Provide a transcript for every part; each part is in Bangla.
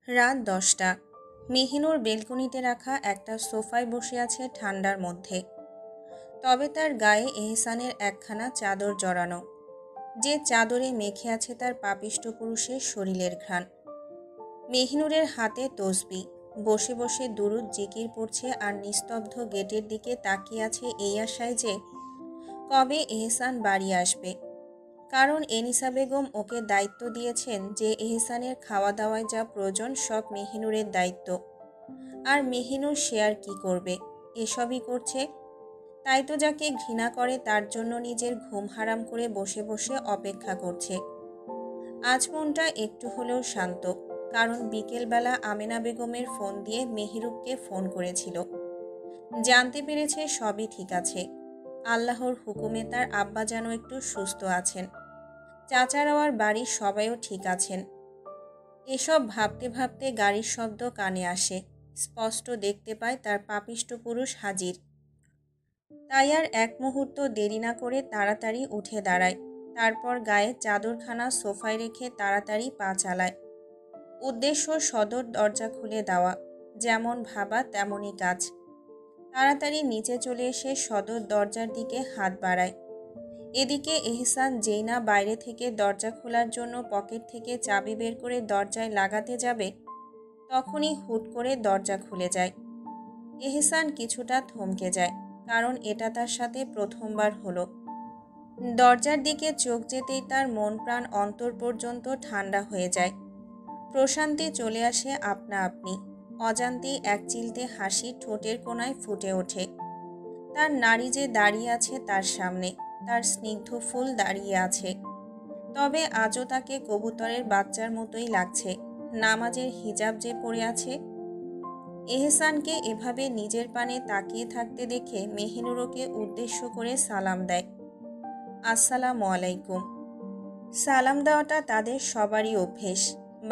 রাত ১০টা। মেহিনুর বেলকনিতে রাখা একটা সোফায় বসে আছে ঠান্ডার মধ্যে। তবে তার গায়ে এহসানের একখানা চাদর জড়ানো, যে চাদরে মেখে আছে তার পাপিষ্ঠ পুরুষের শরীরের ঘ্রাণ। মেহিনুরের হাতে তসবিহ, বসে বসে দুরুদ জিকির পড়ছে আর নিস্তব্ধ গেটের দিকে তাকিয়ে আছে এই আশায় যে কবে এহসান বাড়ি আসবে। কারণ এনিসা বেগম ওকে দায়িত্ব দিয়েছেন যে এহসানের খাওয়া দাওয়ায় যা প্রয়োজন সব মেহিনুরের দায়িত্ব। আর মেহিনুর সে আর কী করবে, এসবই করছে। তাই তো যাকে ঘৃণা করে তার জন্য নিজের ঘুম হারাম করে বসে বসে অপেক্ষা করছে। আজ মনটা একটু হলেও শান্ত, কারণ বিকেলবেলা আমেনা বেগমের ফোন দিয়ে মেহিরুবকে ফোন করেছিল। জানতে পেরেছে সবই ঠিক আছে। আল্লাহর হুকুমে তার আব্বা যেন একটু সুস্থ আছেন, চাচারাও আর বাড়ির সবাইও ঠিক আছেন। এসব ভাবতে ভাবতে গাড়ির শব্দ কানে আসে। স্পষ্ট দেখতে পায় তার পাপিষ্ঠ পুরুষ হাজির। তাই আর এক মুহূর্ত দেরি না করে তাড়াতাড়ি উঠে দাঁড়ায়। তারপর গায়ে চাদরখানা সোফায় রেখে তাড়াতাড়ি পা চালায়। উদ্দেশ্য সদর দরজা খুলে দেওয়া। যেমন ভাবা তেমনই কাজ। তাড়াতাড়ি নিচে চলে এসে সদর দরজার দিকে হাত বাড়ায়। এদিকে এহসান যেই না বাইরে থেকে দরজা খোলার জন্য পকেট থেকে চাবি বের করে দরজায় লাগাতে যাবে, তখনই হুট করে দরজা খুলে যায়। এহসান কিছুটা থমকে যায়, কারণ এটা তার সাথে প্রথমবার হলো। দরজার দিকে চোখ যেতেই তার মন প্রাণ অন্তর পর্যন্ত ঠান্ডা হয়ে যায়। প্রশান্তি চলে আসে আপনা আপনি। অজান্তেই এক চিলতে হাসি ঠোঁটের কোণায় ফুটে ওঠে। তার নারী যে দাঁড়িয়ে আছে তার সামনে, তার স্নিগ্ধ ফুল দাঁড়িয়ে আছে। তবে আজও তাকে কবুতরের বাচ্চার মতোই লাগছে। নামাজের হিজাব যে পরে আছে। এহসানকে এভাবে নিজের পানে তাকিয়ে থাকতে দেখে মেহিনুর ওকে উদ্দেশ্য করে সালাম দেয়। আসসালামু আলাইকুম। সালাম দেওয়াটা তাদের সবারই অভ্যেস,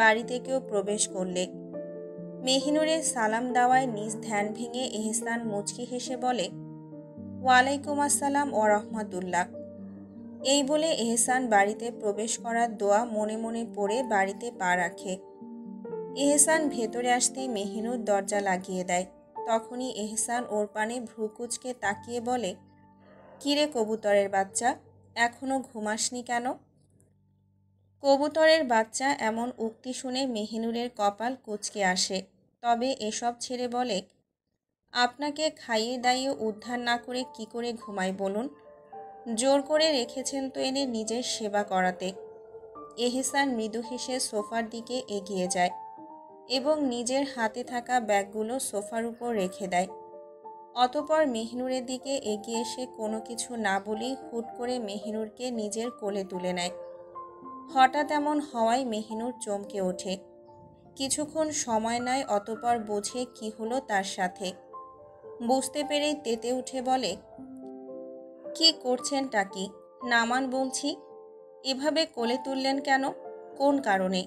বাড়িতে কেউ প্রবেশ করলে। মেহিনুরের সালাম দেওয়ায় নিজ ধ্যান ভেঙে এহসান মুচকি হেসে বলে, ওয়ালাইকুম আসসালাম ও রহমতুল্লাহ। এই বলে এহসান বাড়িতে প্রবেশ করার দোয়া মনে মনে পড়ে বাড়িতে পা রাখে। এহসান ভেতরে আসতেই মেহিনুর দরজা লাগিয়ে দেয়। তখনই এহসান ওর পানে ভ্রু কুঁচকে তাকিয়ে বলে, কিরে কবুতরের বাচ্চা, এখনো ঘুমাসনি কেন? কবুতরের বাচ্চা এমন উক্তি শুনে মেহিনুরের কপাল কুঁচকে আসে। তবে এসব ছেড়ে বলে, আপনাকে খাইয়ে দাইয়ে উদ্ধার না করে কি করে ঘুমাই বলুন? জোর করে রেখেছেন তো এনে নিজের সেবা করাতে। এহসান মৃদু হেসে সোফার দিকে এগিয়ে যায় এবং নিজের হাতে থাকা ব্যাগগুলো সোফার উপর রেখে দেয়। অতপর মেহিনুরের দিকে এগিয়ে এসে কোনো কিছু না বলেই হুট করে মেহিনুরকে নিজের কোলে তুলে নেয়। হঠাৎ এমন হওয়ায় মেহিনুর চমকে ওঠে। কিছুক্ষণ সময় নেয়, অতপর বোঝে কি হলো তার সাথে। বুঝতে পেরেই তেতে উঠে বলে, কি করছেনটা কি? নামান বলছি। এভাবে কোলে তুললেন কেন? কোন কারণে?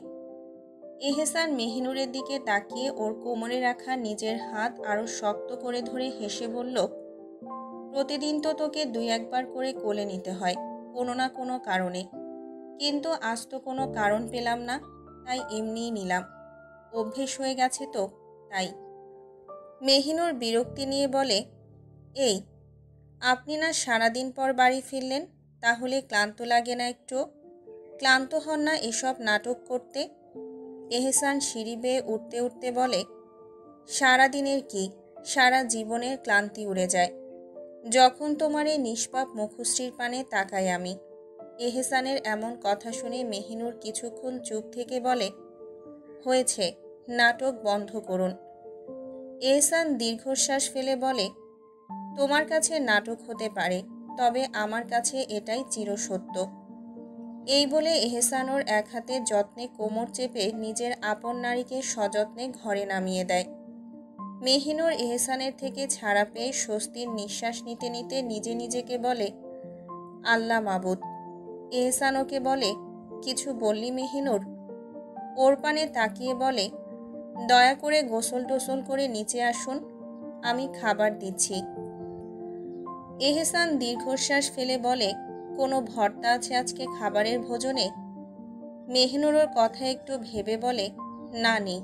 এহসান মেহিনুরের দিকে তাকিয়ে ওর কোমরে রাখা নিজের হাত আরো শক্ত করে ধরে হেসে বলল, প্রতিদিন তো তোকে ২-১ বার করে কোলে নিতে হয় কোনো না কোনো কারণে, কিন্তু আজ তো কোনো কারণ পেলাম না, তাই এমনিই নিলাম। অভ্যেস হয়ে গেছে তো, তাই। মেহিনুর বিরক্তি নিয়ে বলে, এই, আপনি না সারাদিন পর বাড়ি ফিরলেন, তাহলে ক্লান্ত লাগে না একটু? ক্লান্ত হন না এসব নাটক করতে? এহসান সিঁড়ি বেয়ে উঠতে উঠতে বলে, সারাদিনের কি, সারা জীবনের ক্লান্তি উড়ে যায় যখন তোমার এই নিষ্পাপ মুখশ্রীর পানে তাকাই আমি। এহসানের এমন কথা শুনে মেহিনুর কিছুক্ষণ চুপ থেকে বলে, হয়েছে, নাটক বন্ধ করুন। এহসান দীর্ঘশ্বাস ফেলে বলে, তোমার কাছে নাটক হতে পারে, তবে আমার কাছে এটাই চিরসত্য। এই বলে এহসান ওর এক হাতে যত্নে কোমর চেপে নিজের আপন নারীকে সযত্নে ঘরে নামিয়ে দেয়। মেহিনুর এহসানের থেকে ছাড়া পেয়ে স্বস্তির নিঃশ্বাস নিতে নিতে নিজে নিজেকে বলে, আল্লাহ মাবুদ। এহসান ওকে বলে, কিছু বললি মেহিনুর? ওর পানে তাকিয়ে বলে, দয়া করে গোসল টোসল করে নিচে আসুন, আমি খাবার দিচ্ছি। এহসান দীর্ঘশ্বাস ফেলে বলে, কোনো ভর্তা আছে আজকে খাবারের ভোজনে? মেহিনুর ওর কথা একটু ভেবে বলে, না নেই।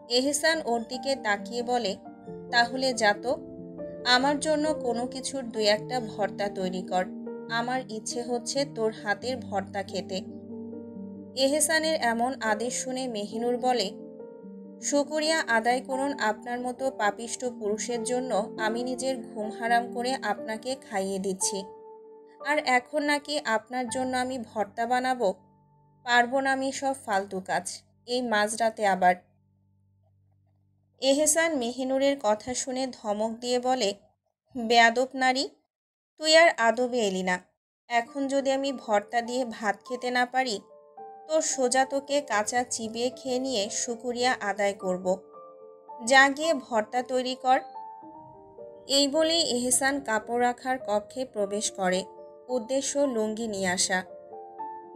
এহসান ওর দিকে তাকিয়ে বলে, তাহলে যা তো, আমার জন্য কোনো কিছুর 2-1টা ভর্তা তৈরি কর। আমার ইচ্ছে হচ্ছে তোর হাতের ভর্তা খেতে। এহসানের এমন আদেশ শুনে মেহিনুর বলে, শুকরিয়া আদায় করুন আপনার মতো পাপিষ্ঠ পুরুষের জন্য। আমি নিজের ঘুম হারাম করে আপনাকে খাইয়ে দিচ্ছি, আর এখন নাকি আপনার জন্য আমি ভর্তা বানাবো? পারবো না আমি সব ফালতু কাজ, এই মাঝরাতে আবার। এহসান মেহিনুরের কথা শুনে ধমক দিয়ে বলে, বেয়াদব নারী, তুই আর আদবে এলি না। এখন যদি আমি ভর্তা দিয়ে ভাত খেতে না পারি, তোর সোজা তোকে কাঁচা চিবিয়ে খেয়ে নিয়ে শুকরিয়া আদায় করব। যা গিয়ে ভর্তা তৈরি কর। এই বলেই এহসান কাপড় রাখার কক্ষে প্রবেশ করে, উদ্দেশ্য লুঙ্গি নিয়ে আসা।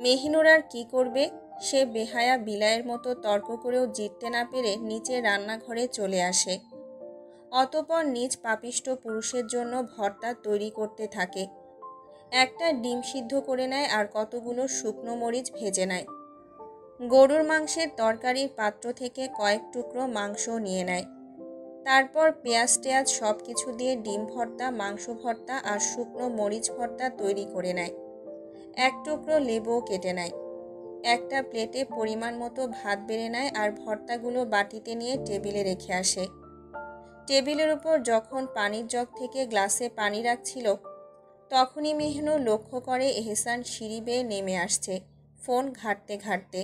মেহিনুর আর কী করবে, সে বেহায়া বিলাইয়ের মতো তর্ক করেও জিততে না পেরে নিচে রান্নাঘরে চলে আসে। অতঃপর নিজ পাপিষ্ঠ পুরুষের জন্য ভর্তা তৈরি করতে থাকে। একটা ডিম সিদ্ধ করে নেয় আর কতগুলো শুকনো মরিচ ভেজে নেয়। গরুর মাংসের তরকারির পাত্র থেকে কয়েক টুকরো মাংস নিয়ে নেয়। তারপর পেঁয়াজ টেয়াজ সব কিছু দিয়ে ডিম ভর্তা, মাংস ভর্তা আর শুকনো মরিচ ভর্তা তৈরি করে নেয়। এক টুকরো লেবুও কেটে নেয়। একটা প্লেটে পরিমাণ মতো ভাত বেড়ে নেয় আর ভর্তাগুলো বাটিতে নিয়ে টেবিলে রেখে আসে। টেবিলের উপর যখন পানির জগ থেকে গ্লাসে পানি রাখছিল, তখনই মেহনুর লক্ষ্য করে এহসান সিঁড়ি বেয়ে নেমে আসছে, ফোন ঘাঁটতে ঘাঁটতে।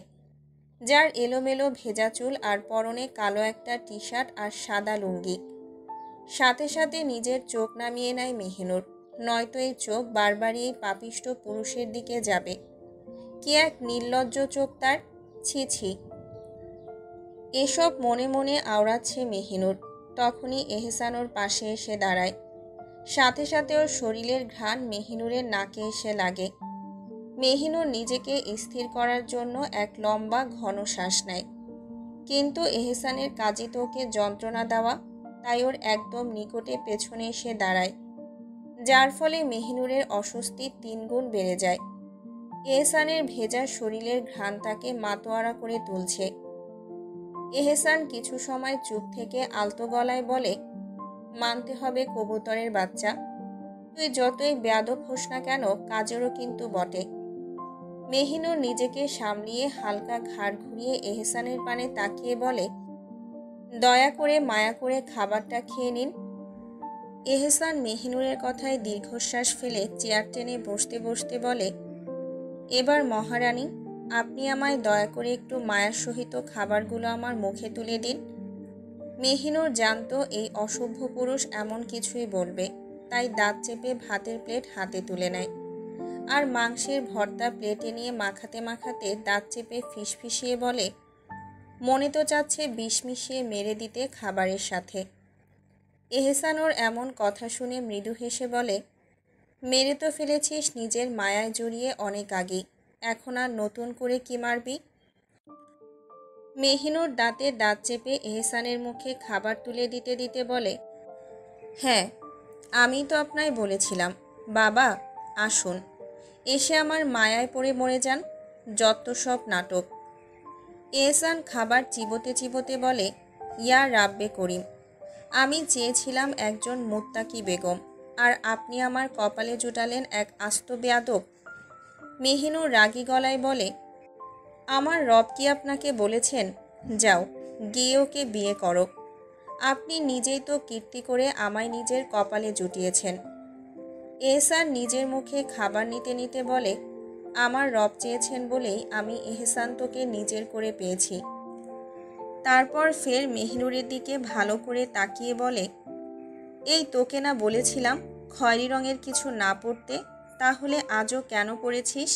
যার এলোমেলো ভেজা চুল আর পরনে কালো একটা টি শার্ট আর সাদা লুঙ্গি। সাথে সাথে নিজের চোখ নামিয়ে নেয় মেহনুর, নয়তো এই চোখ বারবারই এই পাপিষ্ঠ পুরুষের দিকে যাবে। কি এক নির্লজ্জ চোখ তার, ছি ছি। এসব মনে মনে আওড়াচ্ছে মেহিনুর। তখনই এহসান ওর পাশে এসে দাঁড়ায়। সাথে সাথে ওর শরীরের ঘ্রাণ মেহিনুরের নাকে এসে লাগে। মেহিনুর নিজেকে স্থির করার জন্য এক লম্বা ঘন শ্বাস নেয়, কিন্তু এহসানের কাজে তো ওকে যন্ত্রণা দেওয়া, তাই ওর একদম নিকটে পেছনে এসে দাঁড়ায়, যার ফলে মেহিনুরের অস্বস্তি 3 গুণ বেড়ে যায়। এহসানের ভেজা শরীরের ঘ্রাণ তাকে মাতোয়ারা করে তুলছে। এহসান কিছু সময় চুপ থেকে আলতো গলায় বলে, মানতে হবে কবুতরের বাচ্চা, তুই যতই বেয়াদব হোস না কেন, কাজেরও কিন্তু বটে। মেহিনুর নিজেকে সামলিয়ে হালকা ঘাড় ঘুরিয়ে এহসানের পানে তাকিয়ে বলে, দয়া করে মায়া করে খাবারটা খেয়ে নিন। এহসান মেহিনুরের কথায় দীর্ঘশ্বাস ফেলে চেয়ার টেনে বসতে বসতে বলে, এবার মহারানী, আপনি আমায় দয়া করে একটু মায়ার সহিত খাবারগুলো আমার মুখে তুলে দিন। মেহিনুর জানতো এই অসভ্য পুরুষ এমন কিছুই বলবে, তাই দাঁত চেপে ভাতের প্লেট হাতে তুলে নেয় আর মাংসের ভর্তা প্লেটে নিয়ে মাখাতে মাখাতে দাঁত চেপে ফিসফিসিয়ে বলে, মনে তো চাচ্ছে বিষ মিশিয়ে মেরে দিতে খাবারের সাথে। এহসান ওর এমন কথা শুনে মৃদু হেসে বলে, মেরে তো ফেলেছিস নিজের মায়ায় জড়িয়ে অনেক আগেই, এখন আর নতুন করে কি মারবি? মেহিনুর দাঁতে দাঁত চেপে এহসানের মুখে খাবার তুলে দিতে দিতে বলে, হ্যাঁ, আমি তো আপনায় বলেছিলাম, বাবা আসুন, এসে আমার মায়ায় পড়ে মরে যান, যত সব নাটক। এহসান খাবার চিবোতে চিবোতে বলে, ইয়া রাব্বে করিম, আমি চেয়েছিলাম একজন মুত্তাকি বেগম, আর আপনি আমার কপালে জুটালেন এক আস্ত বেয়াদব। মেহিনুর রাগী গলায় বলে, আমার রব কি আপনাকে বলেছেন, যাও গিয়ে ওকে বিয়ে করো? আপনি নিজেই তো কীর্তি করে আমায় নিজের কপালে জুটিয়েছেন। এহসান নিজের মুখে খাবার নিতে নিতে বলে, আমার রব চেয়েছেন বলেই আমি এহসান তোকে নিজের করে পেয়েছি। তারপর ফের মেহিনুরের দিকে ভালো করে তাকিয়ে বলে, এই তোকে না বলেছিলাম খয়েরি রঙের কিছু না পরতে, তাহলে আজও কেন পরেছিস?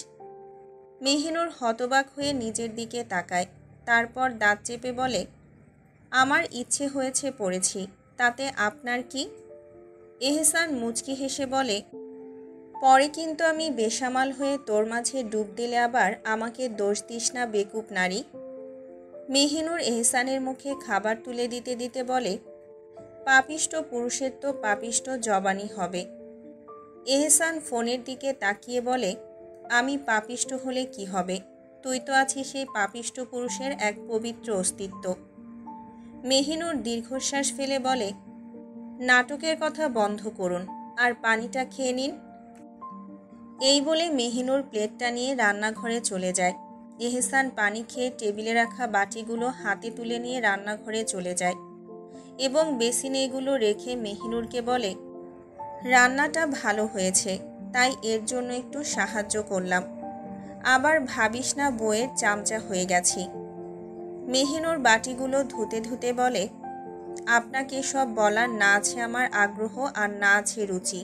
মেহিনুর হতবাক হয়ে নিজের দিকে তাকায়, তারপর দাঁত চেপে বলে, আমার ইচ্ছে হয়েছে পড়েছি, তাতে আপনার কি? এহসান মুচকি হেসে বলে, পরে কিন্তু আমি বেসামাল হয়ে তোর মাঝে ডুব দিলে আবার আমাকে দোষ দিস না বেকুব নারী। মেহিনুর এহসানের মুখে খাবার তুলে দিতে দিতে বলে, পাপিষ্ট পুরুষের তো পাপিষ্ট জবানি হবে। এহসান ফোনের দিকে তাকিয়ে বলে, আমি পাপিষ্ট হলে কি হবে, তুই তো আছিস সেই পাপিষ্ট পুরুষের এক পবিত্র অস্তিত্ব। মেহিনুর দীর্ঘশ্বাস ফেলে বলে, নাটকের কথা বন্ধ করুন আর পানিটা খেয়ে নিন। এই বলে মেহিনুর প্লেটটা নিয়ে রান্নাঘরে চলে যায়। এহসান পানি খেয়ে টেবিলে রাখা বাটিগুলো হাতে তুলে নিয়ে রান্নাঘরে চলে যায় এবং বেসিনে এগুলো রেখে মেহিনুরকে বলে, রান্নাটা ভালো হয়েছে, তাই এর জন্য একটু সাহায্য করলাম। আবার ভাবিস না বইয়ের চামচা হয়ে গেছি। মেহিনুর বাটিগুলো ধুতে ধুতে বলে, আপনাকে সব বলার না আছে আমার আগ্রহ আর না আছে রুচি।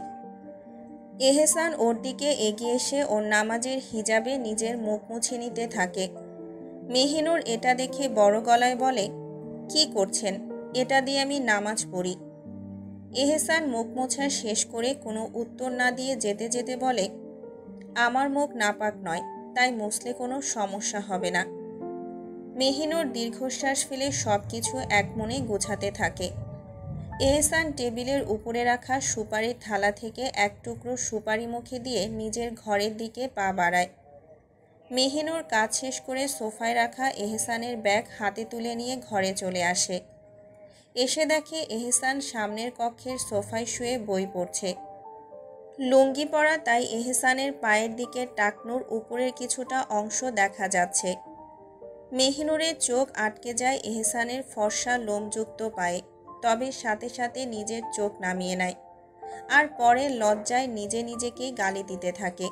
এহসান ওর দিকে এগিয়ে এসে ওর নামাজের হিজাবে নিজের মুখ মুছে নিতে থাকে। মেহিনুর এটা দেখে বড় গলায় বলে, কি করছেন? এটা দিয়ে আমি নামাজ পড়ি। এহসান মুখ মোছা শেষ করে কোনো উত্তর না দিয়ে যেতে যেতে বলে, আমার মুখ নাপাক নয়, তাই মুছলে কোনো সমস্যা হবে না। মেহিনুর দীর্ঘশ্বাস ফেলে সব কিছু এক মনে গোছাতে থাকে। এহসান টেবিলের উপরে রাখা সুপারির থালা থেকে এক টুকরো সুপারি মুখে দিয়ে নিজের ঘরের দিকে পা বাড়ায়। মেহিনুর কাজ শেষ করে সোফায় রাখা এহসানের ব্যাগ হাতে তুলে নিয়ে ঘরে চলে আসে। এসে দেখে এহসান সামনের কক্ষের সোফায় শুয়ে বই পড়ছে। লুঙ্গি পরা, তাই এহসানের পায়ের দিকে টাকনুর উপরের কিছুটা অংশ দেখা যাচ্ছে। মেহিনুরের চোখ আটকে যায় এহসানের ফর্সা লোমযুক্ত পায়ে, তবে সাথে সাথে নিজের চোখ নামিয়ে নেয় আর পরে লজ্জায় নিজে নিজেকেই গালি দিতে থাকে।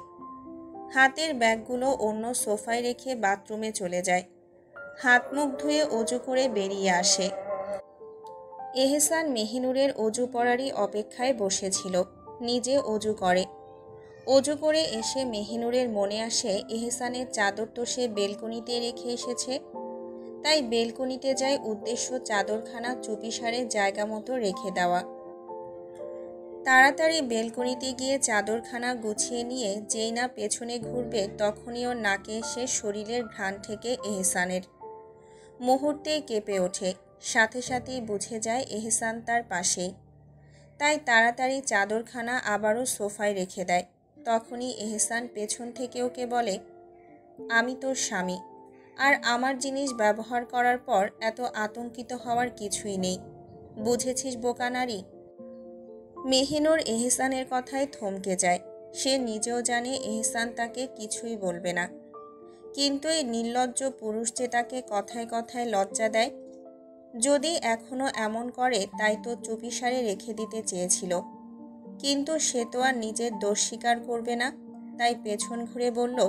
হাতের ব্যাগগুলো অন্য সোফায় রেখে বাথরুমে চলে যায়। হাত মুখ ধুয়ে অজু করে বেরিয়ে আসে। এহসান মেহিনুরের অজু পড়ারই অপেক্ষায় বসেছিল। নিজে অজু করে। অজু করে এসে মেহিনুরের মনে আসে এহসানের চাদর তো সে বেলকনিতে রেখে এসেছে, তাই বেলকনিতে যায় উদ্দেশ্য চাদরখানা চুপিসারে জায়গা মতো রেখে দেওয়া। তাড়াতাড়ি বেলকনিতে গিয়ে চাদরখানা গুছিয়ে নিয়ে যেই না পেছনে ঘুরবে তখনই ওর নাকে এসে শরীরের ঘ্রাণ থেকে এহসানের। মুহূর্তেই কেঁপে ওঠে, সাথে সাথেই বুঝে যায় এহসান তার পাশেই। তাই তাড়াতাড়ি চাদরখানা আবারও সোফায় রেখে দেয়। তখনই এহসান পেছন থেকে ওকে বলে, আমি তোর স্বামী, আর আমার জিনিস ব্যবহার করার পর এত আতঙ্কিত হওয়ার কিছুই নেই, বুঝেছিস বোকা নারী? মেহিনুর এহসানের কথায় থমকে যায়। সে নিজেও জানে এহসান তাকে কিছুই বলবে না, কিন্তু এই নির্লজ্জ পুরুষ যে তাকে কথায় কথায় লজ্জা দেয়। যদি এখনো এমন করে তাই তো চুপিসারে রেখে দিতে চেয়েছিল, কিন্তু সে তো আর নিজের দোষ স্বীকার করবে না। তাই পেছন ঘুরে বলল,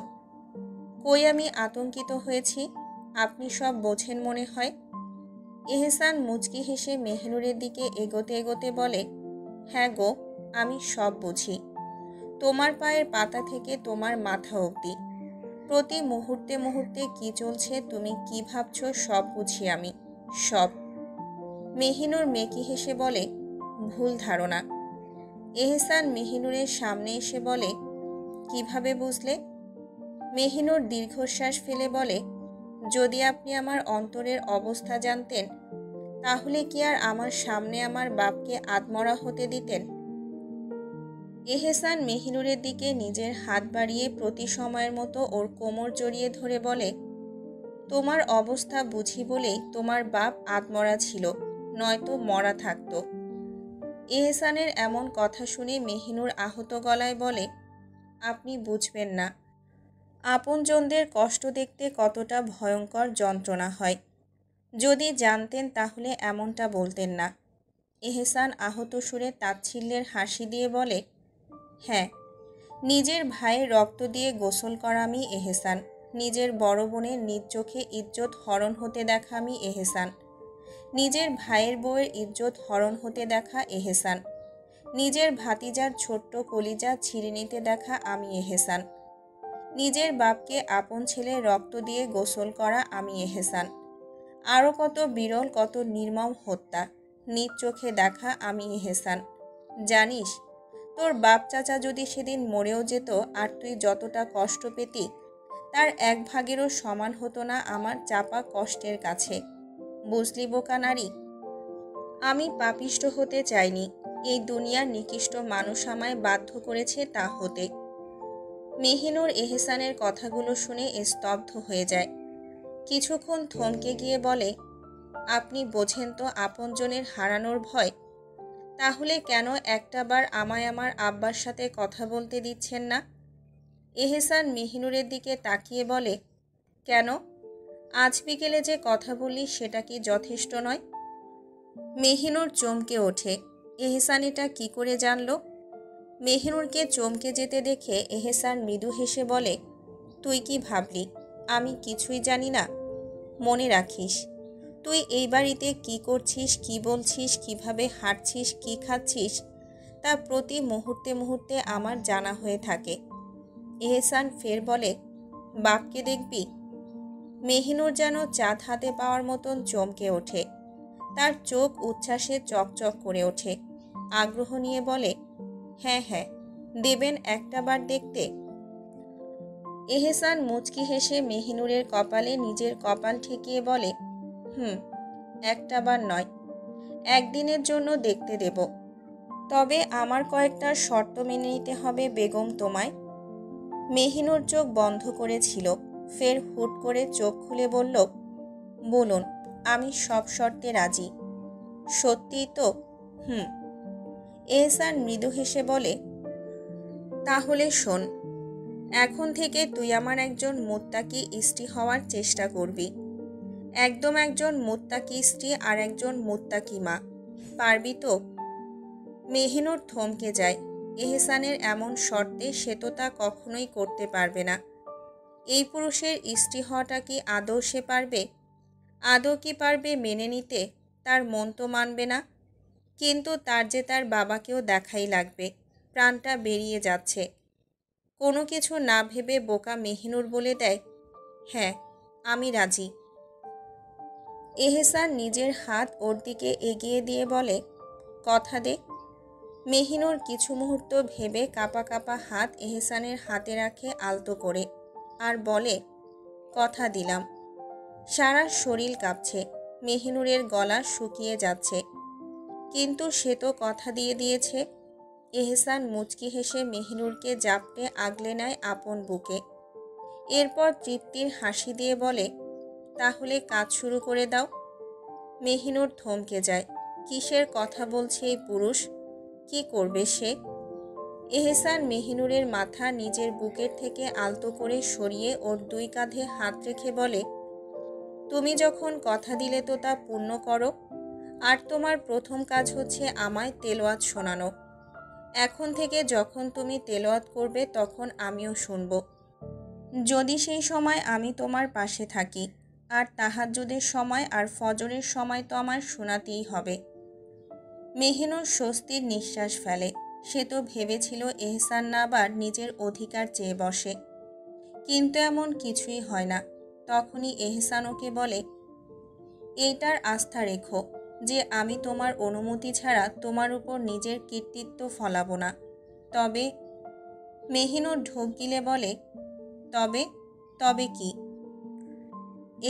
কই আমি আতঙ্কিত হয়েছি? আপনি সব বোঝেন মনে হয়। এহসান মুচকি হেসে মেহিনুরের দিকে এগোতে এগোতে বলে, হ্যাঁ গো, আমি সব বুঝি। তোমার পায়ের পাতা থেকে তোমার মাথা অবধি প্রতি মুহূর্তে মুহূর্তে কি চলছে, তুমি কি ভাবছো, সব বুঝি আমি, সব। মেহিনুর মেকি হেসে বলে, ভুল ধারণা। এহসান মেহিনুরের সামনে এসে বলে, কিভাবে বুঝলে? মেহিনুর দীর্ঘশ্বাস ফেলে বলে, যদি আপনি আমার অন্তরের অবস্থা জানতেন তাহলে কি আর আমার সামনে আমার বাপকে আধমরা হতে দিতেন? এহসান মেহিনুরের দিকে নিজের হাত বাড়িয়ে প্রতি সময়ের মতো ওর কোমর জড়িয়ে ধরে বলে, তোমার অবস্থা বুঝি বলেই তোমার বাপ আধমরা ছিল, নয়তো মরা থাকতো। এহসানের এমন কথা শুনে মেহিনুর আহত গলায় বলে, আপনি বুঝবেন না, আপনজনদের কষ্ট দেখতে কতটা ভয়ঙ্কর যন্ত্রণা হয়। যদি জানতেন তাহলে এমনটা বলতেন না। এহসান আহত সুরে তাচ্ছিল্যের হাসি দিয়ে বলে, হ্যাঁ, নিজের ভাইয়ের রক্ত দিয়ে গোসল করা আমি এহসান, নিজের বড় বোনের নিজ চোখে ইজ্জত হরণ হতে দেখা আমি এহসান, নিজের ভাইয়ের বউয়ের ইজ্জত হরণ হতে দেখা এহসান, নিজের ভাতিজার ছোট্ট কলিজা ছিঁড়ে নিতে দেখা আমি এহসান, নিজের বাপকে আপন ছেলের রক্ত দিয়ে গোসল করা আমি এহসান, আরও কত বিরল কত নির্মম হত্যা নিজ চোখে দেখা আমি এহসান। জানিস, তোর বাপ চাচা যদি সেদিন মরেও যেত আর তুই যতটা কষ্ট পেতি তার 1/2-ও সমান হতো না আমার চাপা কষ্টের কাছে। বুঝলি বোকা নারী? আমি পাপিষ্ট হতে চাইনি, এই দুনিয়ার নিকৃষ্ট মানুষ আমায় বাধ্য করেছে তা হতে। মেহিনুর এহসানের কথাগুলো শুনে স্তব্ধ হয়ে যায়। কিছুক্ষণ থমকে গিয়ে বলে, আপনি বোঝেন তো আপনজনের হারানোর ভয়। তাহলে কেন একটাবার আমায় আমার আব্বার সাথে কথা বলতে দিচ্ছেন না? এহসান মেহিনুরের দিকে তাকিয়ে বলে, কেন? আজ বিকেলে যে কথা বললি সেটা কি যথেষ্ট নয়? মেহিনুর চমকে ওঠে। এহসান এটা কি করে জানলো? মেহিনুরকে চমকে যেতে দেখে এহসান মৃদু হেসে বলে, তুই কি ভাবলি আমি কিছুই জানি না? মনে রাখিস, তুই এই বাড়িতে কি করছিস, কি বলছিস, কিভাবে হাঁটছিস, কি খাচ্ছিস, তা প্রতি মুহূর্তে মুহূর্তে আমার জানা হয়ে থাকে। এহসান ফের বলে, বাপকে দেখবি? মেহিনুর যেন চাঁদ হাতে পাওয়ার মতন চমকে ওঠে। তার চোখ উচ্ছ্বাসে চকচক করে ওঠে। আগ্রহ নিয়ে বলে, হ্যাঁ হ্যাঁ, দেবেন একটাবার দেখতে? এহসান মুচকি হেসে মেহিনুরের কপালে নিজের কপাল ঠেকিয়ে বলে, হুম, একটাবার নয়, একদিনের জন্য দেখতে দেব। তবে আমার কয়েকটা শর্ত মেনে নিতে হবে বেগম তোমায়। মেহিনুর চোখ বন্ধ করেছিল, ফের হুট করে চোখ খুলে বলল, বলুন, আমি সব শর্তে রাজি। সত্যিই তো? হুম। এহসান মৃদু হেসে বলে, তাহলে শোন, এখন থেকে তুই আমার একজন মুত্তাকি স্ত্রী হওয়ার চেষ্টা করবি। একদম একজন মুত্তাকি স্ত্রী আর একজন মুত্তাকি মা। পারবি তো? মেহিনুর থমকে যায়। এহসানের এমন শর্তে সে তো তা কখনোই করতে পারবে না। এই পুরুষের স্ত্রী হওয়াটা কি আদৌ সে পারবে? আদৌ কি পারবে মেনে নিতে? তার মন তো মানবে না। কিন্তু তার যে তার বাবাকেও দেখাই লাগবে। প্রাণটা বেরিয়ে যাচ্ছে। কোনো কিছু না ভেবে বোকা মেহিনুর বলে দেয়, হ্যাঁ, আমি রাজি। এহসান নিজের হাত ওর দিকে এগিয়ে দিয়ে বলে, কথা দে। মেহিনুর কিছু মুহূর্ত ভেবে কাঁপা কাঁপা হাত এহসানের হাতে রাখে আলতো করে, আর বলে, কথা দিলাম। সারা শরীর কাঁপছে, মেহিনুরের গলা শুকিয়ে যাচ্ছে। কিন্তু সে তো কথা দিয়ে দিয়েছে। এহসান মুচকি হেসে মেহিনুরকে জাপটে আগলে নেয় আপন বুকে। এরপর তৃপ্তির হাসি দিয়ে বলে, তাহলে কাজ শুরু করে দাও। মেহিনুর থমকে যায়। কিসের কথা বলছে এই পুরুষ? কি করবে সে? এহসান মেহিনুরের মাথা নিজের বুকের থেকে আলতো করে সরিয়ে ওর দুই কাঁধে হাত রেখে বলে, তুমি যখন কথা দিলে তো তা পূর্ণ করো। আর তোমার প্রথম কাজ হচ্ছে আমায় তেলাওয়াত শোনানো। এখন থেকে যখন তুমি তেলাওয়াত করবে তখন আমিও শুনব। যদি সেই সময় আমি তোমার পাশে থাকি। আর তাহাজ্জুদের সময় আর ফজরের সময় তো আমার শোনাতেই হবে। মেহিনুর স্বস্তির নিঃশ্বাস ফেলে। সে তো ভেবেছিল এহসান না আবার নিজের অধিকার চেয়ে বসে। কিন্তু এমন কিছুই হয় না। তখনই এহসান ওকে বলে, এইটার আস্থা রেখো যে আমি তোমার অনুমতি ছাড়া তোমার উপর নিজের কর্তৃত্ব ফলাবো না। তবে? মেহিনুর ঢোক গিলে বলে, তবে? তবে কি?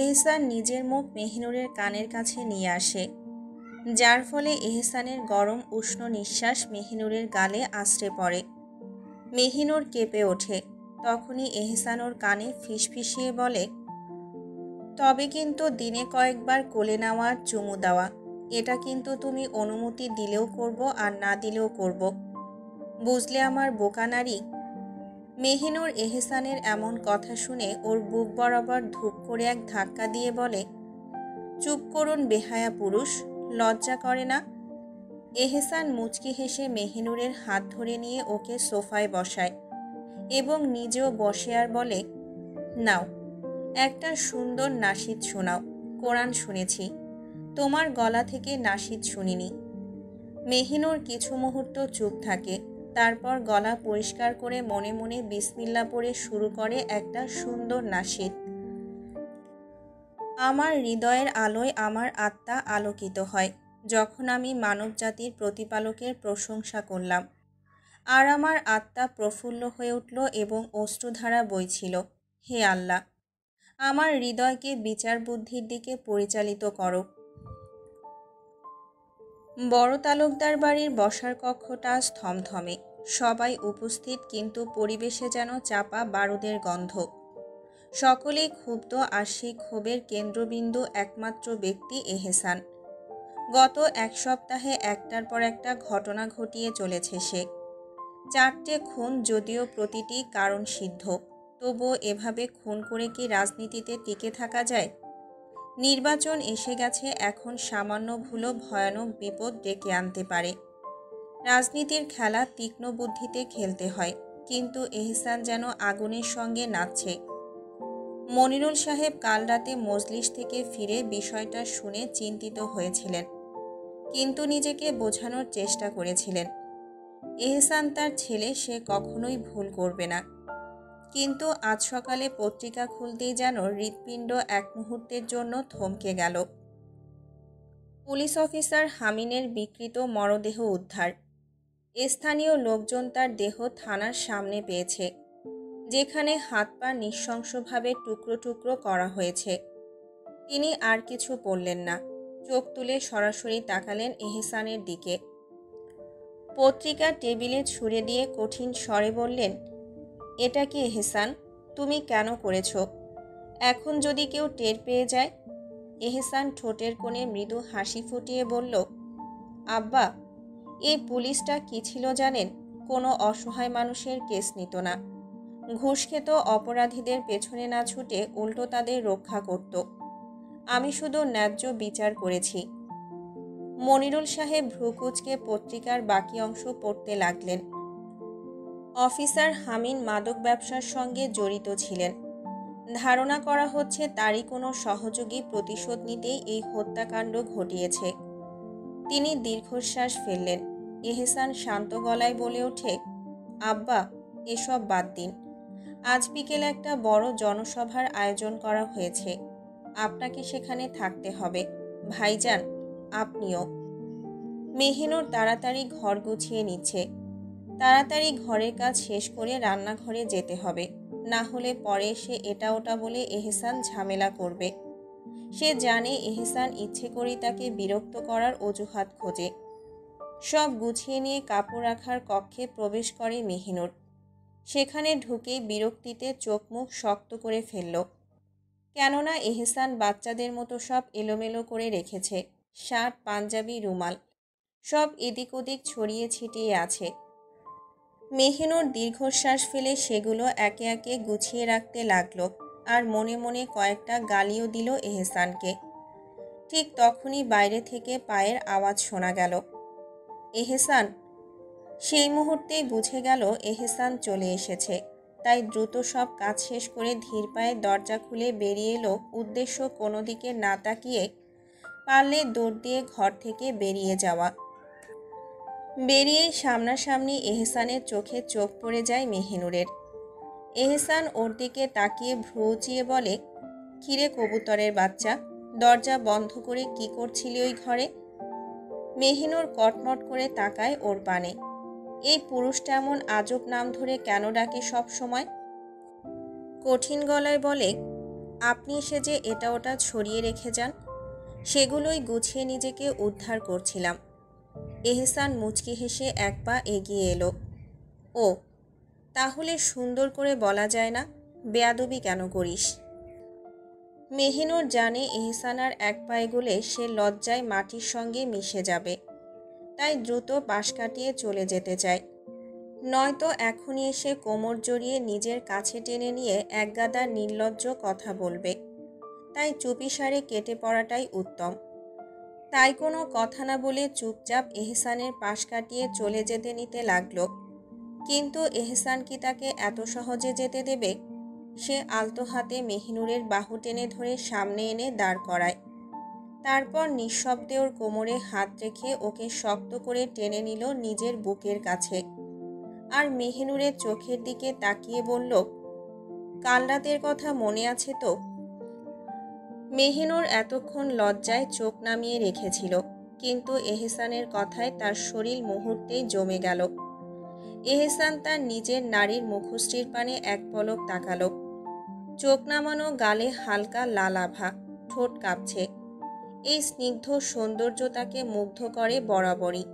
এহসান নিজের মুখ মেহিনুরের কানের কাছে নিয়ে আসে, যার ফলে এহসানের গরম উষ্ণ নিঃশ্বাস মেহিনুরের গালে আছড়ে পড়ে। মেহিনুর কেঁপে ওঠে। তখনই এহসান ওর কানে ফিসফিসিয়ে বলে, তবে কিন্তু দিনে কয়েকবার কোলে নেওয়া, চুমু দেওয়া, এটা কিন্তু তুমি অনুমতি দিলেও করব আর না দিলেও করব। বুঝলে আমার বোকা নারী? মেহিনুর এহসানের এমন কথা শুনে ওর বুক বরাবর ধূপ করে এক ধাক্কা দিয়ে বলে, চুপ করুন বেহায়া পুরুষ, লজ্জা করে না? এহসান মুচকি হেসে মেহিনুরের হাত ধরে নিয়ে ওকে সোফায় বসায় এবং নিজেও বসে আর বলে, নাও, একটা সুন্দর নাশিদ শোনাও। কোরআন শুনেছি, তোমার গলা থেকে নাশিদ শুনিনি। মেহিনুর কিছু মুহূর্ত চুপ থাকে। তারপর গলা পরিষ্কার করে মনে মনে বিসমিল্লাহ পড়ে শুরু করে একটা সুন্দর নাশিদ। আমার হৃদয়ের আলোয় আমার আত্মা আলোকিত হয় যখন আমি মানবজাতির প্রতিপালকের প্রশংসা করলাম। আর আমার আত্মা প্রফুল্ল হয়ে উঠল এবং অশ্রুধারা বইছিল। হে আল্লাহ, আমার হৃদয়কে বিচার বুদ্ধির দিকে পরিচালিত করো। বড় তালুকদার বাড়ির বসার কক্ষটা আজ থমথমে। সবাই উপস্থিত, কিন্তু পরিবেশে যেন চাপা বারুদের গন্ধ। সকলেই ক্ষুব্ধ, আর সেই ক্ষোভের কেন্দ্রবিন্দু একমাত্র ব্যক্তি এহসান। গত এক সপ্তাহে একটার পর একটা ঘটনা ঘটিয়ে চলেছে সে। 4টে খুন, যদিও প্রতিটি কারণ সিদ্ধ, তবুও এভাবে খুন করে কি রাজনীতিতে টিকে থাকা যায়? নির্বাচন এসে গেছে, এখন সামান্য ভুলও ভয়ানক বিপদ ডেকে আনতে পারে। রাজনীতির খেলা তীক্ষ্ণ বুদ্ধিতে খেলতে হয়, কিন্তু এহসান যেন আগুনের সঙ্গে নাচছে। মনিরুল সাহেব কাল রাতে মজলিস থেকে ফিরে বিষয়টা শুনে চিন্তিত হয়েছিলেন, কিন্তু নিজেকে বোঝানোর চেষ্টা করেছিলেন এহসান তার ছেলে, সে কখনোই ভুল করবে না। কিন্তু আজ সকালে পত্রিকা খুলতেই যেন হৃৎপিণ্ড এক মুহূর্তের জন্য থমকে গেল। পুলিশ অফিসার হামিনের বিকৃত মরদেহ উদ্ধার। স্থানীয় লোকজন তার দেহ থানার সামনে পেয়েছে, যেখানে হাত পা নৃশংসভাবে টুকরো টুকরো করা হয়েছে। তিনি আর কিছু বললেন না, চোখ তুলে সরাসরি তাকালেন এহসানের দিকে। পত্রিকা টেবিলে ছুঁড়ে দিয়ে কঠিন স্বরে বললেন, এটা কি এহসান? তুমি কেন করেছ? এখন যদি কেউ টের পেয়ে যায়? এহসান ঠোঁটের কোণে মৃদু হাসি ফুটিয়ে বলল, আব্বা, এই পুলিশটা কি ছিল জানেন? কোনো অসহায় মানুষের কেস নিত না। ঘুষ খেত অপরাধীদের পেছনে না ছুটে উল্টো তাদের রক্ষা করত। আমি শুধু ন্যায্য বিচার করেছি। মনিরুল সাহেব ভ্রুকুচকে পত্রিকার বাকি অংশ পড়তে লাগলেন। অফিসার হামিন মাদক ব্যবসার সঙ্গে জড়িত ছিলেন। ধারণা করা হচ্ছে তারই কোনো সহযোগী প্রতিশোধ নিতেই এই হত্যাকাণ্ড ঘটিয়েছে। তিনি দীর্ঘশ্বাস ফেললেন। এহসান শান্ত গলায় বলে ওঠে, আব্বা, এসব বাদ দিন। আজ বিকেলে একটা বড় জনসভার আয়োজন করা হয়েছে, আপনাকে সেখানে থাকতে হবে। ভাইজান, আপনিও। মেহিনুর তাড়াতাড়ি ঘর গুছিয়ে নিচ্ছে। তাড়াতাড়ি ঘরের কাজ শেষ করে রান্নাঘরে যেতে হবে, না হলে পরে এসে এটা ওটা বলে এহসান ঝামেলা করবে। সে জানে এহসান ইচ্ছে করেই তাকে বিরক্ত করার অজুহাত খোঁজে। সব গুছিয়ে নিয়ে কাপড় রাখার কক্ষে প্রবেশ করে মেহিনুর। সেখানে ঢুকেই বিরক্তিতে চোখ মুখ শক্ত করে ফেলল, কেননা এহসান বাচ্চাদের মতো সব এলোমেলো করে রেখেছে। শার্ট, পাঞ্জাবি, রুমাল সব এদিক ওদিক ছড়িয়ে ছিটিয়ে আছে। মেহিনুর দীর্ঘশ্বাস ফেলে সেগুলো একে একে গুছিয়ে রাখতে লাগলো, আর মনে মনে কয়েকটা গালিও দিল এহসানকে। ঠিক তখনই বাইরে থেকে পায়ের আওয়াজ শোনা গেল। এহসান! সেই মুহূর্তেই বুঝে গেল এহসান চলে এসেছে, তাই দ্রুত সব কাজ শেষ করে ধীর পায়ে দরজা খুলে বেরিয়ে এলো, উদ্দেশ্য কোনো দিকে না তাকিয়ে পারলে দৌড় দিয়ে ঘর থেকে বেরিয়ে যাওয়া। বেরিয়েই সামনাসামনি এহসানের চোখে চোখ পড়ে যায় মেহিনুরের। এহসান ওর দিকে তাকিয়ে ভ্রু উঁচিয়ে বলে, কিরে কবুতরের বাচ্চা, দরজা বন্ধ করে কি করছিলি ওই ঘরে? মেহিনুর কটমট করে তাকায় ওর পানে। এই পুরুষটা এমন আজব নাম ধরে কেন ডাকে সব সময়? কঠিন গলায় বলে, আপনি এসে যে এটা ওটা ছড়িয়ে রেখে যান, সেগুলোই গুছিয়ে নিজেকে উদ্ধার করছিলাম। এহসান মুচকি হেসে এক পা এগিয়ে এলো। ও, তাহলে সুন্দর করে বলা যায় না, বেয়াদবি কেন করিস? মেহিনুর জানে এহসান আর এক পা এগোলে সে লজ্জায় মাটির সঙ্গে মিশে যাবে, তাই দ্রুত পাশ কাটিয়ে চলে যেতে চায়। নয়তো এখনই এসে কোমর জড়িয়ে নিজের কাছে টেনে নিয়ে একগাদা নির্লজ্জ কথা বলবে, তাই চুপিসারে কেটে পড়াটাই উত্তম। তাই কোনো কথা না বলে চুপচাপ এহসানের পাশ কাটিয়ে চলে যেতে নিতে লাগলো। কিন্তু এহসান কি তাকে এত সহজে যেতে দেবে? সে আলতো হাতে মেহিনুরের বাহু টেনে ধরে সামনে এনে দাঁড় করায়। তারপর নিঃশব্দে ওর কোমরে হাত রেখে ওকে শক্ত করে টেনে নিল নিজের বুকের কাছে, আর মেহিনুরের চোখের দিকে তাকিয়ে বলল, কাল রাতের কথা মনে আছে তো? মেহিনুর এতক্ষণ লজ্জায় চোখ নামিয়ে রেখেছিল, কিন্তু এহসানের কথায় তার শরীর মুহূর্তেই জমে গেল। এহসান তার নিজের নারীর মুখশ্রীর পানে এক পলক তাকালো। চোখ নামানো, গালে হালকা লাল আভা, ঠোঁট কাঁপছে। এই স্নিগ্ধ সৌন্দর্য তাকে মুগ্ধ করে বরাবরই।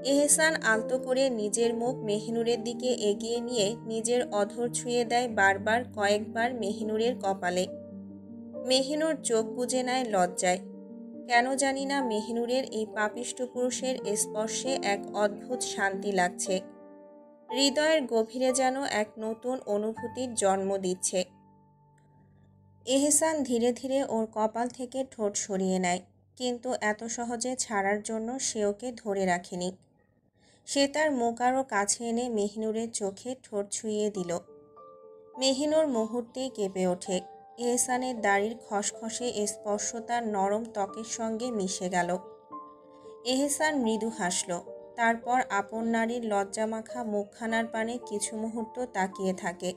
এহসান আলতো করে নিজের মুখ মেহিনুরের দিকে এগিয়ে নিয়ে নিজের অধর ছুঁয়ে দেয় বারবার কয়েকবার মেহিনুরের কপালে। মেহিনুর চোখ বুজে নেয় লজ্জায়। কেন জানি না মেহিনুরের এই পাপিষ্ঠ পুরুষের স্পর্শে এক অদ্ভুত শান্তি লাগছে। হৃদয়ের গভীরে যেন এক নতুন অনুভূতির জন্ম দিচ্ছে। এহসান ধীরে ধীরে ওর কপাল থেকে ঠোঁট সরিয়ে নেয়, কিন্তু এত সহজে ছাড়ার জন্য সে ওকে ধরে রাখেনি। সে তার মুখ আরও কাছে এনে মেহিনুরের চোখে ঠোঁট ছুঁয়ে দিল। মেহিনুর মুহূর্তেই কেঁপে ওঠে। এহসানের দাড়ির খসখসে স্পর্শ তার নরম ত্বকের সঙ্গে মিশে গেল। এহসান মৃদু হাসল, তারপর আপন নারীর লজ্জামাখা মুখখানার পানে কিছু মুহূর্ত তাকিয়ে থাকে।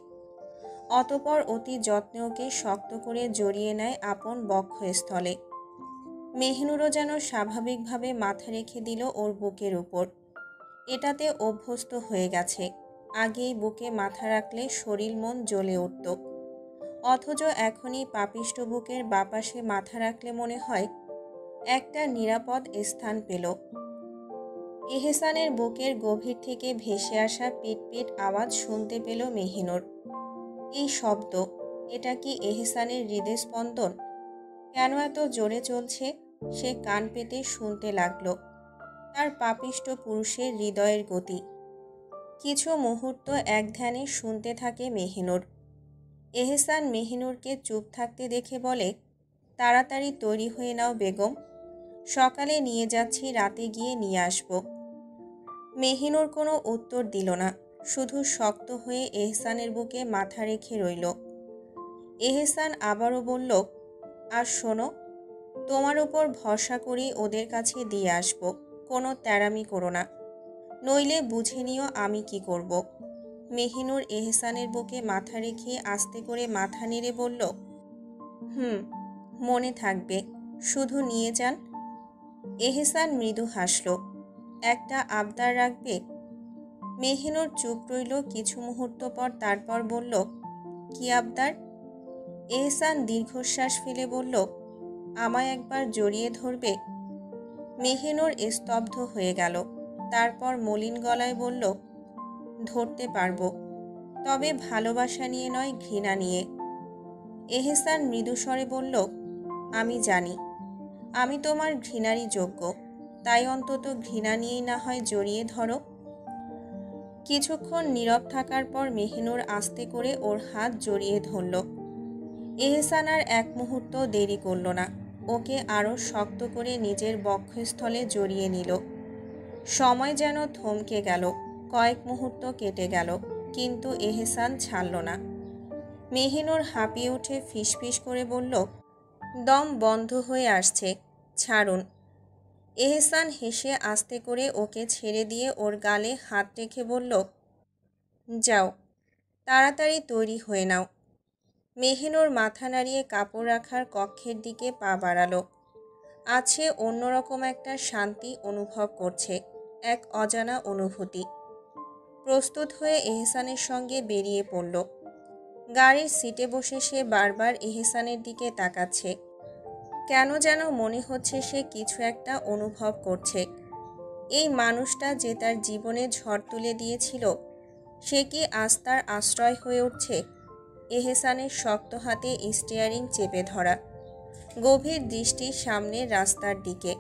অতপর অতি যত্নে ওকে শক্ত করে জড়িয়ে নেয় আপন বক্ষস্থলে। মেহিনুরও যেন স্বাভাবিকভাবে মাথা রেখে দিল ওর বুকের উপর। এটাতে অভ্যস্ত হয়ে গেছে। আগেই বুকে মাথা রাখলে শরীর মন জ্বলে উঠত, অথচ এখনই পাপিষ্ঠ বুকের বাপাশে মাথা রাখলে মনে হয় একটা নিরাপদ স্থান পেল। এহসানের বুকের গভীর থেকে ভেসে আসা পিটপিট আওয়াজ শুনতে পেল মেহিনুর। এই শব্দ, এটা কি এহসানের হৃদস্পন্দন? কেন এত জোরে চলছে? সে কান পেতে শুনতে লাগল। তার পাপিষ্ঠ পুরুষের হৃদয়ের গতি। কিছু মুহূর্ত এক ধ্যানে শুনতে থাকে মেহিনুর। এহসান মেহিনুরকে চুপ থাকতে দেখে বলে, তাড়াতাড়ি তৈরি হয়ে নাও বেগম, সকালে নিয়ে যাচ্ছি, রাতে গিয়ে নিয়ে আসব। মেহিনুর কোনো উত্তর দিল না, শুধু শক্ত হয়ে এহসানের বুকে মাথা রেখে রইল। এহসান আবারও বলল, আর শোনো, তোমার উপর ভরসা করেই ওদের কাছে দিয়ে আসব, কোনো তেড়ামি করো না, নইলে বুঝে নিও আমি কি করব। মেহিনুর এহসানের বুকে মাথা রেখে আস্তে করে মাথা নেড়ে বলল, মনে থাকবে, শুধু নিয়ে যান। এহসান মৃদু হাসল, একটা আবদার রাখবে? মেহিনুর চুপ রইল কিছু মুহূর্ত পর, তারপর বলল, কি আবদার? এহসান দীর্ঘশ্বাস ফেলে বলল, আমায় একবার জড়িয়ে ধরবে। মেহিনুর স্তব্ধ হয়ে গেল, তারপর মলিন গলায় বলল, ধরতে পারবো, তবে ভালোবাসা নিয়ে নয়, ঘৃণা নিয়ে। এহসান মৃদুস্বরে বলল, আমি জানি আমি তোমার ঘৃণারই যোগ্য, তাই অন্তত ঘৃণা নিয়েই না হয় জড়িয়ে ধরো। কিছুক্ষণ নীরব থাকার পর মেহিনুর আস্তে করে ওর হাত জড়িয়ে ধরল। এহসান আর এক মুহূর্ত দেরি করল না, ওকে আরও শক্ত করে নিজের বক্ষস্থলে জড়িয়ে নিল। সময় যেন থমকে গেল, কয়েক মুহূর্ত কেটে গেল, কিন্তু এহসান ছাড়ল না। মেহিনুর হাঁপিয়ে উঠে ফিসফিস করে বলল, দম বন্ধ হয়ে আসছে, ছাড়ুন। এহসান হেসে আস্তে করে ওকে ছেড়ে দিয়ে ওর গালে হাত রেখে বলল, যাও, তাড়াতাড়ি তৈরি হয়ে নাও। মেহিনুর মাথা নাড়িয়ে কাপড় রাখার কক্ষের দিকে পা বাড়ালো। আছে অন্যরকম একটা শান্তি অনুভব করছে, এক অজানা অনুভূতি। প্রস্তুত হয়ে এহসানের সঙ্গে বেরিয়ে পড়ল। গাড়ির সিটে বসে সে বারবার এহসানের দিকে তাকাচ্ছে। কেন যেন মনে হচ্ছে সে কিছু একটা অনুভব করছে। এই মানুষটা যে তার জীবনে ঝড় তুলে দিয়েছিল, সে কি আজ তার আশ্রয় হয়ে উঠছে? এহসানের শক্ত হাতে স্টিয়ারিং চেপে ধরা, গভীর দৃষ্টি সামনের রাস্তার দিকে।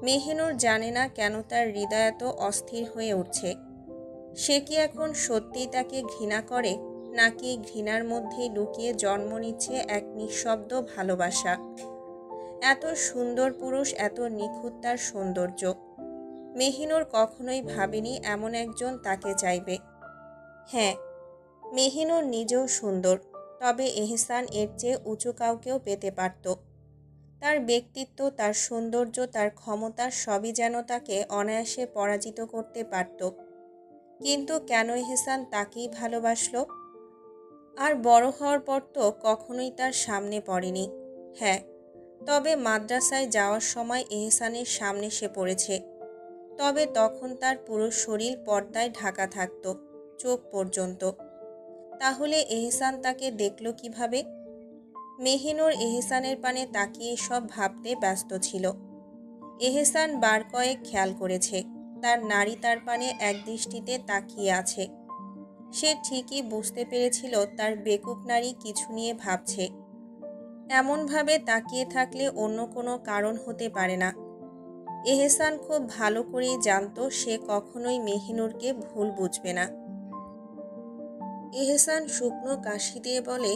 মেহিনুর জানে না কেন তার হৃদয় এত অস্থির হয়ে উঠছে। সে কি এখন সত্যিই তাকে ঘৃণা করে, নাকি ঘৃণার মধ্যেই লুকিয়ে জন্ম নিচ্ছে এক নিঃশব্দ ভালোবাসা? এত সুন্দর পুরুষ, এত নিখুঁত তার সৌন্দর্য। মেহিনুর কখনোই ভাবেনি এমন একজন তাকে চাইবে। হ্যাঁ, মেহিনুর নিজেও সুন্দর, তবে এহসান এর চেয়ে উঁচু কাউকেও পেতে পারত। তার ব্যক্তিত্ব, তার সৌন্দর্য, তার ক্ষমতা সবই যেন তাকে অনায়াসে পরাজিত করতে পারত। কিন্তু কেন এহসান তাকেই ভালোবাসল? আর বড় হওয়ার পর তো কখনোই তার সামনে পড়েনি। হ্যাঁ, তবে মাদ্রাসায় যাওয়ার সময় এহসানের সামনে সে পড়েছে। তবে তখন তার পুরো শরীর পর্দায় ঢাকা থাকত, চোখ পর্যন্ত। তাহলে এহসান তাকে দেখল কিভাবে? মেহিনুর এহসানের পানে তাকিয়ে সব ভাবতে ব্যস্ত ছিল। এহসান বার কয়েক খেয়াল করেছে, তার নাড়ি তার পানে একদৃষ্টিতে তাকিয়ে আছে। সে ঠিকই বুঝতে পেরেছিল তার বেকুব নারী কিছু নিয়ে ভাবছে। এমনভাবে তাকিয়ে থাকলে অন্য কোনো কারণ হতে পারে না। এহসান খুব ভালো করেই জানত সে কখনোই মেহিনুরকে ভুল বুঝবে না। এহসান শুকনো কাশি দিয়ে বলে,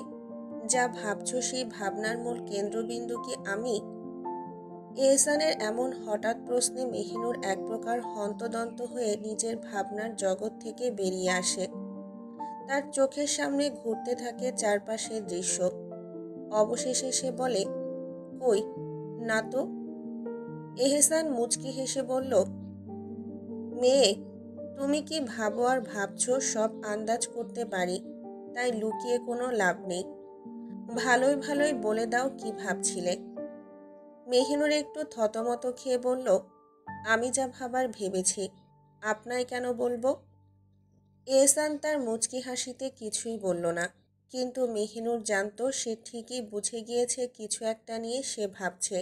যা ভাবছ সেই ভাবনার মূল কেন্দ্রবিন্দু কি আমি? এহসানের এমন হঠাৎ প্রশ্নে মেহিনুর এক প্রকার হন্তদন্ত হয়ে নিজের ভাবনার জগৎ থেকে বেরিয়ে আসে। তার চোখের সামনে ঘুরতে থাকে চারপাশের দৃশ্য। অবশেষে সে বলে, কই, না তো। এহসান মুচকি হেসে বলল, মেয়ে, তুমি কি ভাবো আর ভাবছো সব আন্দাজ করতে পারি, তাই লুকিয়ে কোনো লাভ নেই। ভালোই ভালোই বলে দাও কি ভাবছিলে। মেহিনুর একটু থতমত খেয়ে বলল, আমি যা ভাবার ভেবেছি, আপনায় কেন বলবো? এহসান তার মুচকি হাসিতে কিছুই বলল না, কিন্তু মেহিনুর জানত সে ঠিকই বুঝে গিয়েছে কিছু একটা নিয়ে সে ভাবছে।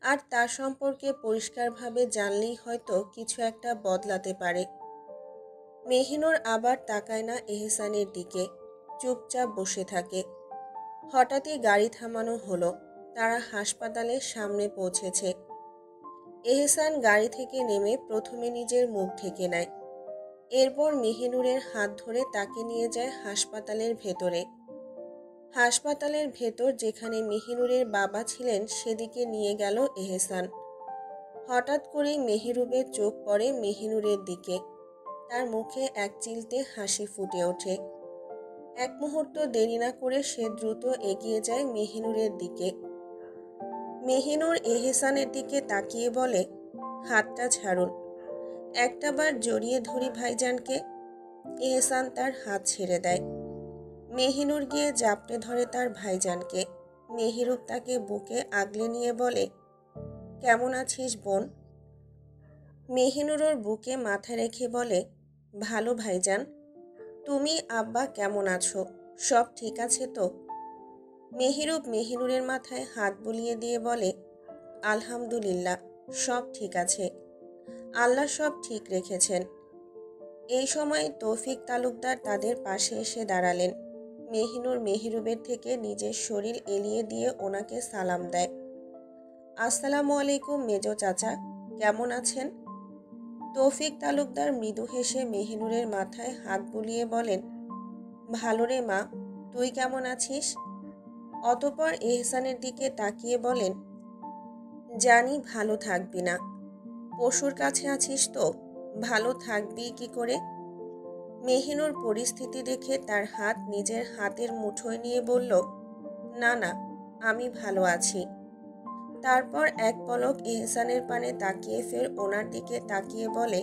আর তার সম্পর্কে পরিষ্কারভাবে জানলেই হয়তো কিছু একটা বদলাতে পারে। মেহিনুর আবার তাকায় না এহসানের দিকে, চুপচাপ বসে থাকে। হঠাৎই গাড়ি থামানো হলো। তারা হাসপাতালের সামনে পৌঁছেছে। এহসান গাড়ি থেকে নেমে প্রথমে নিজের মুখ ঢেকে নেয়। এরপর মেহিনুরের হাত ধরে তাকে নিয়ে যায় হাসপাতালের ভেতরে। হাসপাতালের ভেতর যেখানে মেহিনুরের বাবা ছিলেন সেদিকে নিয়ে গেল এহসান। হঠাৎ করেই মেহেরুবের চোখ পড়ে মেহিনুরের দিকে। তার মুখে এক চিলতে হাসি ফুটে ওঠে। এক মুহূর্ত দেরি না করে সে দ্রুত এগিয়ে যায় মেহিনুরের দিকে। মেহিনুর এহসানের দিকে তাকিয়ে বলে, হাতটা ছাড়ুন, একটাবার জড়িয়ে ধরি ভাইজানকে। এহসান তার হাত ছেড়ে দেয়। মেহিনুর গিয়ে জাপটে ধরে তার ভাইজানকে। মেহেরুব তাকে বুকে আগলে নিয়ে বলে, কেমন আছিস বোন? মেহিনুর ওর বুকে মাথা রেখে বলে, ভালো ভাইজান, তুমি আব্বা কেমন আছো? সব ঠিক আছে তো? মেহেরুব মেহিনুরের মাথায় হাত বুলিয়ে দিয়ে বলে, আলহামদুলিল্লাহ, সব ঠিক আছে, আল্লাহ সব ঠিক রেখেছেন। এই সময় তৌফিক তালুকদার তাদের পাশে এসে দাঁড়ালেন। মেহিনুর মেহেরুবের থেকে নিজের শরীর এলিয়ে দিয়ে ওনাকে সালাম দেয়। আসসালামু আলাইকুম মেজো চাচা, কেমন আছেন? তৌফিক তালুকদার মৃদু হেসে মেহিনুরের মাথায় হাত বুলিয়ে বলেন, ভালো রে মা, তুই কেমন আছিস? অতঃপর এহসানের দিকে তাকিয়ে বলেন, জানি ভালো থাকবি না, পশুর কাছে আছিস তো, ভালো থাকবি কি করে? মেহিনুর পরিস্থিতি দেখে তার হাত নিজের হাতের মুঠোয় নিয়ে বলল, না না, আমি ভালো আছি। তারপর এক পলক এহসানের পানে তাকিয়ে ফের ওনার দিকে তাকিয়ে বলে,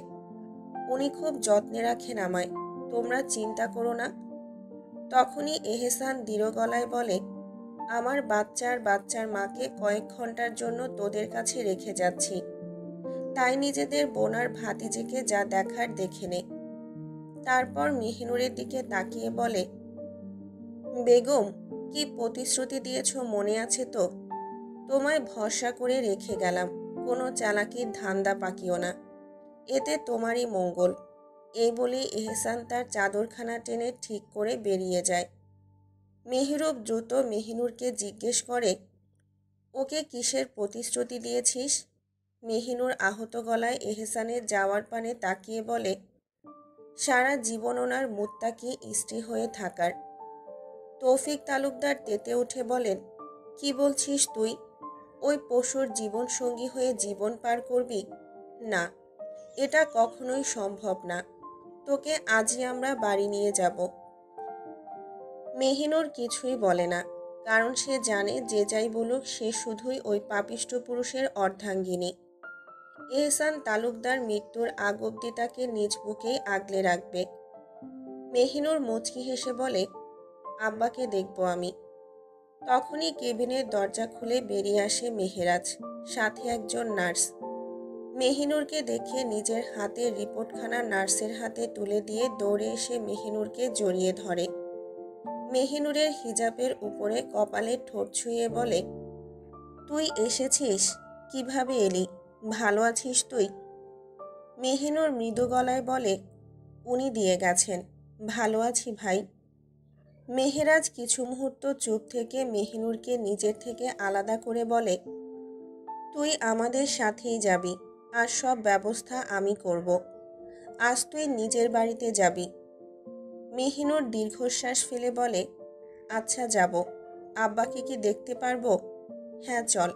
উনি খুব যত্নে রাখেন আমায়, তোমরা চিন্তা করো না। তখনই এহসান দৃঢ় গলায় বলে, আমার বাচ্চার মাকে কয়েক ঘন্টার জন্য তোদের কাছে রেখে যাচ্ছি, তাই নিজেদের বোনার ভাতিজিকে যা দেখার দেখে নে। তারপর মেহিনুরের দিকে তাকিয়ে বলে, বেগম, কি প্রতিশ্রুতি দিয়েছ মনে আছে তো? তোমায় ভরসা করে রেখে গেলাম, কোনো চালাকির ধান্দা পাকিও না, এতে তোমারই মঙ্গল। এই বলেই এহসান তার চাদরখানা টেনে ঠিক করে বেরিয়ে যায়। মেহেরুব দ্রুত মেহিনুরকে জিজ্ঞেস করে, ওকে কিসের প্রতিশ্রুতি দিয়েছিস? মেহিনুর আহত গলায় এহসানের যাওয়ার পানে তাকিয়ে বলে, সারা জীবন ওনার মুত্তাকি স্ত্রী হয়ে থাকার। তৌফিক তালুকদার তেতে উঠে বলেন, কি বলছিস তুই? ওই পশুর জীবন সঙ্গী হয়ে জীবন পার করবি? না, এটা কখনোই সম্ভব না। তোকে আজই আমরা বাড়ি নিয়ে যাব। মেহিনুর কিছুই বলে না, কারণ সে জানে যে যাই বলুক সে শুধুই ওই পাপিষ্ঠ পুরুষের অর্ধাঙ্গিনী। এহসান তালুকদার মৃত্যুর আগ অবধি তাকে নিজ বুকেই আগলে রাখবে। মেহিনুর মুচকি হেসে বলে, আব্বাকে দেখব আমি। তখনই কেবিনের দরজা খুলে বেরিয়ে আসে মেহেরাজ, সাথে একজন নার্স। মেহিনুরকে দেখে নিজের হাতের রিপোর্টখানা নার্সের হাতে তুলে দিয়ে দৌড়ে এসে মেহিনুরকে জড়িয়ে ধরে। মেহিনুরের হিজাবের উপরে কপালে ঠোঁট ছুঁয়ে বলে, তুই এসেছিস? কিভাবে এলি? ভালো আছিস তুই? মেহিনুর মৃদু গলায় বলে, উনি দিয়ে গেছেন। ভালো আছি ভাই। মেহেরাজ কিছু মুহূর্ত চুপ থেকে মেহিনুরকে নিজের থেকে আলাদা করে বলে, তুই আমাদের সাথেই যাবি, আর সব ব্যবস্থা আমি করব। আজ তুই নিজের বাড়িতে যাবি। মেহিনুর দীর্ঘশ্বাস ফেলে বলে, আচ্ছা যাব। আব্বাকে কি দেখতে পারবো? হ্যাঁ চল।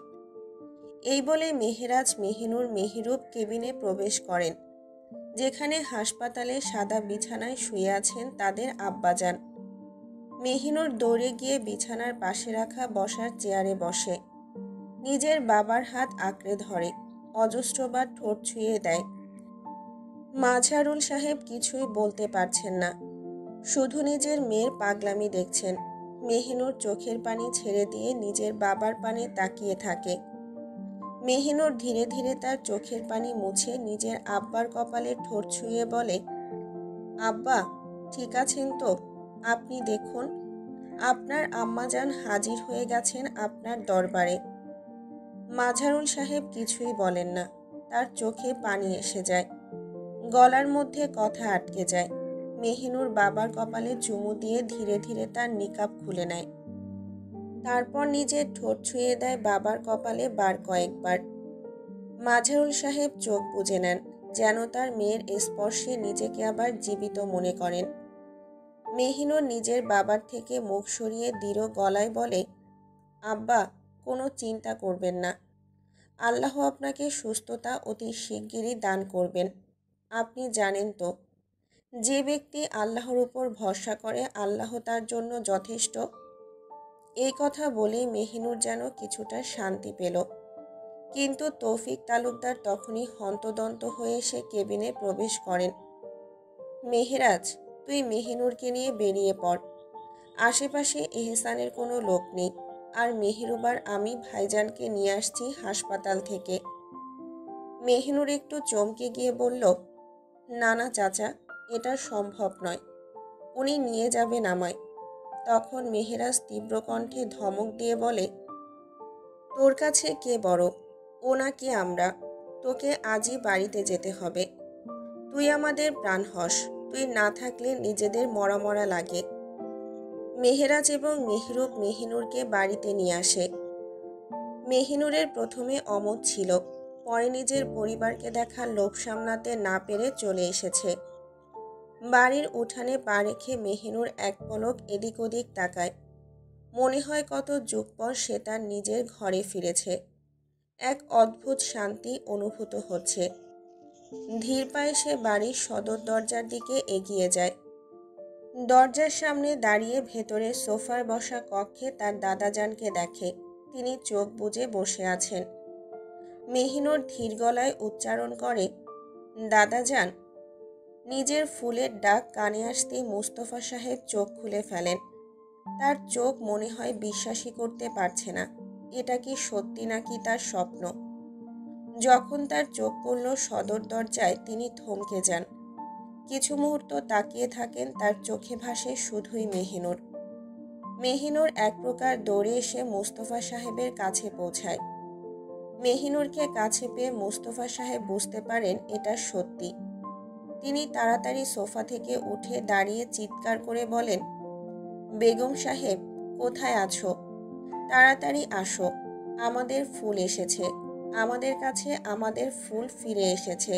এই বলে মেহেরাজ মেহিনুর মেহিরুপ কেবিনে প্রবেশ করেন, যেখানে হাসপাতালে সাদা বিছানায় শুয়ে আছেন তাদের আব্বাজান। মেহিনুর দৌড়ে গিয়ে বিছানার পাশে রাখা বসার চেয়ারে বসে, নিজের বাবার হাত আঁকড়ে ধরে, অজস্রবার ঠোঁট ছুঁয়ে দেয়। মাঝারুল সাহেব কিছুই বলতে পারছেন না, শুধু নিজের মেয়ের পাগলামি দেখছেন। মেহিনুর চোখের পানি ছেড়ে দিয়ে নিজের বাবার পানে তাকিয়ে থাকে। মেহিনুর ধীরে ধীরে তার চোখের পানি মুছে নিজের আব্বার কপালে ঠোঁট ছুঁয়ে বলে, আব্বা ঠিক আছেন তো? আপনি দেখুন, আপনার আম্মাজান হাজির হয়ে গেছেন আপনার দরবারে। মাঝারুল সাহেব কিছুই বলেন না, তার চোখে পানি এসে যায়, গলার মধ্যে কথা আটকে যায়। মেহিনুর বাবার কপালে চুমু দিয়ে ধীরে ধীরে তার নিকাব খুলে নেয়, তারপর নিজের ঠোঁট ছুঁয়ে দেয় বাবার কপালে বার কয়েকবার। মাঝারুল সাহেব চোখ বুজে নেন, যেন তার মেয়ের স্পর্শে নিজেকে আবার জীবিত মনে করেন। মেহিনুর নিজের বাবার থেকে মুখ সরিয়ে দৃঢ় গলায় বলে, আব্বা কোনো চিন্তা করবেন না, আল্লাহ আপনাকে সুস্থতা অতি শিগগিরই দান করবেন। আপনি জানেন তো, যে ব্যক্তি আল্লাহর উপর ভরসা করে আল্লাহ তার জন্য যথেষ্ট। এই কথা বলেই মেহিনুর যেন কিছুটা শান্তি পেল। কিন্তু তৌফিক তালুকদার তখনই হন্তদন্ত হয়ে সে কেবিনে প্রবেশ করেন। মেহেরাজ, তুই মেহিনুরকে নিয়ে বেরিয়ে পড়। আশেপাশে এহসানের কোনো লোক নেই, আর মেহেরুবার আমি ভাইজানকে নিয়ে আসছি হাসপাতাল থেকে। মেহিনুর একটু চমকে গিয়ে বলল, না না চাচা, এটা সম্ভব নয়, উনি নিয়ে যাবেন আমায়। তখন মেহেরাজ তীব্র কণ্ঠে ধমক দিয়ে বলে, তোর কাছে কে বড়, ও নাকি আমরা? তোকে আজই বাড়িতে যেতে হবে। তুই আমাদের প্রাণ হস, তুই না থাকলে নিজেদের মরা মরা লাগে। মেহেরাজ এবং মেহরুব মেহিনুরকে বাড়িতে নিয়ে আসে। মেহিনুরের প্রথমে অমত ছিল, পরে নিজের পরিবারকে দেখার লোভ সামলাতে না পেরে চলে এসেছে। বাড়ির উঠানে পা রেখে মেহিনুর এক পলক এদিক ওদিক তাকায়, মনে হয় কত যুগ পর সে তার নিজের ঘরে ফিরেছে। এক অদ্ভুত শান্তি অনুভূত হচ্ছে। ধীর পায়ে সে বাড়ির সদর দরজার দিকে এগিয়ে যায়। দরজার সামনে দাঁড়িয়ে ভেতরে সোফায় বসা কক্ষে তার দাদাজানকে দেখে, তিনি চোখ বুজে বসে আছেন। মেহিনুর ধীর গলায় উচ্চারণ করে, দাদাজান। নিজের ফুলের ডাক কানে আসতেই মুস্তফা সাহেব চোখ খুলে ফেলেন। তার চোখ মনে হয় বিশ্বাসই করতে পারছে না, এটা কি সত্যি নাকি তার স্বপ্ন। যখন তার চোখ পড়ল সদর দরজায়, তিনি থমকে যান। কিছু মুহূর্ত তাকিয়ে থাকেন, তার চোখে ভাসে শুধুই মেহিনুর। মেহিনুর এক প্রকার দৌড়ে এসে মুস্তফা সাহেবের কাছে পৌঁছায়। মেহিনুরকে কাছে পেয়ে মুস্তফা সাহেব বুঝতে পারেন এটা সত্যি। তিনি তাড়াতাড়ি সোফা থেকে উঠে দাঁড়িয়ে চিৎকার করে বলেন, বেগম সাহেব কোথায় আছো? তাড়াতাড়ি আসো, আমাদের ফুল এসেছে, আমাদের কাছে আমাদের ফুল ফিরে এসেছে।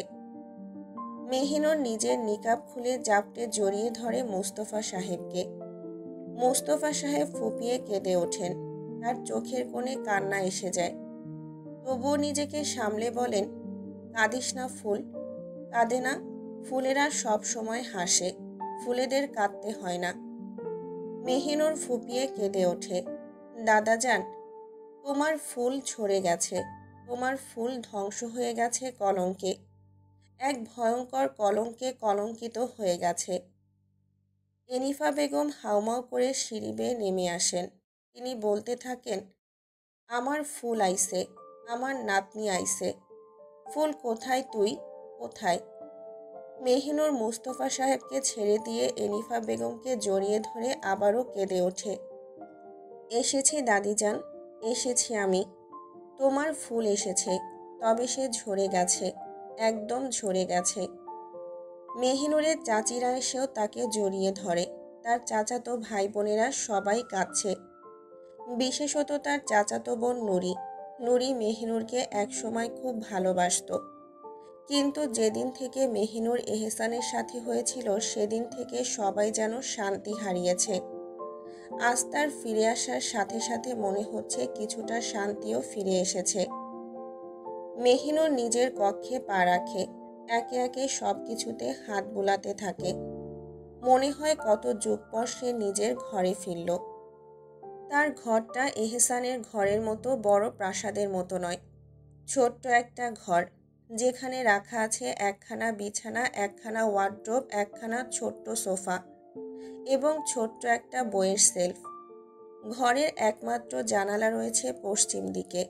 মেহিনুর নিজের নিকাব খুলে জাপটে জড়িয়ে ধরে মুস্তফা সাহেবকে। মুস্তফা সাহেব ফুপিয়ে কেঁদে ওঠেন, তার চোখের কোণে কান্না এসে যায়। তবুও নিজেকে সামলে বলেন, কাঁদিস না ফুল, কাঁদে না, ফুলেরা সব সময় হাসে, ফুলেদের কাঁদতে হয় না। মেহিনুর ফুপিয়ে কেঁদে ওঠে, দাদাজান, তোমার ফুল ঝরে গেছে, তোমার ফুল ধ্বংস হয়ে গেছে কলঙ্কে, এক ভয়ঙ্কর কলঙ্কে কলঙ্কিত হয়ে গেছে। এনিফা বেগম হাউমাউ করে সিঁড়ি বেয়ে নেমে আসেন। তিনি বলতে থাকেন, আমার ফুল আইছে, আমার নাতনি আইছে, ফুল কোথায় তুই, কোথায়? মেহিনুর মুস্তফা সাহেবকে ছেড়ে দিয়ে এনিফা বেগমকে জড়িয়ে ধরে আবারও কেঁদে ওঠে, এসেছি দাদিজান, এসেছি আমি, তোমার ফুল এসেছে, তবে সে ঝরে গেছে, একদম ঝরে গেছে। মেহিনুরের চাচিরা এসেও তাকে জড়িয়ে ধরে। তার চাচাতো ভাই বোনেরা সবাই কাঁদছে, বিশেষত তার চাচাতো বোন নুরি। নুরি মেহিনুরকে একসময় খুব ভালোবাসতো, কিন্তু যেদিন থেকে মেহিনুর এহসানের সাথে হয়েছিল সেদিন থেকে সবাই যেন শান্তি হারিয়েছে। আজ তার ফিরে আসার সাথে সাথে মনে হচ্ছে কিছুটা শান্তিও ফিরে এসেছে। মেহিনুর নিজের কক্ষে পা রাখে, একে একে সব কিছুতে হাত বুলাতে থাকে। মনে হয় কত যুগ পর সে নিজের ঘরে ফিরল। তার ঘরটা এহসানের ঘরের মতো বড় প্রাসাদের মতো নয়, ছোট্ট একটা ঘর, যেখানে রাখা আছে একখানা বিছানা, একখানা ওয়ার্ড্রোব, একখানা ছোট্ট সোফা এবং ছোট্ট একটা বইয়ের সেলফ। ঘরের একমাত্র জানালা রয়েছে পশ্চিম দিকে।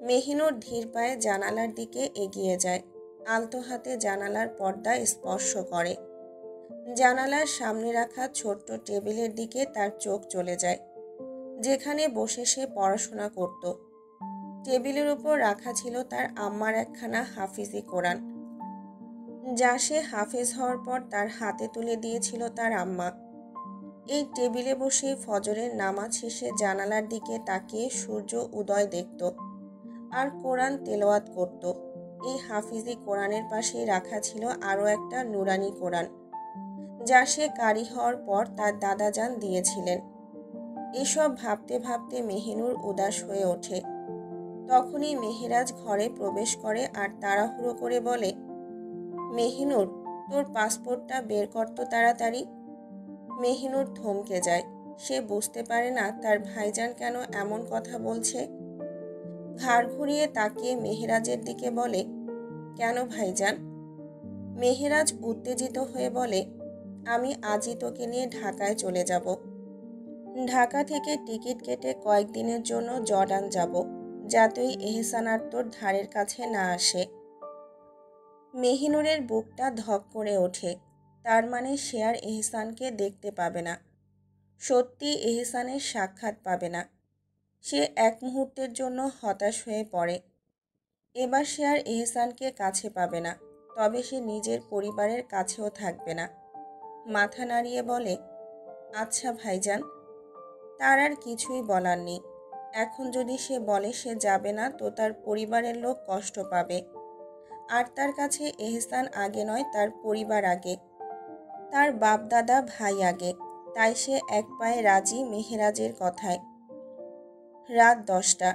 মেহিনুর ধীর পায়ে জানালার দিকে এগিয়ে যায়, আলতো হাতে জানালার পর্দা স্পর্শ করে। জানালার সামনে রাখা ছোট্ট টেবিলের দিকে তার চোখ চলে যায়, যেখানে বসে সে পড়াশোনা করত। টেবিলের উপর রাখা ছিল তার আম্মার একখানা হাফিজি কোরআন, যা সে হাফেজ হওয়ার পর তার হাতে তুলে দিয়েছিল তার আম্মা। এই টেবিলে বসে ফজরের নামাজ শেষে জানালার দিকে তাকিয়ে সূর্য উদয় দেখত আর কোরআন তেলাওয়াত করত। এই হাফিজি কোরআনের পাশেই রাখা ছিল আরও একটা নুরানি কোরআন, যা সে কারি হওয়ার পর তার দাদাজান দিয়েছিলেন। এসব ভাবতে ভাবতে মেহিনুর উদাস হয়ে ওঠে। তখনই মেহেরাজ ঘরে প্রবেশ করে আর তাড়াহুড়ো করে বলে, মেহিনুর, তোর পাসপোর্টটা বের কর তো তাড়াতাড়ি। মেহিনুর থমকে যায়। সে বুঝতে পারে না তার ভাইজান কেন এমন কথা বলছে। ঘাড় ঘুরিয়ে তাকিয়ে মেহেরাজের দিকে বলে, কেন ভাইজান? মেহেরাজ উত্তেজিত হয়ে বলে, আমি আজই তোকে নিয়ে ঢাকায় চলে যাব। ঢাকা থেকে টিকিট কেটে কয়েকদিনের জন্য জর্ডান যাব, যাতেই এহসান আর তোর ধারের কাছে না আসে। মেহিনুরের বুকটা ধক করে ওঠে। তার মানে সে আর এহসানকে দেখতে পাবে না, সত্যি এহসানের সাক্ষাৎ পাবে না। সে এক মুহূর্তের জন্য হতাশ হয়ে পড়ে। এবার সে আর এহসানকে কাছে পাবে না, তবে সে নিজের পরিবারের কাছেও থাকবে না। মাথা নাড়িয়ে বলে, আচ্ছা ভাইজান। তার আর কিছুই বলার নেই। এখন যদি সে বলে সে যাবে না তো তার পরিবারের লোক কষ্ট পাবে, আর তার কাছে এহসান আগে নয়, তার পরিবার আগে, তার বাপ দাদা ভাই আগে। তাই সে এক পায়ে রাজি মেহেরাজের কথায়। রাত 10টা।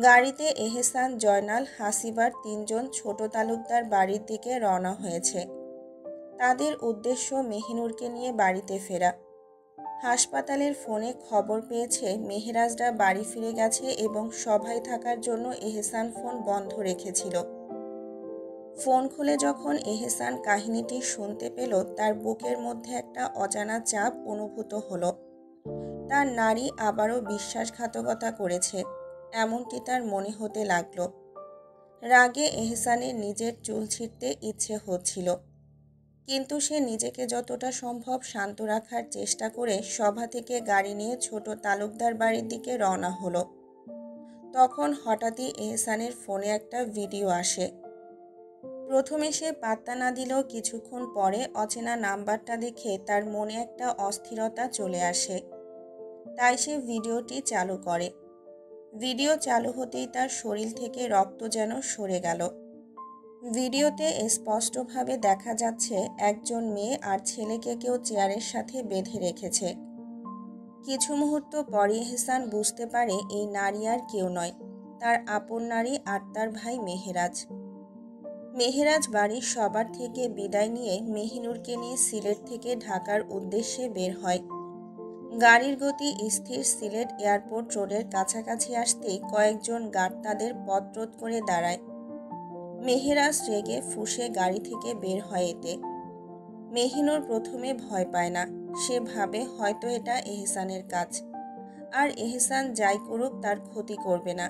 গাড়িতে এহসান, জয়নাল, হাসিবার 3জন ছোট তালুকদার বাড়ির দিকে রওনা হয়েছে। তাদের উদ্দেশ্য মেহিনুরকে নিয়ে বাড়িতে ফেরা। হাসপাতালের ফোনে খবর পেয়েছে মেহেরাজরা বাড়ি ফিরে গেছে এবং সভায় থাকার জন্য এহসান ফোন বন্ধ রেখেছিল। ফোন খুলে যখন এহসান কাহিনীটি শুনতে পেল, তার বুকের মধ্যে একটা অজানা চাপ অনুভূত হলো। তার নারী আবারও বিশ্বাসঘাতকতা করেছে, এমনটি তার মনে হতে লাগলো। রাগে এহসানের নিজের চুল ছিঁড়তে ইচ্ছে হচ্ছিল, কিন্তু সে নিজেকে যতটা সম্ভব শান্ত রাখার চেষ্টা করে সভা থেকে গাড়ি নিয়ে ছোট তালুকদার বাড়ির দিকে রওনা হলো। তখন হঠাৎই এহসানের ফোনে একটা ভিডিও আসে। প্রথমে সে পাত্তা না দিলেও কিছুক্ষণ পরে অচেনা নাম্বারটা দেখে তার মনে একটা অস্থিরতা চলে আসে। তাই সে ভিডিওটি চালু করে। ভিডিও চালু হতেই তার শরীর থেকে রক্ত যেন সরে গেল। ভিডিওতে স্পষ্টভাবে দেখা যাচ্ছে একজন মেয়ে আর ছেলেকে কেউ চেয়ারের সাথে বেঁধে রেখেছে। কিছু মুহূর্ত পরে এহসান বুঝতে পারে এই নারী আর কেউ নয়, তার আপন নারী আর তার ভাই মেহেরাজ। মেহেরাজ বাড়ির সবার থেকে বিদায় নিয়ে মেহিনুরকে নিয়ে সিলেট থেকে ঢাকার উদ্দেশ্যে বের হয়। গাড়ির গতি স্থির। সিলেট এয়ারপোর্ট রোডের কাছাকাছি আসতেই কয়েকজন গার্ড তাদের পথ রোধ করে দাঁড়ায়। মেহেরাজ রেগে ফুঁসে গাড়ি থেকে বের হয় এতে। মেহিনুর প্রথমে ভয় পায় না। সে ভাবে হয়তো এটা এহসানের কাজ, আর এহসান যাই করুক তার ক্ষতি করবে না।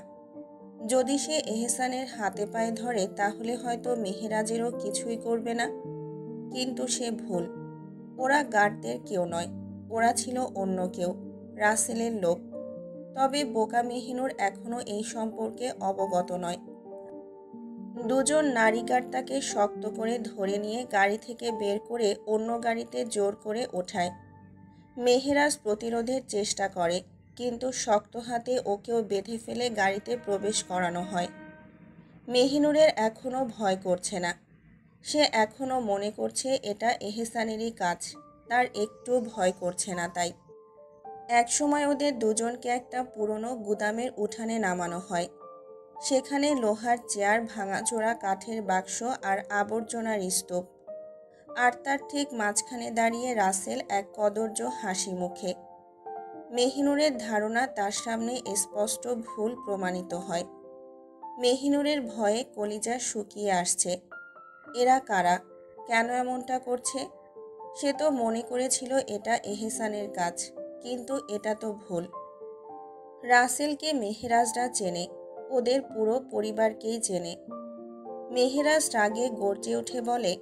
যদি সে এহসানের হাতে পায়ে ধরে তাহলে হয়তো মেহেরাজেরও কিছুই করবে না। কিন্তু সে ভুল। ওরা গার্ডদের কেউ নয়, ওরা ছিল অন্য কেউ, রাসেলের লোক। তবে বোকা মেহিনুর এখনও এই সম্পর্কে অবগত নয়। দুজন নারী গার্ড তাকে শক্ত করে ধরে নিয়ে গাড়ি থেকে বের করে অন্য গাড়িতে জোর করে ওঠায়। মেহেরাজ প্রতিরোধের চেষ্টা করে, কিন্তু শক্ত হাতে ওকেও বেঁধে ফেলে গাড়িতে প্রবেশ করানো হয়। মেহিনুরের এখনও ভয় করছে না। সে এখনও মনে করছে এটা এহসানেরই কাজ। তার একটু ভয় করছে না। তাই একসময় ওদের দুজনকে একটা পুরনো গুদামের উঠানে নামানো হয়। সেখানে লোহার চেয়ার, ভাঙাচোরা কাঠের বাক্স আর আবর্জনার স্তূপ। আর তার ঠিক মাঝখানে দাঁড়িয়ে রাসেল, এক কদর্য হাসি মুখে। মেহিনুরের ধারণা তার সামনে স্পষ্ট ভুল প্রমাণিত হয়। মেহিনুরের ভয়ে কলিজা শুকিয়ে আসছে। এরা কারা? কেন এমনটা করছে? সে তো মনে করেছিল এটা এহসানের কাজ, কিন্তু এটা তো ভুল। রাসেলকে মেহেরাজরা চেনে, ওদের পুরো পরিবারকেই চেনে। মেহেরাজ রাগে গর্জে উঠে বলে,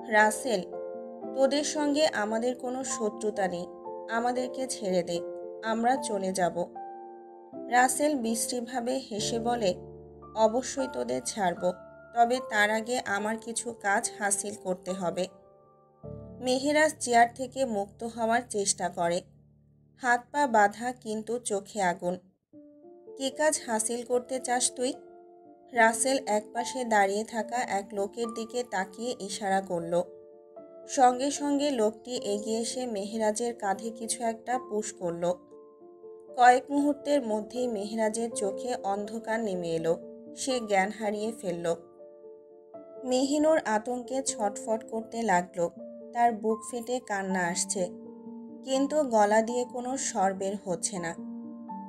রাসেল, তোদের সঙ্গে আমাদের কোনো শত্রুতা নেই, আমাদেরকে ছেড়ে দে, আমরা চলে যাব। রাসেল বিশ্রীভাবে হেসে বলে, অবশ্যই তোদের ছাড়ব, তবে তার আগে আমার কিছু কাজ হাসিল করতে হবে। মেহেরাজ চেয়ার থেকে মুক্ত হওয়ার চেষ্টা করে। হাত পা বাঁধা, কিন্তু চোখে আগুন। কী কাজ হাসিল করতে চাস তুই? রাসেল একপাশে দাঁড়িয়ে থাকা এক লোকের দিকে তাকিয়ে ইশারা করল। সঙ্গে সঙ্গে লোকটি এগিয়ে এসে মেহেরাজের কাঁধে কিছু একটা পুশ করল। কয়েক মুহূর্তের মধ্যেই মেহেরাজের চোখে অন্ধকার নেমে এলো। সে জ্ঞান হারিয়ে ফেলল। মেহিনুর আতঙ্কে ছটফট করতে লাগল। তার বুক ফেটে কান্না আসছে, কিন্তু গলা দিয়ে কোনো স্বর বের হচ্ছে না।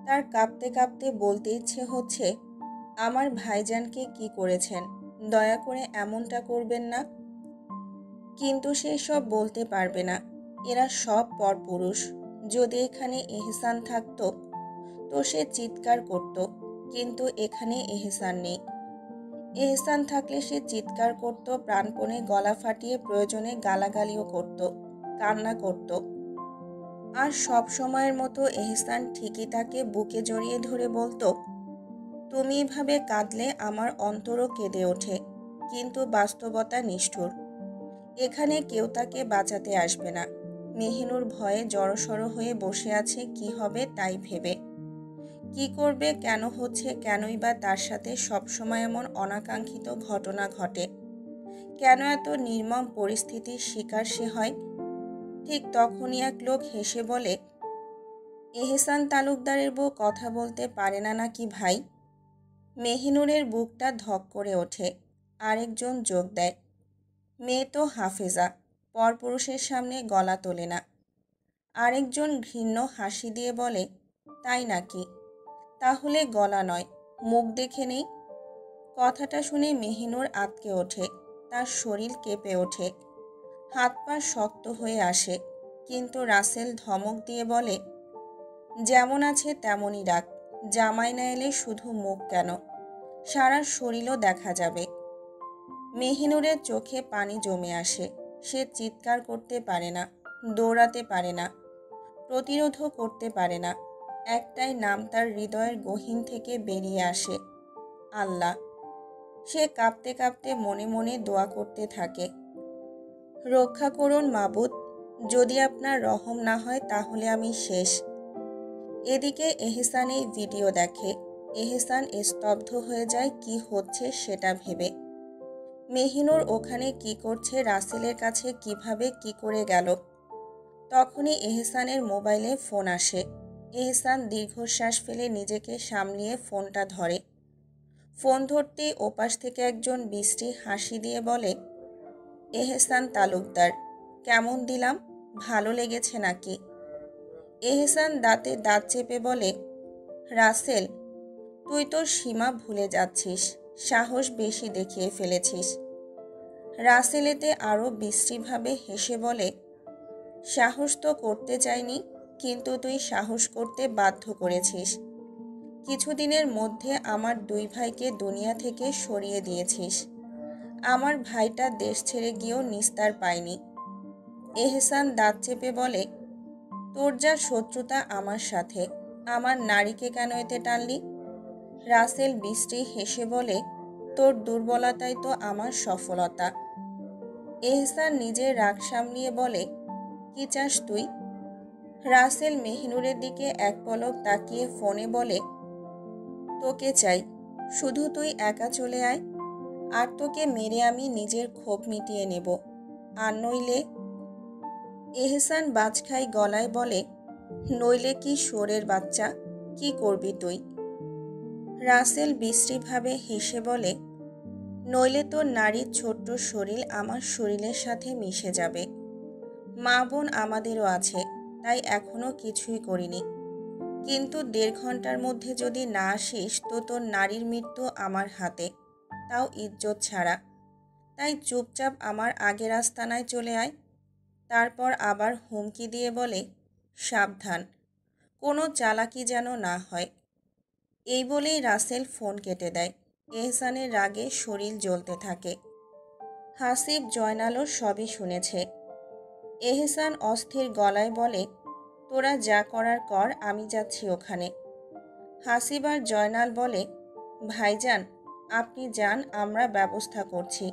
তার কাঁপতে কাঁপতে বলতে ইচ্ছে হচ্ছে, আমার ভাইজানকে কি করেছেন, দয়া করে এমনটা করবেন না। কিন্তু সে সব বলতে পারবে না। এরা সব পরপুরুষ। যদি এখানে এহসান থাকতো তো সে চিৎকার করত, কিন্তু এখানে এহসান নেই। এহসান থাকলে সে চিৎকার করত, প্রাণপণে গলা ফাটিয়ে প্রয়োজনে গালাগালিও করত, কান্না করত। আর সব সময়ের মতো এহসান ঠিকই তাকে বুকে জড়িয়ে ধরে বলতো, তুমি এভাবে কাঁদলে আমার অন্তরও কেঁদে ওঠে। কিন্তু বাস্তবতা নিষ্ঠুর। এখানে কেউ তাকে বাঁচাতে আসবে না। মেহিনুর ভয়ে জড়সড় হয়ে বসে আছে, কি হবে তাই ভেবে। কি করবে, কেন হচ্ছে, কেনই বা তার সাথে সবসময় এমন অনাকাঙ্ক্ষিত ঘটনা ঘটে? কেন এত নির্মম পরিস্থিতির শিকার সে হয়? ঠিক তখনই এক লোক হেসে বলে, এহসান তালুকদারের বউ কথা বলতে পারে না নাকি ভাই? মেহিনুরের বুকটা ধক করে ওঠে। আরেকজন যোগ দেয়, মেয়ে তো হাফেজা, পরপুরুষের সামনে গলা তোলে না। আরেকজন ঘৃণ্য হাসি দিয়ে বলে, তাই নাকি? তাহলে গলা নয়, মুখ দেখে নেই। কথাটা শুনে মেহিনুর আঁতকে ওঠে। তার শরীর কেঁপে ওঠে, হাত পা শক্ত হয়ে আসে। কিন্তু রাসেল ধমক দিয়ে বলে, যেমন আছে তেমনই রাখ। জামাই না এলে শুধু মুখ কেন, সারা শরীরও দেখা যাবে। মেহিনুরের চোখে পানি জমে আসে। সে চিৎকার করতে পারে না, দৌড়াতে পারে না, প্রতিরোধও করতে পারে না। একটাই নাম তার হৃদয়ের গহীন থেকে বেরিয়ে আসে, আল্লাহ। সে কাঁপতে কাঁপতে মনে মনে দোয়া করতে থাকে, রক্ষা করুন মাবুদ, যদি আপনার রহম না হয় তাহলে আমি শেষ। এদিকে এহসান এই ভিডিও দেখে। এহসান স্তব্ধ হয়ে যায় কি হচ্ছে সেটা ভেবে। মেহিনুর ওখানে কি করছে, রাসেলের কাছে কিভাবে কি করে গেল? তখনই এহসানের মোবাইলে ফোন আসে। এহসান দীর্ঘশ্বাস ফেলে নিজেকে সামলিয়ে ফোনটা ধরে। ফোন ধরতেই ওপাশ থেকে একজন বিশ্রী হাসি দিয়ে বলে, এহসান তালুকদার, কেমন দিলাম, ভালো লেগেছে নাকি? এহসান দাঁতে দাঁত চেপে বলে, রাসেল, তুই তোর সীমা ভুলে যাচ্ছিস, সাহস বেশি দেখিয়ে ফেলেছিস। রাসেল এতে আরও বিশ্রীভাবে হেসে বলে, সাহস তো করতে চাইনি, কিন্তু তুই সাহস করতে বাধ্য করেছিস। কিছুদিনের মধ্যে আমার দুই ভাইকে দুনিয়া থেকে সরিয়ে দিয়েছিস। আমার ভাইটা দেশ ছেড়ে গিয়েও নিস্তার পায়নি। এহসান দাঁত চেপে বলে, তোর যা শত্রুতা আমার সাথে, আমার নারীকে কেন এতে টানলি? রাসেল বিশ্রী হেসে বলে, তোর দুর্বলতাই তো আমার সফলতা। এহসান নিজের রাগ সামলিয়ে বলে, কি চাস তুই? রাসেল মেহিনুরের দিকে এক পলক তাকিয়ে ফোনে বলে, তোকে চাই, শুধু তুই একা চলে আয়, আর তোকে মেরে আমি নিজের ক্ষোভ মিটিয়ে নেব। আর নইলে? এহসান বাজখাই গলায় বলে, নইলে কি শুয়োরের বাচ্চা, কি করবি তুই? রাসেল বিশ্রীভাবে হেসে বলে, নইলে তোর নারীর ছোট্ট শরীর আমার শরীরের সাথে মিশে যাবে। মা বোন আমাদেরও আছে, তাই এখনো কিছুই করিনি, কিন্তু 1.5 ঘন্টার মধ্যে যদি না আসিস তো তোর নারীর মৃত্যু আমার হাতে, তাও ইজ্জত ছাড়া। তাই চুপচাপ আমার আগের আস্তানায় চলে আয়। তারপর আবার হুমকি দিয়ে বলে, সাবধান, কোনো চালাকি যেন না হয়। এই বলেই রাসেল ফোন কেটে দেয়। এহসানের রাগে শরীর জ্বলতে থাকে। হাসিব জয়নালও সবই শুনেছে। এহসান অস্থির গলায় বলে, তোরা যা করার কর, আমি যাচ্ছি ওখানে। হাসিব আর জয়নাল বলে, ভাইজান আপনি যান, আমরা ব্যবস্থা করছি।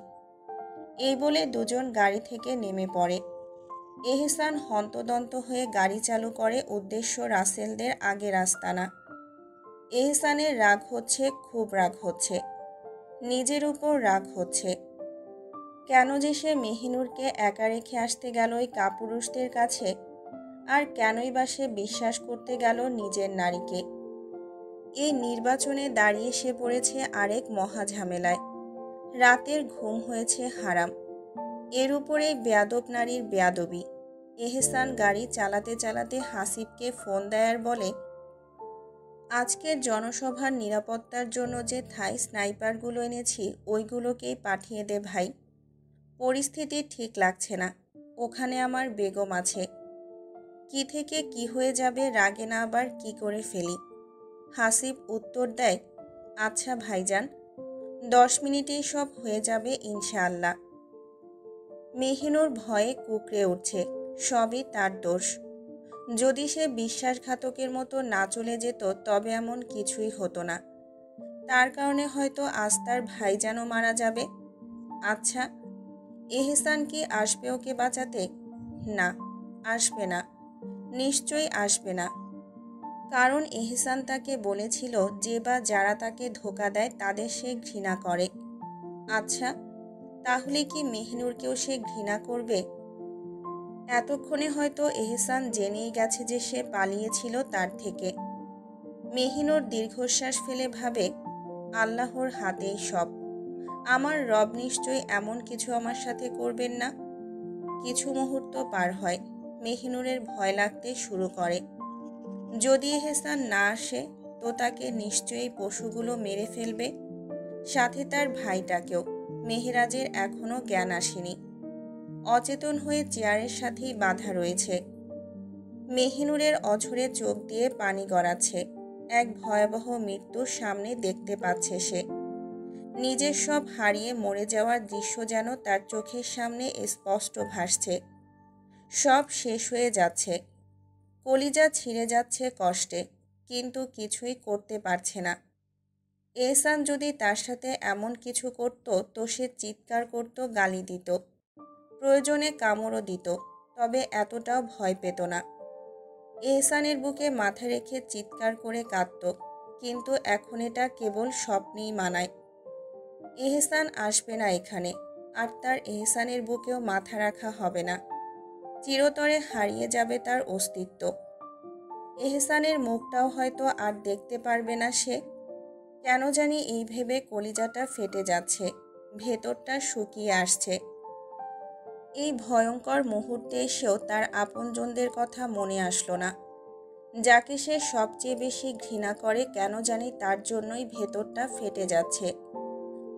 এই বলে দুজন গাড়ি থেকে নেমে পড়ে। এহসান হন্তদন্ত হয়ে গাড়ি চালু করে উদ্দেশ্য রাসেলদের আগের আস্তানা। এহসানের রাগ হচ্ছে, খুব রাগ হচ্ছে, নিজের উপর রাগ হচ্ছে। কেন যে সে মেহিনুরকে একা রেখে আসতে গেল ওই কাপুরুষদের কাছে, আর কেনই বা সে বিশ্বাস করতে গেল নিজের নারীকে। এই নির্বাচনে দাঁড়িয়ে সে পড়েছে আরেক মহা ঝামেলায়। রাতের ঘুম হয়েছে হারাম, এর উপরে বেয়াদব নারীর বেয়াদবি। এহসান গাড়ি চালাতে চালাতে হাসিবকে ফোন দেয় আর বলে, আজকের জনসভার নিরাপত্তার জন্য যে থাই স্নাইপারগুলো এনেছি ওইগুলোকেই পাঠিয়ে দে ভাই। পরিস্থিতি ঠিক লাগছে না, ওখানে আমার বেগম আছে। কি থেকে কি হয়ে যাবে, রাগে না আবার কি করে ফেলি। হাসিব উত্তর দেয়, আচ্ছা ভাইজান, 10 মিনিটেই সব হয়ে যাবে ইনশাআল্লাহ। মেহিনুর ভয়ে কুঁকড়ে উঠছে, সবই তার দোষ। যদি সে বিশ্বাসঘাতকের মতো না চলে যেত তবে এমন কিছুই হতো না। তার কারণে হয়তো আজ তার ভাইজানও মারা যাবে। আচ্ছা, এহসান কি আসবে ওকে বাঁচাতে? না, আসবে না, নিশ্চয়ই আসবে না। কারণ এহসান তাকে বলেছিল যে বা যারা তাকে ধোঁকা দেয় তাদের সে ঘৃণা করে। আচ্ছা, তাহলে কি মেহিনুরকেও সে ঘৃণা করবে? এতক্ষণে হয়তো এহসান জেনেই গেছে যে সে পালিয়েছিল তার থেকে। মেহিনুর দীর্ঘশ্বাস ফেলে ভাবে, আল্লাহর হাতেই সব। আমার রব নিশ্চয়ই এমন কিছু আমার সাথে করবেন না। কিছু মুহূর্ত পার হয়, মেহিনুরের ভয় লাগতে শুরু করে। যদি এহসান না আসে তো তাকে নিশ্চয়ই পশুগুলো মেরে ফেলবে, সাথে তার ভাইটাকেও। মেহেরাজের এখনো জ্ঞান আসেনি, অচেতন হয়ে চেয়ারের সাথেই বাঁধা রয়েছে। মেহিনুরের অঝরে চোখ দিয়ে পানি গড়াচ্ছে। এক ভয়াবহ মৃত্যুর সামনে দেখতে পাচ্ছে সে। নিজের সব হারিয়ে মরে যাওয়ার দৃশ্য যেন তার চোখের সামনে স্পষ্ট ভাসছে। সব শেষ হয়ে যাচ্ছে, কলিজা ছিঁড়ে যাচ্ছে কষ্টে, কিন্তু কিছুই করতে পারছে না। এহসান যদি তার সাথে এমন কিছু করত তো সে চিৎকার করত, গালি দিত, প্রয়োজনে কামড়ও দিত, তবে এতটাও ভয় পেত না। এহসানের বুকে মাথা রেখে চিৎকার করে কাঁদত, কিন্তু এখন এটা কেবল স্বপ্নেই মানায়। এহসান আসবে না এখানে, আর তার এহসানের বুকেও মাথা রাখা হবে না। চিরতরে হারিয়ে যাবে তার অস্তিত্ব। এহসানের মুখটাও হয়তো আর দেখতে পারবে না সে। কেন জানি এই ভেবে কলিজাটা ফেটে যাচ্ছে, ভেতরটা শুকিয়ে আসছে। এই ভয়ঙ্কর মুহূর্তে এসেও তার আপনজনদের কথা মনে আসলো না। যাকে সে সবচেয়ে বেশি ঘৃণা করে, কেন জানি তার জন্যই ভেতরটা ফেটে যাচ্ছে।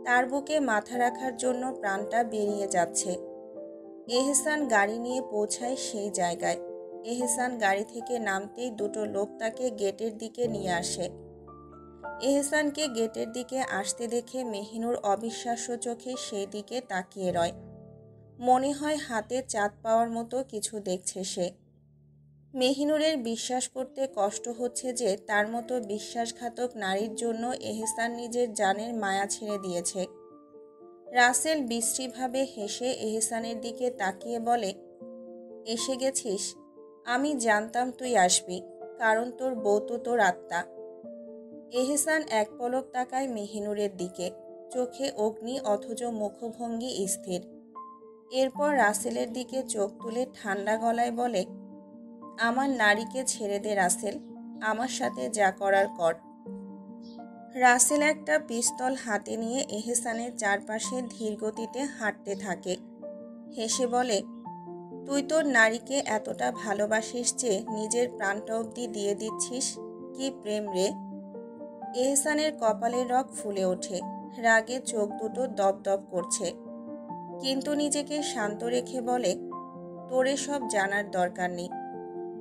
তার বুকে মাথা রাখার জন্য প্রাণটা বেরিয়ে যাচ্ছে। এহসান গাড়ি নিয়ে পৌঁছায় সেই জায়গায়। এহসান গাড়ি থেকে নামতেই দুটো লোক তাকে গেটের দিকে নিয়ে আসে। এহসানকে গেটের দিকে আসতে দেখে মেহিনুর অবিশ্বাস্য চোখে সেই দিকে তাকিয়ে রয়। মনে হয় হাতে চাঁদ পাওয়ার মতো কিছু দেখছে সে। মেহিনুরের বিশ্বাস করতে কষ্ট হচ্ছে যে তার মতো বিশ্বাসঘাতক নারীর জন্য এহসান নিজের জানের মায়া ছেড়ে দিয়েছে। রাসেল বিশ্রীভাবে হেসে এহসানের দিকে তাকিয়ে বলে, এসে গেছিস? আমি জানতাম তুই আসবি, কারণ তোর বউ তো তোর আত্মা। এহসান এক পলক তাকায় মেহিনুরের দিকে, চোখে অগ্নি অথচ মুখভঙ্গি স্থির। এরপর রাসেলের দিকে চোখ তুলে ঠান্ডা গলায় বলে, আমার নারীকে ছেড়ে দে রাসেল, আমার সাথে যা করার কর। রাসেল একটা পিস্তল হাতে নিয়ে এহসানের চারপাশে ধীরগতিতে হাঁটতে থাকে। হেসে বলে, তুই তোর নারীকে এতটা ভালোবাসিস যে নিজের প্রাণটা অবধি দিয়ে দিচ্ছিস? কি প্রেম রে! এহসানের কপালের রগ ফুলে ওঠে, রাগে চোখ দুটো দপদপ করছে, কিন্তু নিজেকে শান্ত রেখে বলে, তোর এসব জানার দরকার নেই।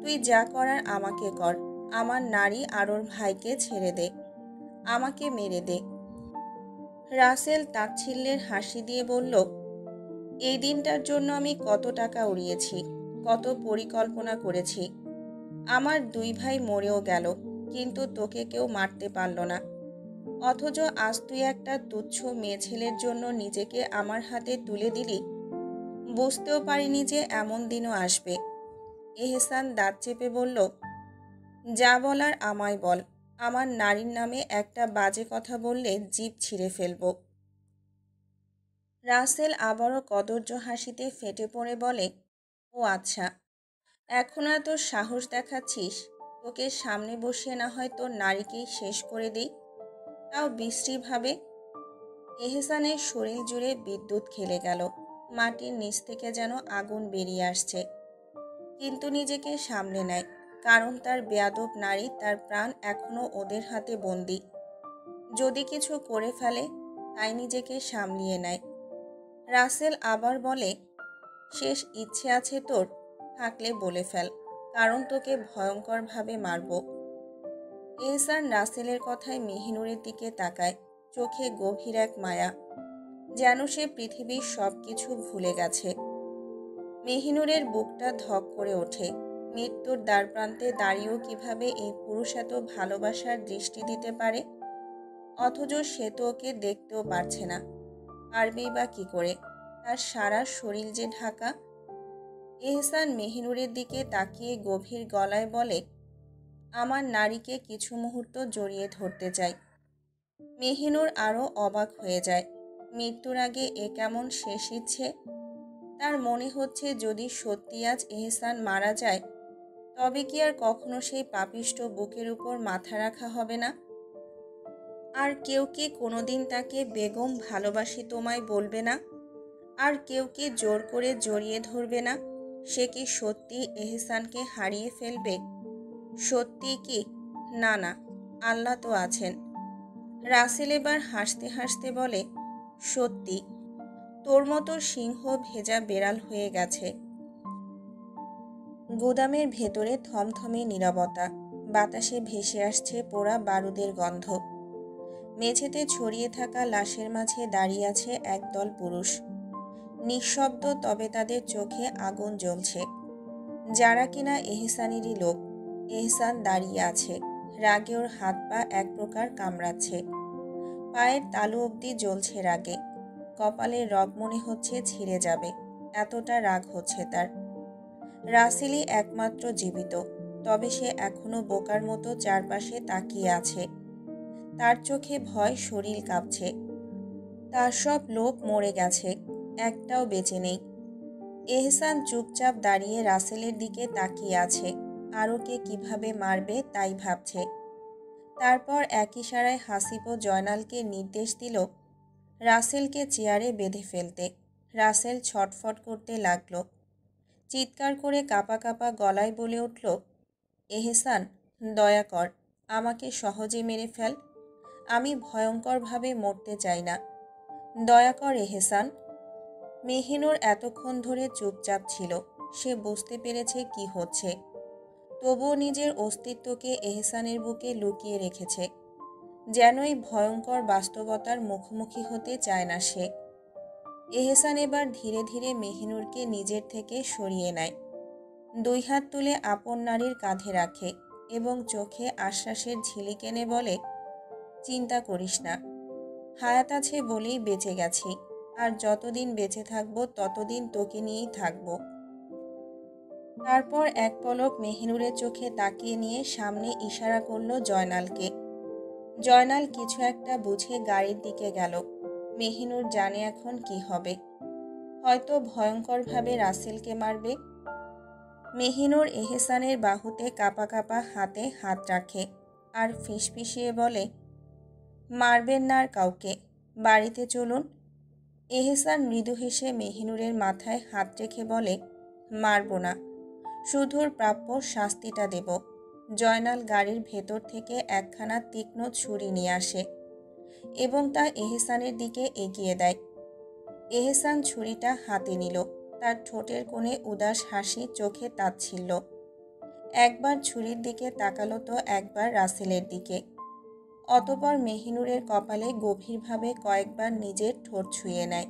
তুই যা করার আমাকে কর। আমার নারী আর ওর ভাইকে ছেড়ে দে, আমাকে মেরে দে। রাসেল তাচ্ছিল্যের হাসি দিয়ে বলল, এই দিনটার জন্য আমি কত টাকা উড়িয়েছি, কত পরিকল্পনা করেছি। আমার দুই ভাই মরেও গেল, কিন্তু তোকে কেউ মারতে পারল না। অথচ আজ তুই একটা তুচ্ছ মেয়ে ছেলের জন্য নিজেকে আমার হাতে তুলে দিলি। বুঝতেও পারিনি যে এমন দিনও আসবে। এহসান দাঁত চেপে বলল, যা বলার আমায় বল। আমার নারীর নামে একটা বাজে কথা বললে জিভ ছিঁড়ে ফেলব। রাসেল আবারও কদর্য হাসিতে ফেটে পড়ে বলে, ও আচ্ছা, এখন এত সাহস দেখাচ্ছিস? তোকে সামনে বসিয়ে না হয় তোর নারীকেই শেষ করে দিই, তাও বিশ্রীভাবে। এহসানের শরীর জুড়ে বিদ্যুৎ খেলে গেল, মাটির নিচ থেকে যেন আগুন বেরিয়ে আসছে। কিন্তু নিজেকে সামলে নেয়, কারণ তার বেয়াদব নারী, তার প্রাণ এখনো ওদের হাতে বন্দি। যদি কিছু করে ফেলে, তাই নিজেকে সামলিয়ে নেয়। রাসেল আবার বলে, শেষ ইচ্ছে আছে তোর? থাকলে বলে ফেল, কারণ তোকে ভয়ঙ্করভাবে মারব। এহসান রাসেলের কথায় মেহিনুরের দিকে তাকায়, চোখে গভীর এক মায়া, যেন সে পৃথিবীর সব কিছু ভুলে গেছে। মেহিনুরের বুকটা ধক করে ওঠে। মৃত্যুর দ্বারপ্রান্তে দাঁড়িয়েও কিভাবে এই পুরুষ এত ভালোবাসার দৃষ্টি দিতে পারে? অথচ সে তো ওকে দেখতেও পারছে না, পারবেই বা কি করে? তার সারা শরীর যে ঢাকা। এহসান মেহিনুরের দিকে তাকিয়ে গভীর গলায় বলে, আমার নারীকে কিছু মুহূর্ত জড়িয়ে ধরতে চাই। মেহিনুর আরও অবাক হয়ে যায়। মৃত্যুর আগে এ কেমন শেষ ইচ্ছে! তার মনে হচ্ছে যদি সত্যি আজ এহসান মারা যায়, তবে কি আর কখনো সেই পাপিষ্ঠ বুকের উপর মাথা রাখা হবে না? আর কেউ কি কোনোদিন তাকে বেগম ভালোবাসি তোমায় বলবে না? আর কেউ কি জোর করে জড়িয়ে ধরবে না? সে কি সত্যি এহসানকে হারিয়ে ফেলবে? সত্যি কি? না না, আল্লাহ তো আছেন। রাসেল এবার হাসতে হাসতে বলে, সত্যি, তোর মতো সিংহ ভেজা বেড়াল হয়ে গেছে। গুদামের ভেতরে থমথমে নীরবতা, বাতাসে ভেসে আসছে পোড়া বারুদের গন্ধ। মেঝেতে ছড়িয়ে থাকা লাশের মাঝে দাঁড়িয়ে আছে একদল পুরুষ, নিঃশব্দ, তবে তাদের চোখে আগুন জ্বলছে। যারা কিনা এহসানেরই লোক। এহসান দাঁড়িয়ে আছে, রাগে ওর হাত পা এক প্রকার কামড়াচ্ছে, পায়ের তালু অবধি জ্বলছে রাগে। কপালের রগ মনে হচ্ছে ছিঁড়ে যাবে, এতটা রাগ হচ্ছে তার। রাসেলই একমাত্র জীবিত, তবে সে এখনো বোকার মতো চারপাশে তাকিয়ে আছে। তার চোখে ভয়, শরীর কাঁপছে। তার সব লোক মরে গেছে, একটাও বেঁচে নেই। এহসান চুপচাপ দাঁড়িয়ে রাসেলের দিকে তাকিয়ে আছে, আর ওকে কিভাবে মারবে তাই ভাবছে। তারপর এক ইশারায় হাসিব জয়নালকে নির্দেশ দিল রাসেলকে চেয়ারে বেঁধে ফেলতে। রাসেল ছটফট করতে লাগলো, চিৎকার করে কাঁপা কাঁপা গলায় বলে উঠল, এহসান, দয়া কর, আমাকে সহজে মেরে ফেল। আমি ভয়ঙ্করভাবে মরতে চাই না, দয়া কর এহসান। মেহিনুর এতক্ষণ ধরে চুপচাপ ছিল, সে বুঝতে পেরেছে কি হচ্ছে, তবুও নিজের অস্তিত্বকে এহসানের বুকে লুকিয়ে রেখেছে, যেন এই ভয়ঙ্কর বাস্তবতার মুখোমুখি হতে চায় না সে। এহসান এবার ধীরে ধীরে মেহিনুরকে নিজের থেকে সরিয়ে নেয়, দুই হাত তুলে আপন নারীর কাঁধে রাখে এবং চোখে আশ্বাসের ঝিলিক এনে বলে, চিন্তা করিস না, হায়াত আছে বলেই বেঁচে গেছি, আর যতদিন বেঁচে থাকবো ততদিন তোকে নিয়েই থাকবো। তারপর এক পলক মেহিনুরের চোখে তাকিয়ে নিয়ে সামনে ইশারা করলো জয়নালকে। জয়নাল কিছু একটা বুঝে গাড়ির দিকে গেল। মেহিনুর জানে এখন কি হবে, হয়তো ভয়ঙ্করভাবে রাসেলকে মারবে। মেহিনুর এহসানের বাহুতে কাঁপা কাঁপা হাতে হাত রাখে আর ফিসফিসিয়ে বলে, মারবেন না আর কাউকে, বাড়িতে চলুন। এহসান মৃদু হেসে মেহিনুরের মাথায় হাত রেখে বলে, মারব না, শুধুর প্রাপ্য শাস্তিটা দেব। জয়নাল গাড়ির ভেতর থেকে একখানা তীক্ষ্ণ ছুরি নিয়ে আসে এবং তা এহসানের দিকে এগিয়ে দেয়। এহসান ছুরিটা হাতে নিল। তার ঠোঁটের কোণে উদাস হাসি, চোখে তাচ্ছিল্য। একবার ছুরির দিকে তাকালো তো একবার রাসেলের দিকে। অতঃপর মেহিনুরের কপালে গভীরভাবে কয়েকবার নিজের ঠোঁট ছুঁয়ে নেয়।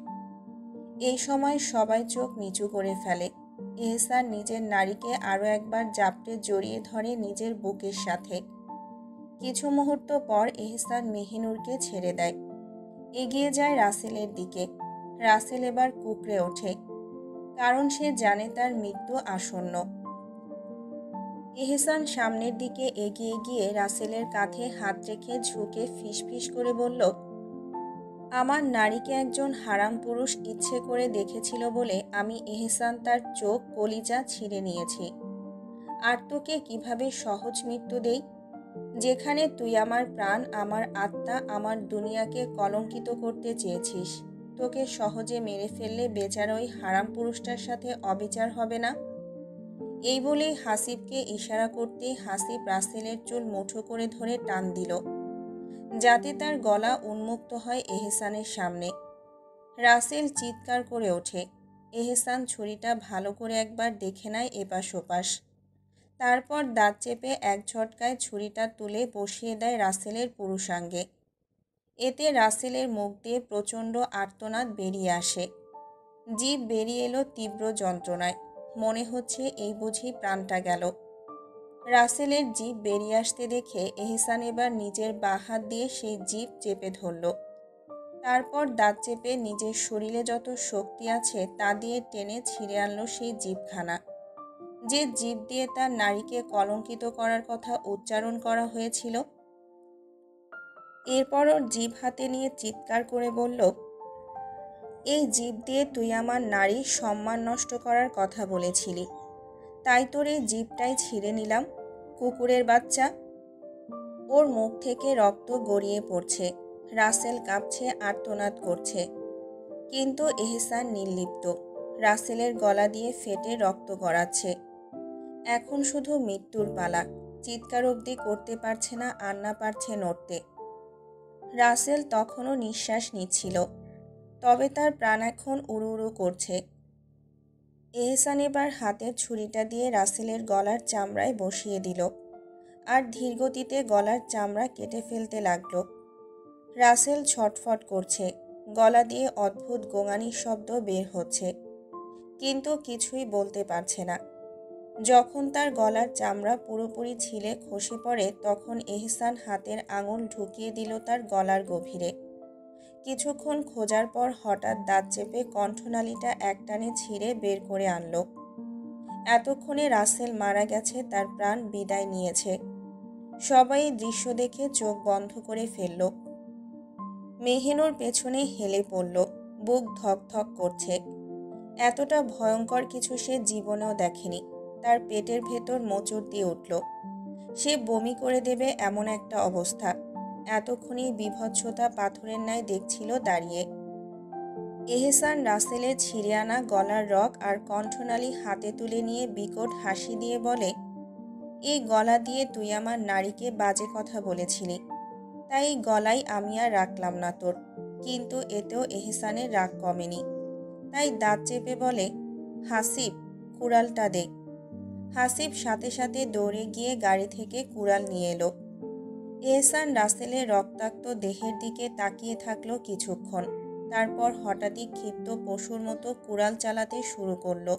এই সময় সবাই চোখ নিচু করে ফেলে। এহসান নিজের নারীকে আরও একবার জাপটে জড়িয়ে ধরে নিজের বুকের সাথে। কিছু মুহূর্ত পর এহসান মেহিনুরকে ছেড়ে দেয়, এগিয়ে যায় রাসেলের দিকে। রাসেল এবার কুঁকড়ে ওঠে, কারণ সে জানে তার মৃত্যু আসন্ন। এহসান সামনের দিকে এগিয়ে গিয়ে রাসেলের কাঁধে হাত রেখে ঝুঁকে ফিসফিস করে বলল, আমার নারীকে একজন হারাম পুরুষ ইচ্ছে করে দেখেছিল বলে আমি এহসান তার চোখ কলিজা ছিঁড়ে নিয়েছি। আর তোকে কিভাবে সহজ মৃত্যু দেই, যেখানে তুই আমার প্রাণ, আমার আত্মা, আমার দুনিয়াকে কলঙ্কিত করতে চেয়েছিস। তোকে সহজে মেরে ফেললে বেচারা ওই হারাম পুরুষটার সাথে অবিচার হবে না? এই বলেই হাসিবকে ইশারা করতে হাসিব রাসেলের চুল মুঠো করে ধরে টান দিল, যাতে তার গলা উন্মুক্ত হয় এহসানের সামনে। রাসেল চিৎকার করে ওঠে। এহসান ছুরিটা ভালো করে একবার দেখে নেয় এপাশ ওপাশ। তারপর দাঁত চেপে এক ঝটকায় ছুরিটা তুলে বসিয়ে দেয় রাসেলের পুরুষাঙ্গে। এতে রাসেলের মুখ দিয়ে প্রচণ্ড আর্তনাদ বেরিয়ে আসে। জিভ বেরিয়ে এলো তীব্র যন্ত্রণায়। মনে হচ্ছে এই বুঝি প্রাণটা গেল। রাসেলের জিভ বেরিয়ে আসতে দেখে এহসান এবার নিজের বাঁ হাত দিয়ে সেই জিভ চেপে ধরল। তারপর দাঁত চেপে নিজের শরীরে যত শক্তি আছে তা দিয়ে টেনে ছিঁড়ে আনলো সেই জিভখানা, যে জিভ দিয়ে তার নারীকে কলঙ্কিত করার কথা উচ্চারণ করা হয়েছিল। এরপর ওর জিভ হাতে নিয়ে চিৎকার করে বলল, এই জিভ দিয়ে তুই আমার নারীর সম্মান নষ্ট করার কথা বলেছিলি, তাই তোর এই জিভটাই ছিঁড়ে নিলাম, কুকুরের বাচ্চা। ওর মুখ থেকে রক্ত গড়িয়ে পড়ছে। রাসেল কাঁপছে, আর্তনাদ করছে, কিন্তু এহসান নির্লিপ্ত। রাসেলের গলা দিয়ে ফেটে রক্ত গড়াচ্ছে। এখন শুধু মৃত্যুর পালা। চিৎকার অবধি করতে পারছে না, আর না পারছে নড়তে। রাসেল তখনও নিঃশ্বাস নিচ্ছিল, তবে তার প্রাণ এখন উড়ু উড়ু করছে। এহসান এবার হাতের ছুরিটা দিয়ে রাসেলের গলার চামড়ায় বসিয়ে দিল আর ধীরগতিতে গলার চামড়া কেটে ফেলতে লাগলো। রাসেল ছটফট করছে, গলা দিয়ে অদ্ভুত গোঙানির শব্দ বের হচ্ছে, কিন্তু কিছুই বলতে পারছে না। যখন তার গলার চামড়া পুরোপুরি ছিলে খসে পড়ে, তখন এহসান হাতের আঙুল ঢুকিয়ে দিল তার গলার গভীরে। কিছুক্ষণ খোঁজার পর হঠাৎ দাঁত চেপে কণ্ঠনালীটা একটানে ছিঁড়ে বের করে আনলো। এতক্ষণে রাসেল মারা গেছে, তার প্রাণ বিদায় নিয়েছে। সবাই দৃশ্য দেখে চোখ বন্ধ করে ফেলল। মেহিনুর পেছনে হেলে পড়ল, বুক ধক ধক করছে। এতটা ভয়ঙ্কর কিছু সে জীবনেও দেখেনি। তার পেটের ভেতর মোচড় দিয়ে উঠল। সে বমি করে দেবে এমন একটা অবস্থা। এতক্ষণই বিভৎসতা পাথরের ন্যায় দেখছিল দাঁড়িয়ে। এহসান রাসেলের ছিঁড়ে আনা গলার রগ আর কণ্ঠনালী হাতে তুলে নিয়ে বিকট হাসি দিয়ে বলে, এই গলা দিয়ে তুই আমার নারীকে বাজে কথা বলেছিলি, তাই গলায় আমি আর রাখলাম না তোর। কিন্তু এতেও এহসানের রাগ কমেনি। তাই দাঁত চেপে বলে, হাসিব, কুড়ালটা দে। হাসিব সাথে সাথে দৌড়ে গিয়ে গাড়ি থেকে কুড়াল নিয়ে এলো। এহসান রাসেলের রক্তাক্ত দেহের দিকে তাকিয়ে থাকলো কিছুক্ষণ। তারপর হঠাৎই ক্ষিপ্ত পশুর মতো কুড়াল চালাতে শুরু করলো।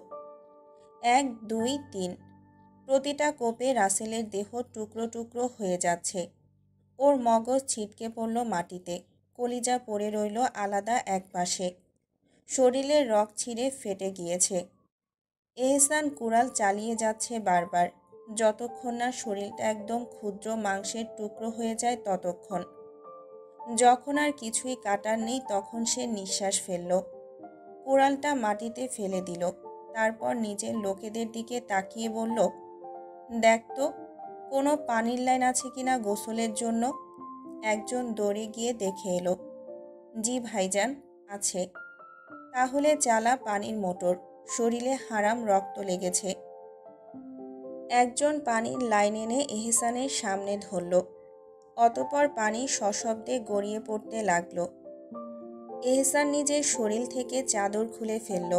1, 2, 3। প্রতিটা কোপে রাসেলের দেহ টুকরো টুকরো হয়ে যাচ্ছে। ওর মগজ ছিটকে পড়ল মাটিতে, কলিজা পড়ে রইল আলাদা এক পাশে। শরীরের রগ ছিঁড়ে ফেটে গিয়েছে। এহসান কুড়াল চালিয়ে যাচ্ছে বারবার, যতক্ষণ না শরীরটা একদম ক্ষুদ্র মাংসের টুকরো হয়ে যায় ততক্ষণ। যখন আর কিছুই কাটার নেই তখন সে নিঃশ্বাস ফেলল, কুড়ালটা মাটিতে ফেলে দিল। তারপর নিজের লোকেদের দিকে তাকিয়ে বলল, দেখ তো কোনো পানির লাইন আছে কিনা গোসলের জন্য। একজন দৌড়ে গিয়ে দেখে এলো। জি ভাইজান, আছে। তাহলে চালা পানির মোটর, শরীরে হারাম রক্ত লেগেছে। একজন পানির লাইন এনে এহসানের সামনে ধরল। অতঃপর পানি সশব্দে গড়িয়ে পড়তে লাগলো। এহসান নিজের শরীর থেকে চাদর খুলে ফেলল।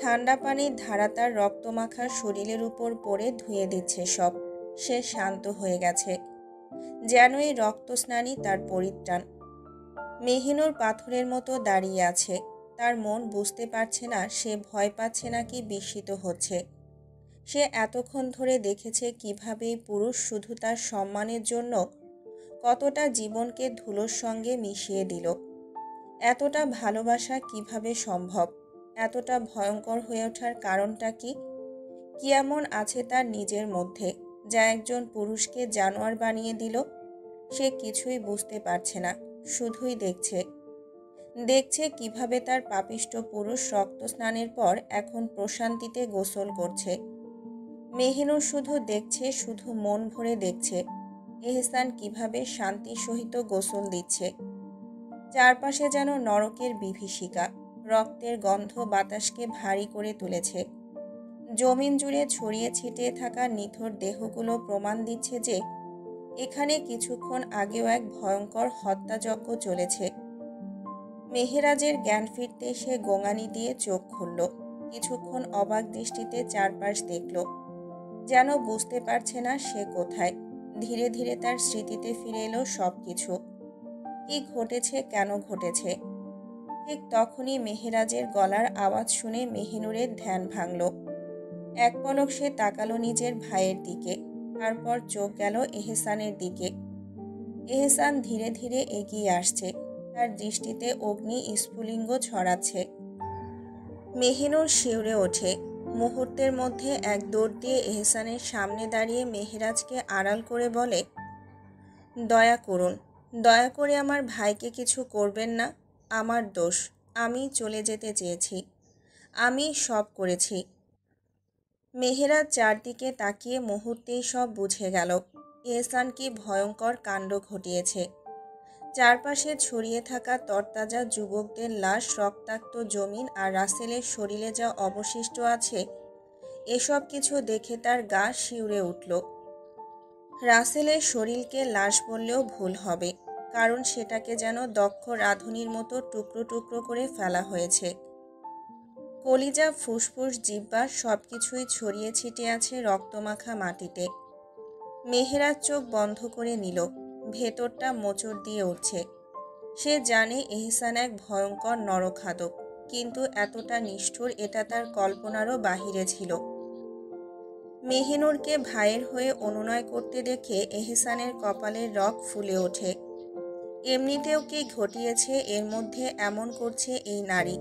ঠান্ডা পানির ধারা তার রক্তমাখা শরীরের উপর পড়ে ধুয়ে দিচ্ছে সব। সে শান্ত হয়ে গেছে, যেন এই রক্তস্নানই তার পরিত্রাণ। মেহিনুর পাথরের মতো দাঁড়িয়ে আছে। তার মন বুঝতে পারছে না সে ভয় পাচ্ছে নাকি বিস্মিত হচ্ছে। সে এতক্ষণ ধরে দেখেছে কিভাবে এই পুরুষ শুধু তার সম্মানের জন্য কতটা জীবনকে ধুলোর সঙ্গে মিশিয়ে দিল। এতটা ভালোবাসা কিভাবে সম্ভব? এতটা ভয়ঙ্কর হয়ে ওঠার কারণটা কি? কি এমন আছে তার নিজের মধ্যে যা একজন পুরুষকে জানোয়ার বানিয়ে দিল? সে কিছুই বুঝতে পারছে না, শুধুই দেখছে কিভাবে তার পাপিষ্ঠ পুরুষ রক্ত স্নানের পর এখন প্রশান্তিতে গোসল করছে। মেহিনুর শুধু দেখছে, শুধু মন ভরে দেখছে এহসান কিভাবে শান্তির সহিত গোসল দিচ্ছে। চারপাশে যেন নরকের বিভীষিকা, রক্তের গন্ধ বাতাসকে ভারী করে তুলেছে। জমিন জুড়ে ছড়িয়ে ছিটিয়ে থাকা নিথর দেহগুলো প্রমাণ দিচ্ছে যে এখানে কিছুক্ষণ আগেও এক ভয়ঙ্কর হত্যাযজ্ঞ চলেছে। মেহেরাজের জ্ঞান ফিরতে সে গোঙানি দিয়ে চোখ খুলল। কিছুক্ষণ অবাক দৃষ্টিতে চারপাশ দেখল, যেন বুঝতে পারছে না সে কোথায়। ধীরে ধীরে তার স্মৃতিতে ফিরে এলো সবকিছু, কি ঘটেছে, কেন ঘটেছে। ঠিক তখনই মেহেরাজের গলার আওয়াজ শুনে মেহিনুরের ধ্যান ভাঙল। এক পলক সে তাকালো নিজের ভাইয়ের দিকে, তারপর চোখ গেল এহসানের দিকে। এহসান ধীরে ধীরে এগিয়ে আসছে, তার দৃষ্টিতে অগ্নি স্ফুলিঙ্গ ছড়াচ্ছে। মেহিনুর শিউরে ওঠে। মুহূর্তের মধ্যে এক দৌড় দিয়ে এহসানের সামনে দাঁড়িয়ে মেহেরাজকে আড়াল করে বলে, দয়া করুন, দয়া করে আমার ভাইকে কিছু করবেন না। আমার দোষ, আমি চলে যেতে চেয়েছি, আমি সব করেছি। মেহেরাজ চারদিকে তাকিয়ে মুহূর্তেই সব বুঝে গেল এহসান কি ভয়ঙ্কর কাণ্ড ঘটিয়েছে। চারপাশে ছড়িয়ে থাকা তরতাজা যুবকদের লাশ, রক্তাক্ত জমিন আর রাসেলের শরীরে যা অবশিষ্ট আছে, এসব কিছু দেখে তার গা শিউরে উঠল। রাসেলের শরীরকে লাশ বললেও ভুল হবে, কারণ সেটাকে যেন দক্ষ রাঁধুনির মতো টুকরো টুকরো করে ফেলা হয়েছে। কলিজা, ফুসফুস, জিহ্বা সবকিছুই ছড়িয়ে ছিটিয়ে আছে রক্তমাখা মাটিতে। মেহেরাজ চোখ বন্ধ করে নিল, ভেতরটা মোচড় দিয়ে উঠছে। সে জানে এহসান এক ভয়ঙ্কর নরখাদক, কিন্তু এতটা নিষ্ঠুর এটা তার কল্পনারও বাহিরে ছিল। মেহিনুরকে ভাইয়ের হয়ে অনুনয় করতে দেখে এহসানের কপালের রগ ফুলে ওঠে। এমনিতেও কি ঘটিয়েছে এর মধ্যে এমন করছে এই নারী?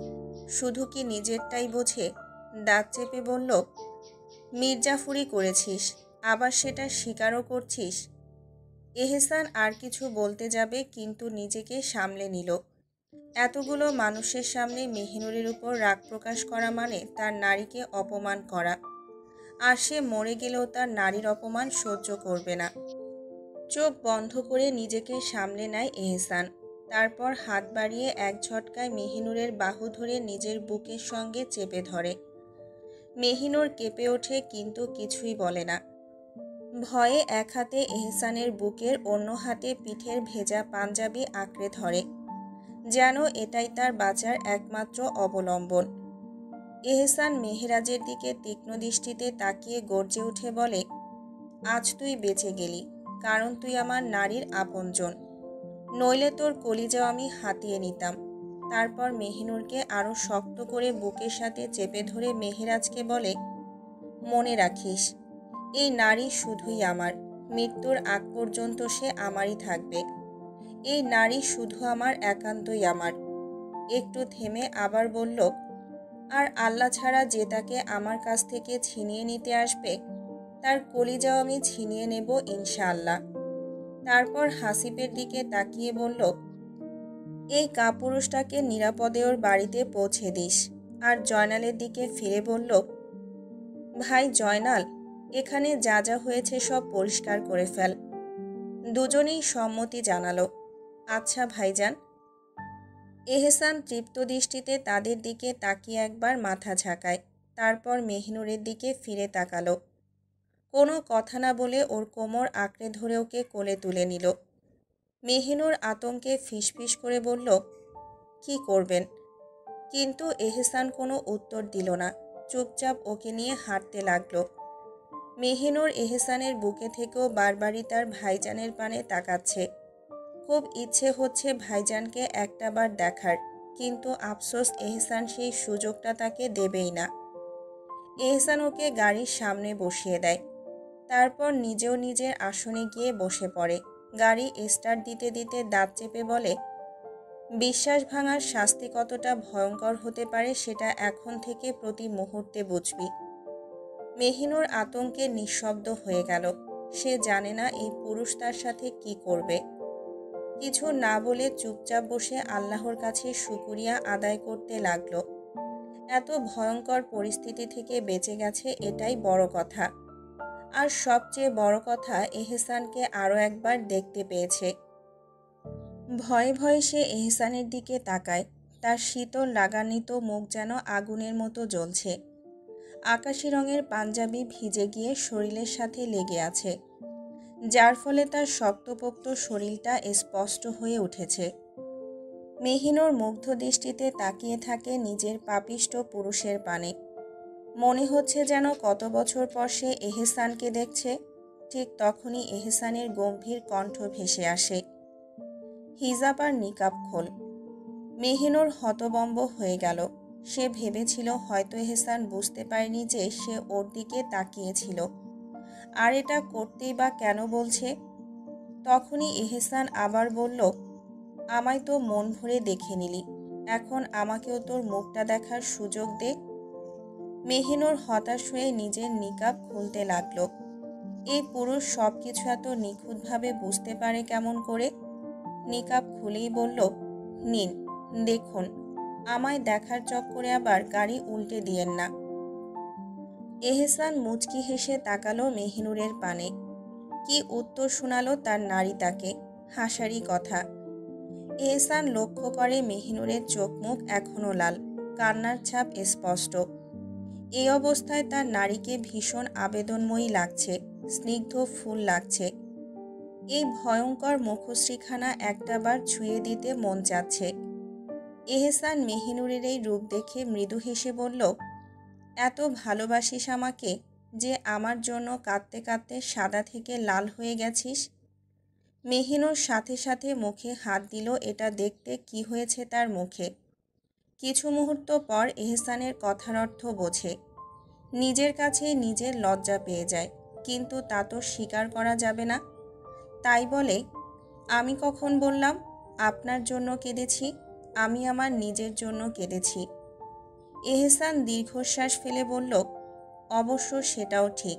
শুধু কি নিজেরটাই বোঝে? দাঁত চেপে বলল, মির্জাফুরি করেছিস, আবার সেটা স্বীকারও করছিস। এহসান আর কিছু বলতে যাবে, কিন্তু নিজেকে সামলে নিল। এতগুলো মানুষের সামনে মেহিনুরের উপর রাগ প্রকাশ করা মানে তার নারীকে অপমান করা, আর সে মরে গেলেও তার নারীর অপমান সহ্য করবে না। চোখ বন্ধ করে নিজেকে সামলে নেয় এহসান। তারপর হাত বাড়িয়ে এক ঝটকায় মেহিনুরের বাহু ধরে নিজের বুকের সঙ্গে চেপে ধরে। মেহিনুর কেঁপে ওঠে, কিন্তু কিছুই বলে না। ভয়ে এক হাতে এহসানের বুকের, অন্য হাতে পিঠের ভেজা পাঞ্জাবি আঁকড়ে ধরে, যেন এটাই তার বাঁচার একমাত্র অবলম্বন। এহসান মেহেরাজের দিকে তীক্ষ্ণ দৃষ্টিতে তাকিয়ে গর্জে উঠে বলে, আজ তুই বেঁচে গেলি, কারণ তুই আমার নারীর আপনজন, নইলে তোর কলিজাও আমি হাতিয়ে নিতাম। তারপর মেহিনুরকে আরও শক্ত করে বুকের সাথে চেপে ধরে মেহেরাজকে বলে, মনে রাখিস, এই নারী শুধুই আমার, মৃত্যুর আগ পর্যন্ত সে আমারই থাকবে। এই নারী শুধু আমার, একান্তই আমার। একটু থেমে আবার বলল, আর আল্লাহ ছাড়া যে তাকে আমার কাছ থেকে ছিনিয়ে নিতে আসবে তার কলিজাও আমি ছিনিয়ে নেব ইনশাআল্লাহ। তারপর হাসিবের দিকে তাকিয়ে বলল, এই কাপুরুষটাকে নিরাপদে ওর বাড়িতে পৌঁছে দিস। আর জয়নালের দিকে ফিরে বলল, ভাই জয়নাল, এখানে যা যা হয়েছে সব পরিষ্কার করে ফেল। দুজনেই সম্মতি জানালো, আচ্ছা ভাইজান। এহসান তৃপ্ত দৃষ্টিতে তাদের দিকে তাকিয়ে একবার মাথা ঝাঁকায়, তারপর মেহিনুরের দিকে ফিরে তাকালো। কোনো কথা না বলে ওর কোমর আঁকড়ে ধরে ওকে কোলে তুলে নিল। মেহিনুর আতঙ্কে ফিসফিস করে বলল, কি করবেন? কিন্তু এহসান কোনো উত্তর দিল না, চুপচাপ ওকে নিয়ে হাঁটতে লাগলো। মেহিনুর এহসানের বুকে থেকেও বারবারই তার ভাইজানের পানে তাকাচ্ছে। খুব ইচ্ছে হচ্ছে ভাইজানকে একটাবার দেখার, কিন্তু আফসোস এহসান সেই সুযোগটা তাকে দেবেই না। এহসান ওকে গাড়ির সামনে বসিয়ে দেয়, তারপর নিজেও নিজের আসনে গিয়ে বসে পড়ে। গাড়ি স্টার্ট দিতে দিতে দাঁত চেপে বলে, বিশ্বাস ভাঙার শাস্তি কতটা ভয়ঙ্কর হতে পারে সেটা এখন থেকে প্রতি মুহূর্তে বুঝবি। মেহিনুর আতঙ্কে নিঃশব্দ হয়ে গেল। সে জানে না এই পুরুষ তার সাথে কি করবে। কিছু না বলে চুপচাপ বসে আল্লাহর কাছে শুকরিয়া আদায় করতে লাগলো। এত ভয়ঙ্কর পরিস্থিতি থেকে বেঁচে গেছে, এটাই বড় কথা। আর সবচেয়ে বড় কথা, এহসানকে আরও একবার দেখতে পেয়েছে। ভয়ে ভয়ে সে এহসানের দিকে তাকায়। তার শীতল রাগান্বিত মুখ যেন আগুনের মতো জ্বলছে। আকাশি রঙের পাঞ্জাবি ভিজে গিয়ে শরীরের সাথে লেগে আছে, যার ফলে তার শক্তপোক্ত শরীরটা স্পষ্ট হয়ে উঠেছে। মেহিনুর মুগ্ধ দৃষ্টিতে তাকিয়ে থাকে নিজের পাপিষ্ট পুরুষের পানে। মনে হচ্ছে যেন কত বছর পর সে এহসানকে দেখছে। ঠিক তখনই এহসানের গম্ভীর কণ্ঠ ভেসে আসে, হিজাব আর নিকাব খোল। মেহিনুর হতবম্ব হয়ে গেল। সে ভেবেছিল হয়তো এহসান বুঝতে পারেনি যে সে ওর দিকে তাকিয়েছিল, আর এটা করতেই বা কেন বলছে। তখনই এহসান আবার বলল, আমায় তো মন ভরে দেখে নিলি, এখন আমাকেও তোর মুখটা দেখার সুযোগ দে। মেহিনুর হতাশ হয়ে নিজের নিকাব খুলতে লাগলো। এই পুরুষ সব কিছু এত নিখুঁতভাবে বুঝতে পারে কেমন করে? নিকাব খুলেই বলল, নিন দেখুন, আমায় দেখার চক্করে আবার গাড়ি উল্টে দিয়েন না। এহসান মুচকি হেসে তাকালো মেহিনুরের পানে। কি উত্তর শোনালো তার নারী তাকে? হাসারই কথা। এহসান লক্ষ্য করে মেহিনুরের চোখ মুখ এখনো লাল, কান্নার ছাপ স্পষ্ট। এই অবস্থায় তার নারীকে ভীষণ আবেদনময়ী লাগছে, স্নিগ্ধ ফুল লাগছে। এই ভয়ঙ্কর মুখশ্রীখানা একটাবার ছুঁয়ে দিতে মন চাচ্ছে। এহসান মেহিনুরের এই রূপ দেখে মৃদু হেসে বলল, এত ভালোবাসিস আমাকে যে আমার জন্য কাঁদতে কাঁদতে সাদা থেকে লাল হয়ে গেছিস? মেহিনুর সাথে সাথে মুখে হাত দিল, এটা দেখতে কি হয়েছে তার মুখে। কিছু মুহূর্ত পর এহসানের কথার অর্থ বোঝে। নিজের কাছে নিজের লজ্জা পেয়ে যায়, কিন্তু তা তো স্বীকার করা যাবে না। তাই বলে, আমি কখন বললাম আপনার জন্য কেঁদেছি? আমি আমার নিজের জন্য কেঁদেছি। এহসান দীর্ঘশ্বাস ফেলে বলল, অবশ্য সেটাও ঠিক।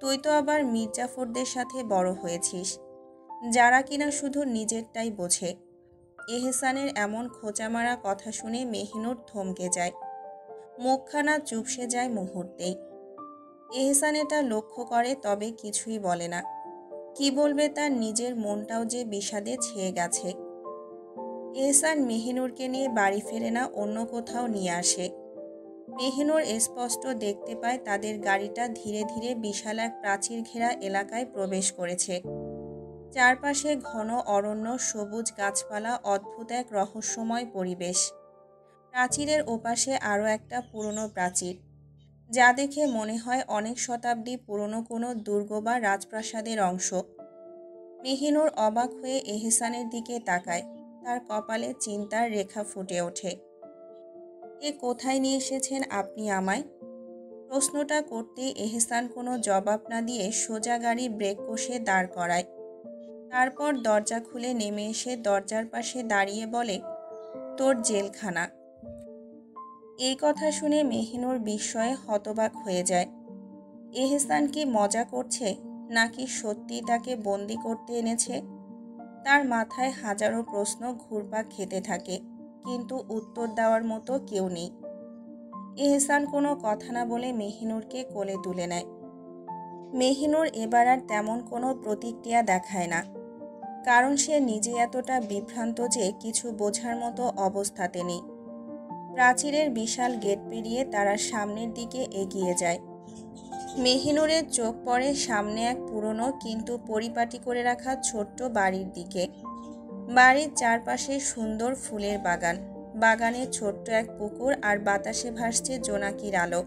তুই তো আবার মির্জাফরদের সাথে বড় হয়েছিস, যারা কিনা শুধু নিজেরটাই বোঝে। এহসানের এমন খোঁচামারা কথা শুনে মেহিনুর থমকে যায়, মুখখানা চুপসে যায় মুহূর্তেই। এহসান এটা লক্ষ্য করে, তবে কিছুই বলে না। কি বলবে, তার নিজের মনটাও যে বিষাদে ছেয়ে গেছে। এহসান মেহিনুরকে নিয়ে বাড়ি ফেরে না, অন্য কোথাও নিয়ে আসে। মেহিনুর স্পষ্ট দেখতে পায় তাদের গাড়িটা ধীরে ধীরে বিশাল এক প্রাচীর ঘেরা এলাকায় প্রবেশ করেছে। চারপাশে ঘন অরণ্য, সবুজ গাছপালা, অদ্ভুত এক রহস্যময় পরিবেশ। প্রাচীরের ওপাশে আরও একটা পুরনো প্রাচীর, যা দেখে মনে হয় অনেক শতাব্দী পুরনো কোনো দুর্গ বা রাজপ্রাসাদের অংশ। মেহিনুর অবাক হয়ে এহসানের দিকে তাকায়, তার কপালে চিন্তার রেখা ফুটে ওঠে। এ কোথায় নিয়ে এসেছেন আপনি আমায়? প্রশ্নটা করতেই এহসান কোনো জবাব না দিয়ে সোজা গাড়ি ব্রেক কষে দাঁড় করায়। তারপর দরজা খুলে নেমে এসে দরজার পাশে দাঁড়িয়ে বলে, তোর জেলখানা। এই কথা শুনে মেহিনুর বিস্ময়ে হতবাক হয়ে যায়। এহসান কি মজা করছে নাকি সত্যি তাকে বন্দি করতে এনেছে? তার মাথায় হাজারো প্রশ্ন ঘুরপাক খেতে থাকে, কিন্তু উত্তর দেওয়ার মতো কেউ নেই। এহসান কোনো কথা না বলে মেহিনুরকে কোলে তুলে নেয়। মেহিনুর এবার আর তেমন কোনো প্রতিক্রিয়া দেখায় না, কারণ সে নিজে এতটা বিভ্রান্ত যে কিছু বোঝার মতো অবস্থাতে নেই। প্রাচীরের বিশাল গেট পেরিয়ে তারা সামনের দিকে এগিয়ে যায়। মেহিনুরের চোখ পড়ে সামনে এক পুরনো কিন্তু পরিপাটি করে রাখা ছোট্ট বাড়ির দিকে। বাড়ির চারপাশে সুন্দর ফুলের বাগান, বাগানে ছোট্ট এক পুকুর আর বাতাসে ভাসছে জোনাকির আলো।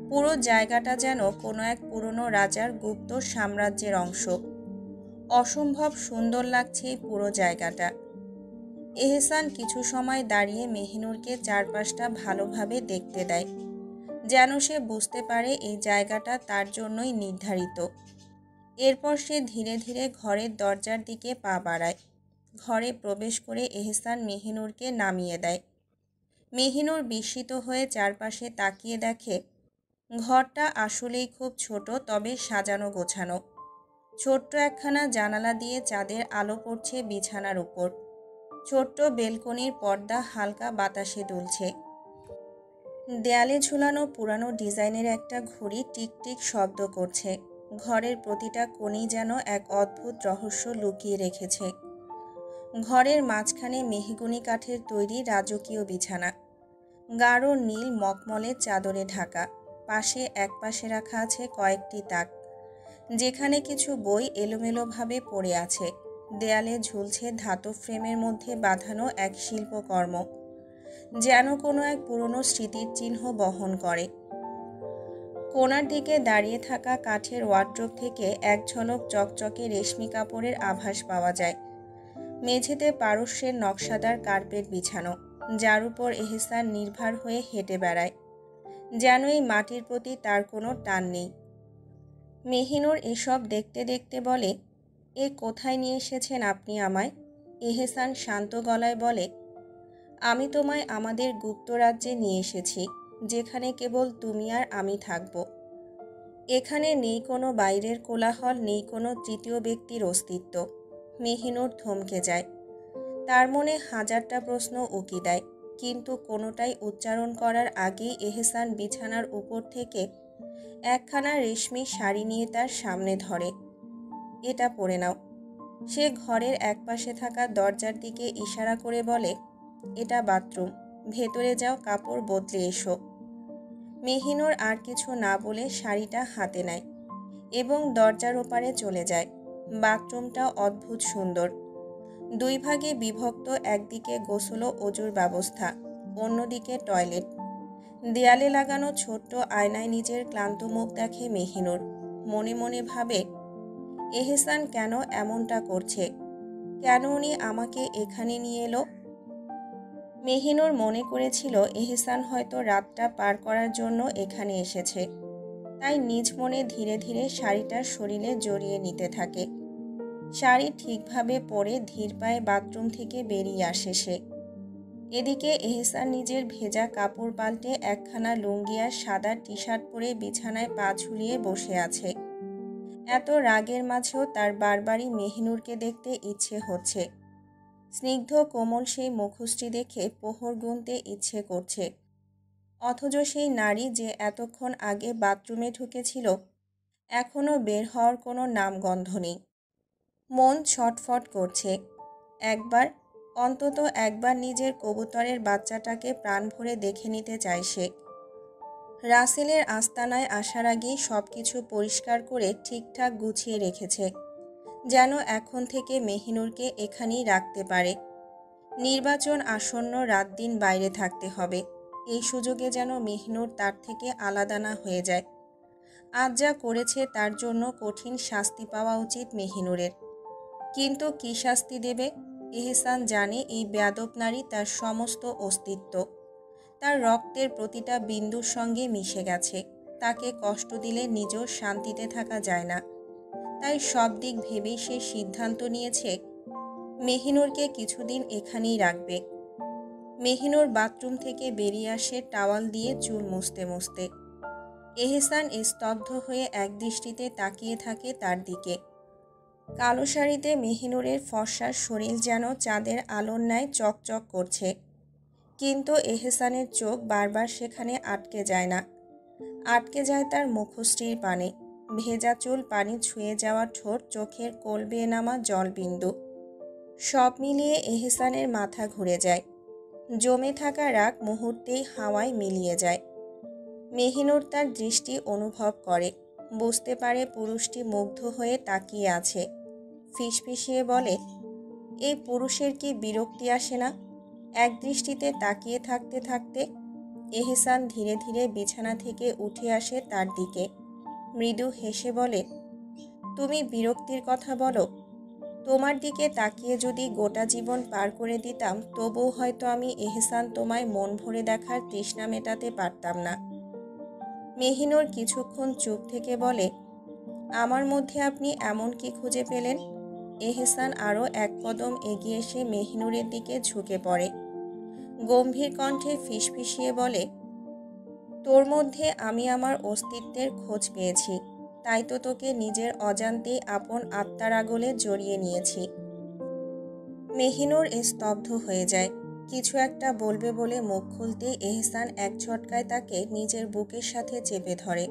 পুরো জায়গাটা যেন কোনো এক পুরনো রাজার গুপ্ত সাম্রাজ্যের অংশ। অসম্ভব সুন্দর লাগছে এই পুরো জায়গাটা। এহসান কিছু সময় দাঁড়িয়ে মেহিনুরকে চারপাশটা ভালোভাবে দেখতে দেয়, যেন সে বুঝতে পারে এই জায়গাটা তার জন্যই নির্ধারিত। এরপর সে ধীরে ধীরে ঘরের দরজার দিকে পা বাড়ায়। ঘরে প্রবেশ করে এহসান মেহিনুরকে নামিয়ে দেয়। মেহিনুর বিস্মিত হয়ে চারপাশে তাকিয়ে দেখে ঘরটা আসলেই খুব ছোট, তবে সাজানো গোছানো। ছোট্ট একখানা জানালা দিয়ে চাঁদের আলো পড়ছে বিছানার উপর। ছোট্ট বেলকনির পর্দা হালকা বাতাসে দুলছে। দেয়ালে ঝুলানো পুরানো ডিজাইনের একটা ঘড়ি টিকটিক শব্দ করছে। ঘরের প্রতিটা কোণেই যেন এক অদ্ভুত রহস্য লুকিয়ে রেখেছে। ঘরের মাঝখানে মেহগনি কাঠের তৈরি রাজকীয় বিছানা, গাঢ় নীল মখমলের চাদরে ঢাকা। একপাশে রাখা আছে কয়েকটি তাক, যেখানে কিছু বই এলোমেলোভাবে পড়ে আছে। দেয়ালে ঝুলছে ধাতব ফ্রেমের মধ্যে বাঁধানো এক শিল্পকর্ম, যেন কোনো এক পুরনো স্মৃতির চিহ্ন বহন করে। কোণার দিকে দাঁড়িয়ে থাকা কাঠের ওয়ার্ড্রোব থেকে এক ঝলক চকচকে রেশমি কাপড়ের আভাস পাওয়া যায়। মেঝেতে পারস্যের নকশাদার কার্পেট বিছানো, যার উপর এহসান নির্ভর হয়ে হেঁটে বেড়ায়, যেন এই মাটির প্রতি তার কোনো টান নেই। মেহিনুর এসব দেখতে দেখতে বলে, এ কোথায় নিয়ে এসেছেন আপনি আমায়? এহসান শান্ত গলায় বলে, আমি তোমায় আমাদের গুপ্তরাজ্যে নিয়ে এসেছি, যেখানে কেবল তুমি আর আমি থাকব। এখানে নেই কোনো বাইরের কোলাহল, নেই কোনো তৃতীয় ব্যক্তির অস্তিত্ব। মেহিনুর থমকে যায়। তার মনে হাজারটা প্রশ্ন উকি দেয়, কিন্তু কোনোটাই উচ্চারণ করার আগেই এহসান বিছানার উপর থেকে একখানা রেশমি শাড়ি নিয়ে তার সামনে ধরে। এটা পরে নাও। সে ঘরের একপাশে থাকা দরজার দিকে ইশারা করে বলে, এটা বাথরুম, ভেতরে যাও, কাপড় বদলে এসো। মেহিনুর আর কিছু না বলে শাড়িটা হাতে নেয় এবং দরজার ওপারে চলে যায়। বাথরুমটা অদ্ভুত সুন্দর, দুই ভাগে বিভক্ত। একদিকে গোসল ও অজুর ব্যবস্থা, অন্যদিকে টয়লেট। দেয়ালে লাগানো ছোট্ট আয়নায় নিজের ক্লান্ত মুখ দেখে মেহিনুর। মনে মনে ভাবে, এহসান কেন এমনটা করছে? কেন উনি আমাকে এখানে নিয়ে এলো? মেহিনুর মনে করেছিল এহসান হয়তো রাতটা পার করার জন্য এখানে এসেছে, তাই নিজ মনে ধীরে ধীরে শাড়িটার শরীরে জড়িয়ে নিতে থাকে। শাড়ি ঠিকভাবে পরে ধীর পায়ে বাথরুম থেকে বেরিয়ে আসে সে। এদিকে এহসান নিজের ভেজা কাপড় পাল্টে একখানা লুঙ্গি আর সাদা টি শার্ট পরে বিছানায় পা ঝুলিয়ে বসে আছে। এত রাগের মাঝেও তার বারবারই মেহিনুরকে দেখতে ইচ্ছে হচ্ছে। স্নিগ্ধ কোমল সেই মুখশ্রী দেখে প্রহর গুনতে ইচ্ছে করছে, অথচ সেই নারী যে এতক্ষণ আগে বাথরুমে ঢুকেছিল, এখনও বের হওয়ার কোনো নামগন্ধ নেই। মন ছটফট করছে। অন্তত একবার নিজের কবুতরের বাচ্চাটাকে প্রাণ ভরে দেখে নিতে চায় সে। রাসেলের আস্তানায় আসার আগেই সব কিছু পরিষ্কার করে ঠিকঠাক গুছিয়ে রেখেছে, যেন এখন থেকে মেহিনুরকে এখানেই রাখতে পারে। নির্বাচন আসন্ন, রাত দিন বাইরে থাকতে হবে। এই সুযোগে যেন মেহিনুর তার থেকে আলাদা না হয়ে যায়। আজ যা করেছে তার জন্য কঠিন শাস্তি পাওয়া উচিত মেহিনুরের। কিন্তু কী শাস্তি দেবে? এহসান জানে এই বেয়াদব নারী তার সমস্ত অস্তিত্ব, তার রক্তের প্রতিটা বিন্দুর সঙ্গে মিশে গেছে। তাকে কষ্ট দিলে নিজেও শান্তিতে থাকা যায় না। তাই সব দিক ভেবেই সে সিদ্ধান্ত নিয়েছে মেহিনুরকে কিছুদিন এখানেই রাখবে। মেহিনুর বাথরুম থেকে বেরিয়ে আসে টাওয়াল দিয়ে চুল মুছতে মুছতে। এহসান স্তব্ধ হয়ে একদৃষ্টিতে তাকিয়ে থাকে তার দিকে। কালো শাড়িতে মেহিনুরের ফর্সা শরীর যেন চাঁদের আলোর ন্যায় চকচক করছে, কিন্তু এহসানের চোখ বারবার সেখানে আটকে যায় না। আটকে যায় তার মুখশ্রীর পানে, ভেজা চুল, পানি ছুঁয়ে যাওয়া ঠোঁট, চোখের কোল বেয়ে নামা জলবিন্দু। সব মিলিয়ে এহসানের মাথা ঘুরে যায়। জমে থাকা রাগ মুহূর্তেই হাওয়ায় মিলিয়ে যায়। মেহিনুর তার দৃষ্টি অনুভব করে, বুঝতে পারে পুরুষটি মুগ্ধ হয়ে তাকিয়ে আছে। ফিসফিসিয়ে বলে, এই পুরুষের কি বিরক্তি আসে না একদৃষ্টিতে তাকিয়ে থাকতে থাকতে? এহসান ধীরে ধীরে বিছানা থেকে উঠে আসে তার দিকে, মৃদু হেসে বলে, তুমি বিরক্তির কথা বলো? তোমার দিকে তাকিয়ে যদি গোটা জীবন পার করে দিতাম, তবুও হয়তো আমি এহসান তোমায় মন ভরে দেখার তৃষ্ণা মেটাতে পারতাম না। মেহিনুর কিছুক্ষণ চুপ থেকে বলে, আমার মধ্যে আপনি এমন কি খুঁজে পেলেন? এহসান আরও এক কদম এগিয়ে এসে মেহিনুরের দিকে ঝুঁকে পড়ে, গম্ভীর কণ্ঠে ফিসফিসিয়ে বলে, তোর মধ্যে আমি আমার অস্তিত্বের খোঁজ পেয়েছি, তাই তো তোকে নিজের অজান্তেই আপন আত্মার আগলে জড়িয়ে নিয়েছি। মেহিনুর স্তব্ধ হয়ে যায়। কিছু একটা বলবে বলে মুখ খুলতেই এহসান এক ঝটকায় তাকে নিজের বুকের সাথে চেপে ধরে।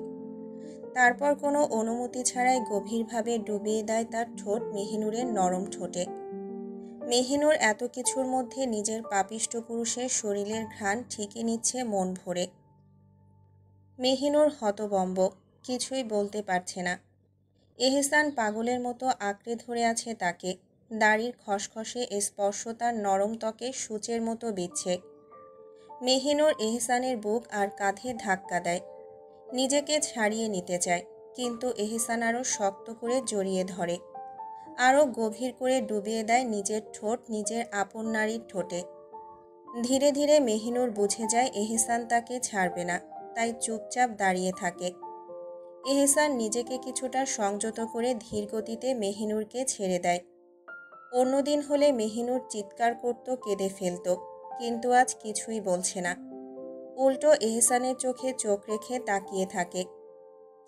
তারপর কোনো অনুমতি ছাড়াই গভীরভাবে ডুবিয়ে দেয় তার ঠোঁট মেহিনুরের নরম ঠোঁটে। মেহিনুর এত কিছুর মধ্যে নিজের পাপিষ্ঠ পুরুষের শরীরের ঘ্রাণ ঠিকই নিচ্ছে মন ভরে। মেহিনুর হতবম্ব, কিছুই বলতে পারছে না। এহসান পাগলের মতো আঁকড়ে ধরে আছে তাকে। দাড়ির খসখসে স্পর্শ তার নরম ত্বকে সূচের মতো বিচ্ছে। মেহিনুর এহসানের বুক আর কাঁধে ধাক্কা দেয়, নিজেকে ছাড়িয়ে নিতে চায়, কিন্তু এহসান আরও শক্ত করে জড়িয়ে ধরে, আরও গভীর করে ডুবিয়ে দেয় নিজের ঠোঁট নিজের আপন নারীর ঠোঁটে। ধীরে ধীরে মেহিনুর বুঝে যায় এহসান তাকে ছাড়বে না, তাই চুপচাপ দাঁড়িয়ে থাকে। এহসান নিজেকে কিছুটা সংযত করে ধীর গতিতে মেহিনুরকে ছেড়ে দেয়। অন্যদিন হলে মেহিনুর চিৎকার করত, কেঁদে ফেলত, কিন্তু আজ কিছুই বলছে না। উল্টো এহসানের চোখে চোখ রেখে তাকিয়ে থাকে।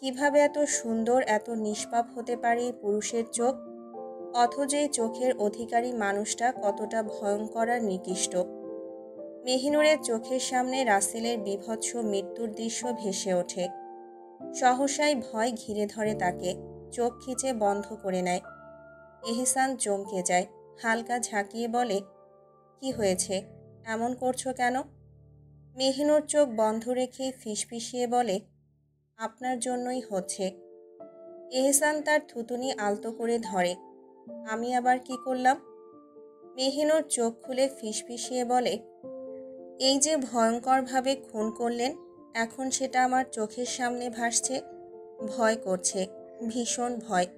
কিভাবে এত সুন্দর, এত নিষ্পাপ হতে পারে এই পুরুষের চোখ? অথচ এই চোখের অধিকারী মানুষটা কতটা ভয়ঙ্কর আর নিকৃষ্ট। মেহিনুরের চোখের সামনে রাসেলের বীভৎস মৃত্যুর দৃশ্য ভেসে ওঠে। সহসাই ভয় ঘিরে ধরে তাকে, চোখ খিচে বন্ধ করে নেয়। এহসান চমকে যায়, হালকা ঝাঁকিয়ে বলে, কি হয়েছে, এমন করছো কেন? মেহিনুর চোখ বন্ধ রেখে ফিসফিসিয়ে বলে, আপনার জন্যই হচ্ছে। এহসান তার থুতুনি আলতো করে ধরে, আমি আবার কি করলাম? মেহিনুর চোখ খুলে ফিসফিসিয়ে বলে, এই যে ভয়ঙ্করভাবে খুন করলেন, এখন সেটা আমার চোখের সামনে ভাসছে, ভয় করছে, ভীষণ ভয়।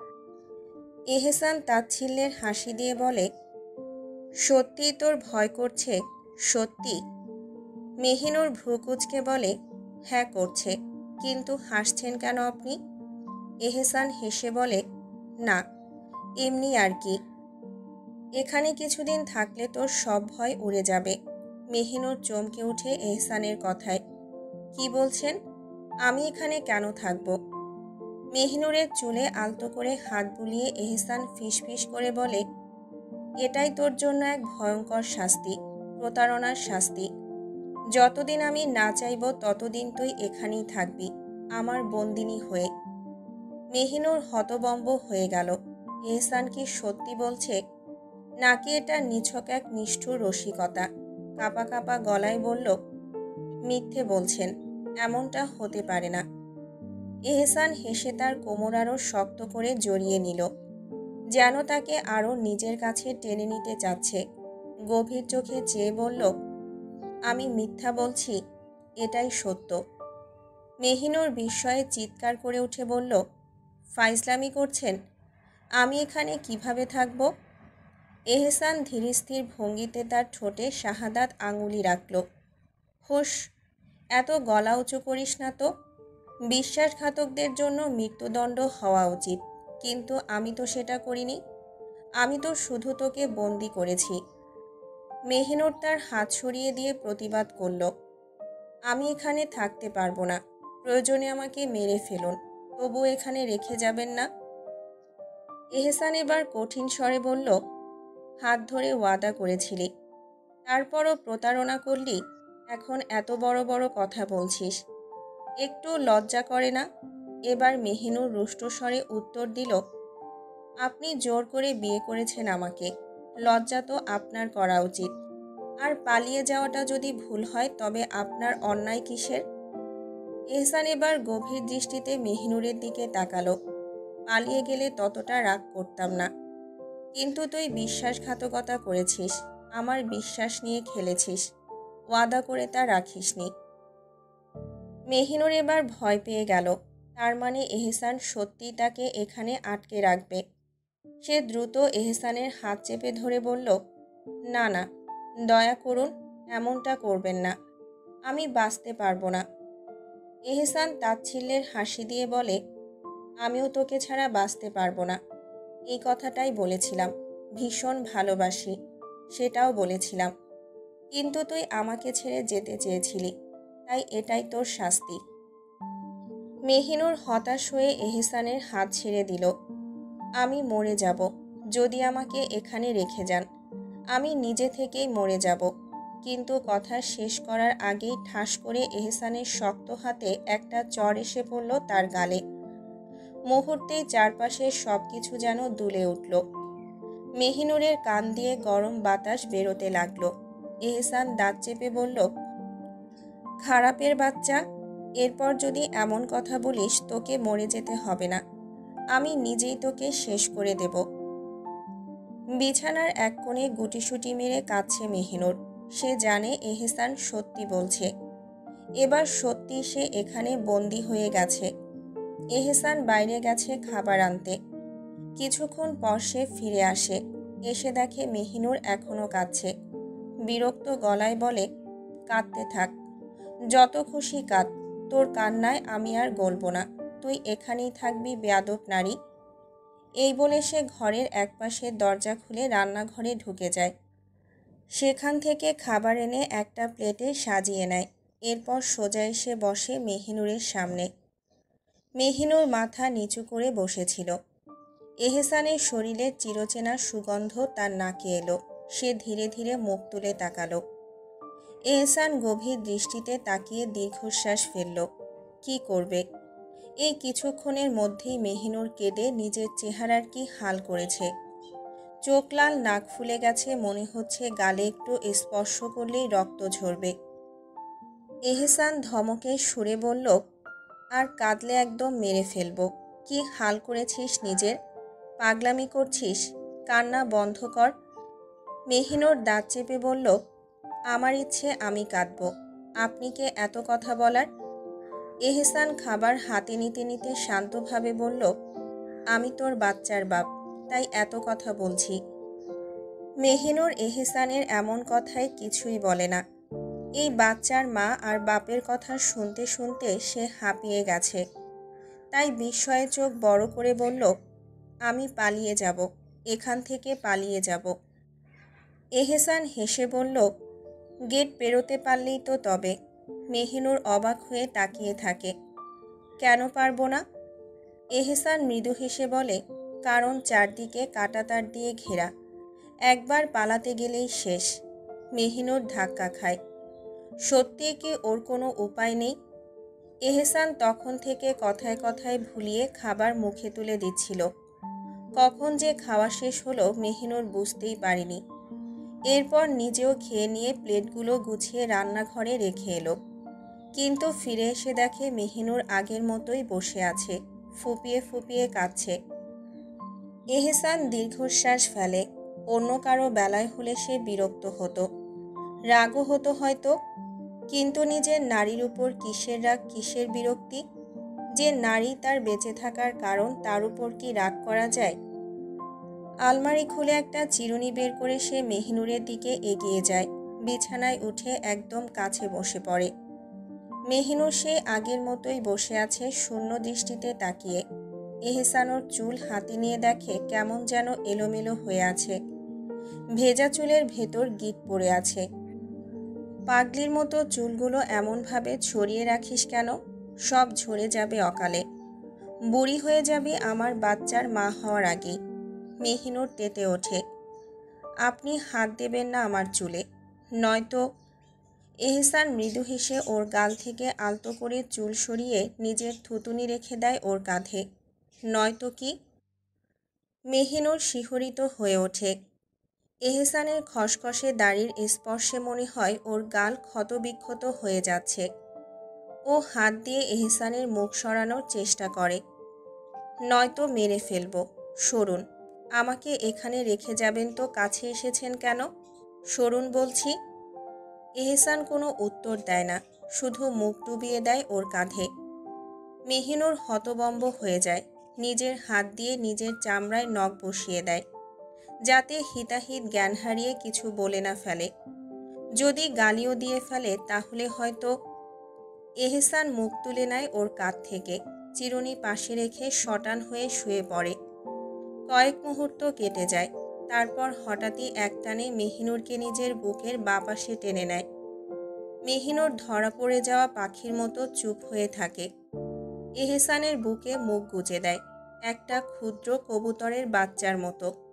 এহসান তাচ্ছিল্যের হাসি দিয়ে বলে, সত্যিই তোর ভয় করছে? সত্যি? মেহিনুর ভ্রুকুচকে বলে, হ্যাঁ করছে, কিন্তু হাসছেন কেন আপনি? এহসান হেসে বলে, না, এমনি আর কি। এখানে কিছুদিন থাকলে তোর সব ভয় উড়ে যাবে। মেহিনুর চমকে উঠে এহসানের কথায়, কি বলছেন? আমি এখানে কেন থাকব? মেহিনুরের চুলে আলতো করে হাত বুলিয়ে এহসান ফিসফিস করে বলে, এটাই তোর জন্য এক ভয়ঙ্কর শাস্তি, প্রতারণার শাস্তি। যতদিন আমি না চাইব ততদিন তুই এখানেই থাকবি, আমার বন্দিনী হয়ে। মেহিনুর হতবম্ব হয়ে গেল। এহসান কি সত্যি বলছে, নাকি এটা নিছক এক নিষ্ঠুর রসিকতা? কাঁপা কাঁপা গলায় বলল, মিথ্যে বলছেন, এমনটা হতে পারে না। এহসান হেসে তার কোমর আরও শক্ত করে জড়িয়ে নিল, যেন তাকে আরও নিজের কাছে টেনে নিতে চাচ্ছে। গভীর চোখে চেয়ে বলল, আমি মিথ্যা বলছি, এটাই সত্য। মেহিনুর বিস্ময়ে চিৎকার করে উঠে বলল, ফাইজলামি করছেন? আমি এখানে কিভাবে থাকব? এহসান ধীরস্থির ভঙ্গিতে তার ঠোঁটে শাহাদাত আঙুলি রাখল। হুশ, এত গলা উঁচু করিস না তো। বিশ্বাসঘাতকদের জন্য মৃত্যুদণ্ড হওয়া উচিত, কিন্তু আমি তো সেটা করিনি। আমি তো শুধু তোকে বন্দি করেছি। মেহিনুর তার হাত সরিয়ে দিয়ে প্রতিবাদ করল, আমি এখানে থাকতে পারবো না, প্রয়োজনে আমাকে মেরে ফেলুন, তবু এখানে রেখে যাবেন না। এহসান এবার কঠিন স্বরে বলল, হাত ধরে ওয়াদা করেছিলি, তারপরও প্রতারণা করলি, এখন এত বড় বড় কথা বলছিস, একটু লজ্জা করে না? এবার মেহিনুর রুষ্ট স্বরে উত্তর দিল, আপনি জোর করে বিয়ে করেছেন আমাকে, লজ্জা তো আপনার করা উচিত। আর পালিয়ে যাওয়াটা যদি ভুল হয় তবে আপনার অন্যায় কিসের? এহসান এবার গভীর দৃষ্টিতে মেহিনুরের দিকে তাকালো। পালিয়ে গেলে ততটা রাগ করতাম না, কিন্তু তুই বিশ্বাসঘাতকতা করেছিস, আমার বিশ্বাস নিয়ে খেলেছিস, ওয়াদা করে তা রাখিসনি। মেহিনুর এবার ভয় পেয়ে গেল, তার মানে এহসান সত্যিই তাকে এখানে আটকে রাখবে। সে দ্রুত এহসানের হাত চেপে ধরে বলল, না না, দয়া করুন, এমনটা করবেন না, আমি বাঁচতে পারবো না। এহসান তাচ্ছিল্যের হাসি দিয়ে বলে, আমিও তোকে ছাড়া বাঁচতে পারবো না। এই কথাটাই বলেছিলাম, ভীষণ ভালোবাসি, সেটাও বলেছিলাম, কিন্তু তুই আমাকে ছেড়ে যেতে চেয়েছিলি, তাই এটাই তোর শাস্তি। মেহিনুর হতাশ হয়ে এহসানের হাত ছেড়ে দিল। আমি মরে যাব, যদি আমাকে এখানে রেখে যান, আমি নিজে থেকেই মরে যাব। কিন্তু কথা শেষ করার আগেই ঠাস করে এহসানের শক্ত হাতে একটা চড় এসে পড়ল তার গালে। মুহূর্তেই চারপাশের সব কিছু যেন দুলে উঠল। মেহিনুরের কান দিয়ে গরম বাতাস বেরোতে লাগলো। এহসান দাঁত চেপে বলল, খারাপের বাচ্চা, এরপর যদি এমন কথা বলিস তোকে মরে যেতে হবে না, আমি নিজেই তোকে শেষ করে দেব। বিছানার এক কোণে গুটিসুটি মেরে কাঁদছে মেহিনুর। সে জানে এহসান সত্যি বলছে, এবার সত্যি সে এখানে বন্দি হয়ে গেছে। এহসান বাইরে গেছে খাবার আনতে। কিছুক্ষণ পর সে ফিরে আসে, এসে দেখে মেহিনুর এখনো কাঁদছে। বিরক্ত গলায় বলে, কাঁদতে থাক, যত খুশি কাঁদ, তোর কান্নায় আমি আর গলব না, তুই এখানেই থাকবি বেয়াদব নারী। এই বলে সে ঘরের একপাশে দরজা খুলে রান্নাঘরে ঢুকে যায়। সেখান থেকে খাবার এনে একটা প্লেটে সাজিয়ে নেয়। এরপর সোজা এসে বসে মেহিনুরের সামনে। মেহিনুর মাথা নিচু করে বসেছিল। এহসানের শরীরের চিরচেনা সুগন্ধ তার নাকে এলো। সে ধীরে ধীরে মুখ তুলে তাকালো। এহসান গভীর দৃষ্টিতে তাকিয়ে দীর্ঘশ্বাস ফেলল। কি করবে? এই কিছুক্ষণের মধ্যেই মেহিনুর কেঁদে নিজের চেহারার কি হাল করেছে। চোখ লাল, নাক ফুলে গেছে, মনে হচ্ছে গালে একটু স্পর্শ করলেই রক্ত ঝরবে। এহসান ধমকে সুরে বলল, আর কাঁদলে একদম মেরে ফেলবো। কি হাল করেছিস নিজের, পাগলামি করছিস, কান্না বন্ধ কর। মেহিনুর দাঁত চেপে বলল, আমার ইচ্ছে আমি কাঁদব, আপনি কে এত কথা বলার? এহসান খাবার হাতে নিতে নিতে শান্তভাবে বলল, আমি তোর বাচ্চার বাপ, তাই এত কথা বলছি। মেহিনুর এহসানের এমন কথায় কিছুই বলে না। এই বাচ্চার মা আর বাপের কথা শুনতে শুনতে সে হাঁপিয়ে গেছে। তাই বিস্ময়ে চোখ বড় করে বলল, আমি পালিয়ে যাব, এখান থেকে পালিয়ে যাব। এহসান হেসে বলল, গেট পেরোতে পারলেই তো তবে। মেহিনুর অবাক হয়ে তাকিয়ে থাকে। কেন পারবো না? এহসান মৃদু হেসে বলে, কারণ চারদিকে কাঁটাতার দিয়ে ঘেরা, একবার পালাতে গেলেই শেষ। মেহিনুর ধাক্কা খায়। সত্যি কি ওর কোনো উপায় নেই? এহসান তখন থেকে কথায় কথায় ভুলিয়ে খাবার মুখে তুলে দিচ্ছিল। কখন যে খাওয়া শেষ হলো মেহিনুর বুঝতেই পারেনি। এরপর নিজেও খেয়ে নিয়ে প্লেটগুলো গুছিয়ে রান্নাঘরে রেখে এলো। কিন্তু ফিরে এসে দেখে মেহিনুর আগের মতোই বসে আছে, ফুপিয়ে ফুপিয়ে কাঁদছে। এহসান দীর্ঘশ্বাস ফেলে। অন্য কারো বেলায় হলে সে বিরক্ত হতো, রাগও হতো হয়তো, কিন্তু নিজের নারীর উপর কিসের রাগ, কিসের বিরক্তি? যে নারী তার বেঁচে থাকার কারণ, তার উপর কি রাগ করা যায়? আলমারি খুলে একটা চিরুনি বের করে সে মেহিনুরের দিকে এগিয়ে যায়। বিছানায় উঠে একদম কাছে বসে পড়ে। মেহিনুর সে আগের মতোই বসে আছে, শূন্য দৃষ্টিতে তাকিয়ে। এহসান ওর চুল হাতে নিয়ে দেখে কেমন যেন এলোমেলো হয়ে আছে। ভেজা চুলের ভেতর গিঁট পড়ে আছে। পাগলির মতো চুলগুলো এমনভাবে ছড়িয়ে রাখিস কেন? সব ঝরে যাবে অকালে। বুড়ি হয়ে যাবি আমার বাচ্চার মা হওয়ার আগেই। মেহিনুর তেতে ওঠে। আপনি হাত দেবেন না আমার চুলে, নয়তো। এহসান মৃদু হেসে ওর গাল থেকে আলতো করে চুল সরিয়ে নিজের থুতুনি রেখে দেয় ওর কাঁধে। নয়তো কি? মেহিনুর শিহরিত হয়ে ওঠে। এহসানের খসখসে দাড়ির স্পর্শে মনে হয় ওর গাল ক্ষতবিক্ষত হয়ে যাচ্ছে। ও হাত দিয়ে এহসানের মুখ সরানোর চেষ্টা করে। নয়তো মেরে ফেলবো, সরুন। আমাকে এখানে রেখে যাবেন তো কাছে এসেছেন কেন? সরুন বলছি। এহসান কোনো উত্তর দেয় না, শুধু মুখ ডুবিয়ে দেয় ওর কাঁধে। মেহিনুর হতবম্ব হয়ে যায়, নিজের হাত দিয়ে নিজের চামড়ায় নখ বসিয়ে দেয়, যাতে হিতাহিত জ্ঞান হারিয়ে কিছু বলে না ফেলে। যদি গালিও দিয়ে ফেলে তাহলে হয়তো। এহসান মুখ তুলে নেয় ওর কাঁধ থেকে, চিরুনি পাশে রেখে শটান হয়ে শুয়ে পড়ে। কয়েক মুহূর্ত কেটে যায়, তারপর হঠাৎই একটানে মেহিনুরকে নিজের বুকের বাঁ পাশে টেনে নেয়। মেহিনুর ধরা পড়ে যাওয়া পাখির মতো চুপ হয়ে থাকে। এহসানের বুকে মুখ গুজে দেয়, একটা ক্ষুদ্র কবুতরের বাচ্চার মতো।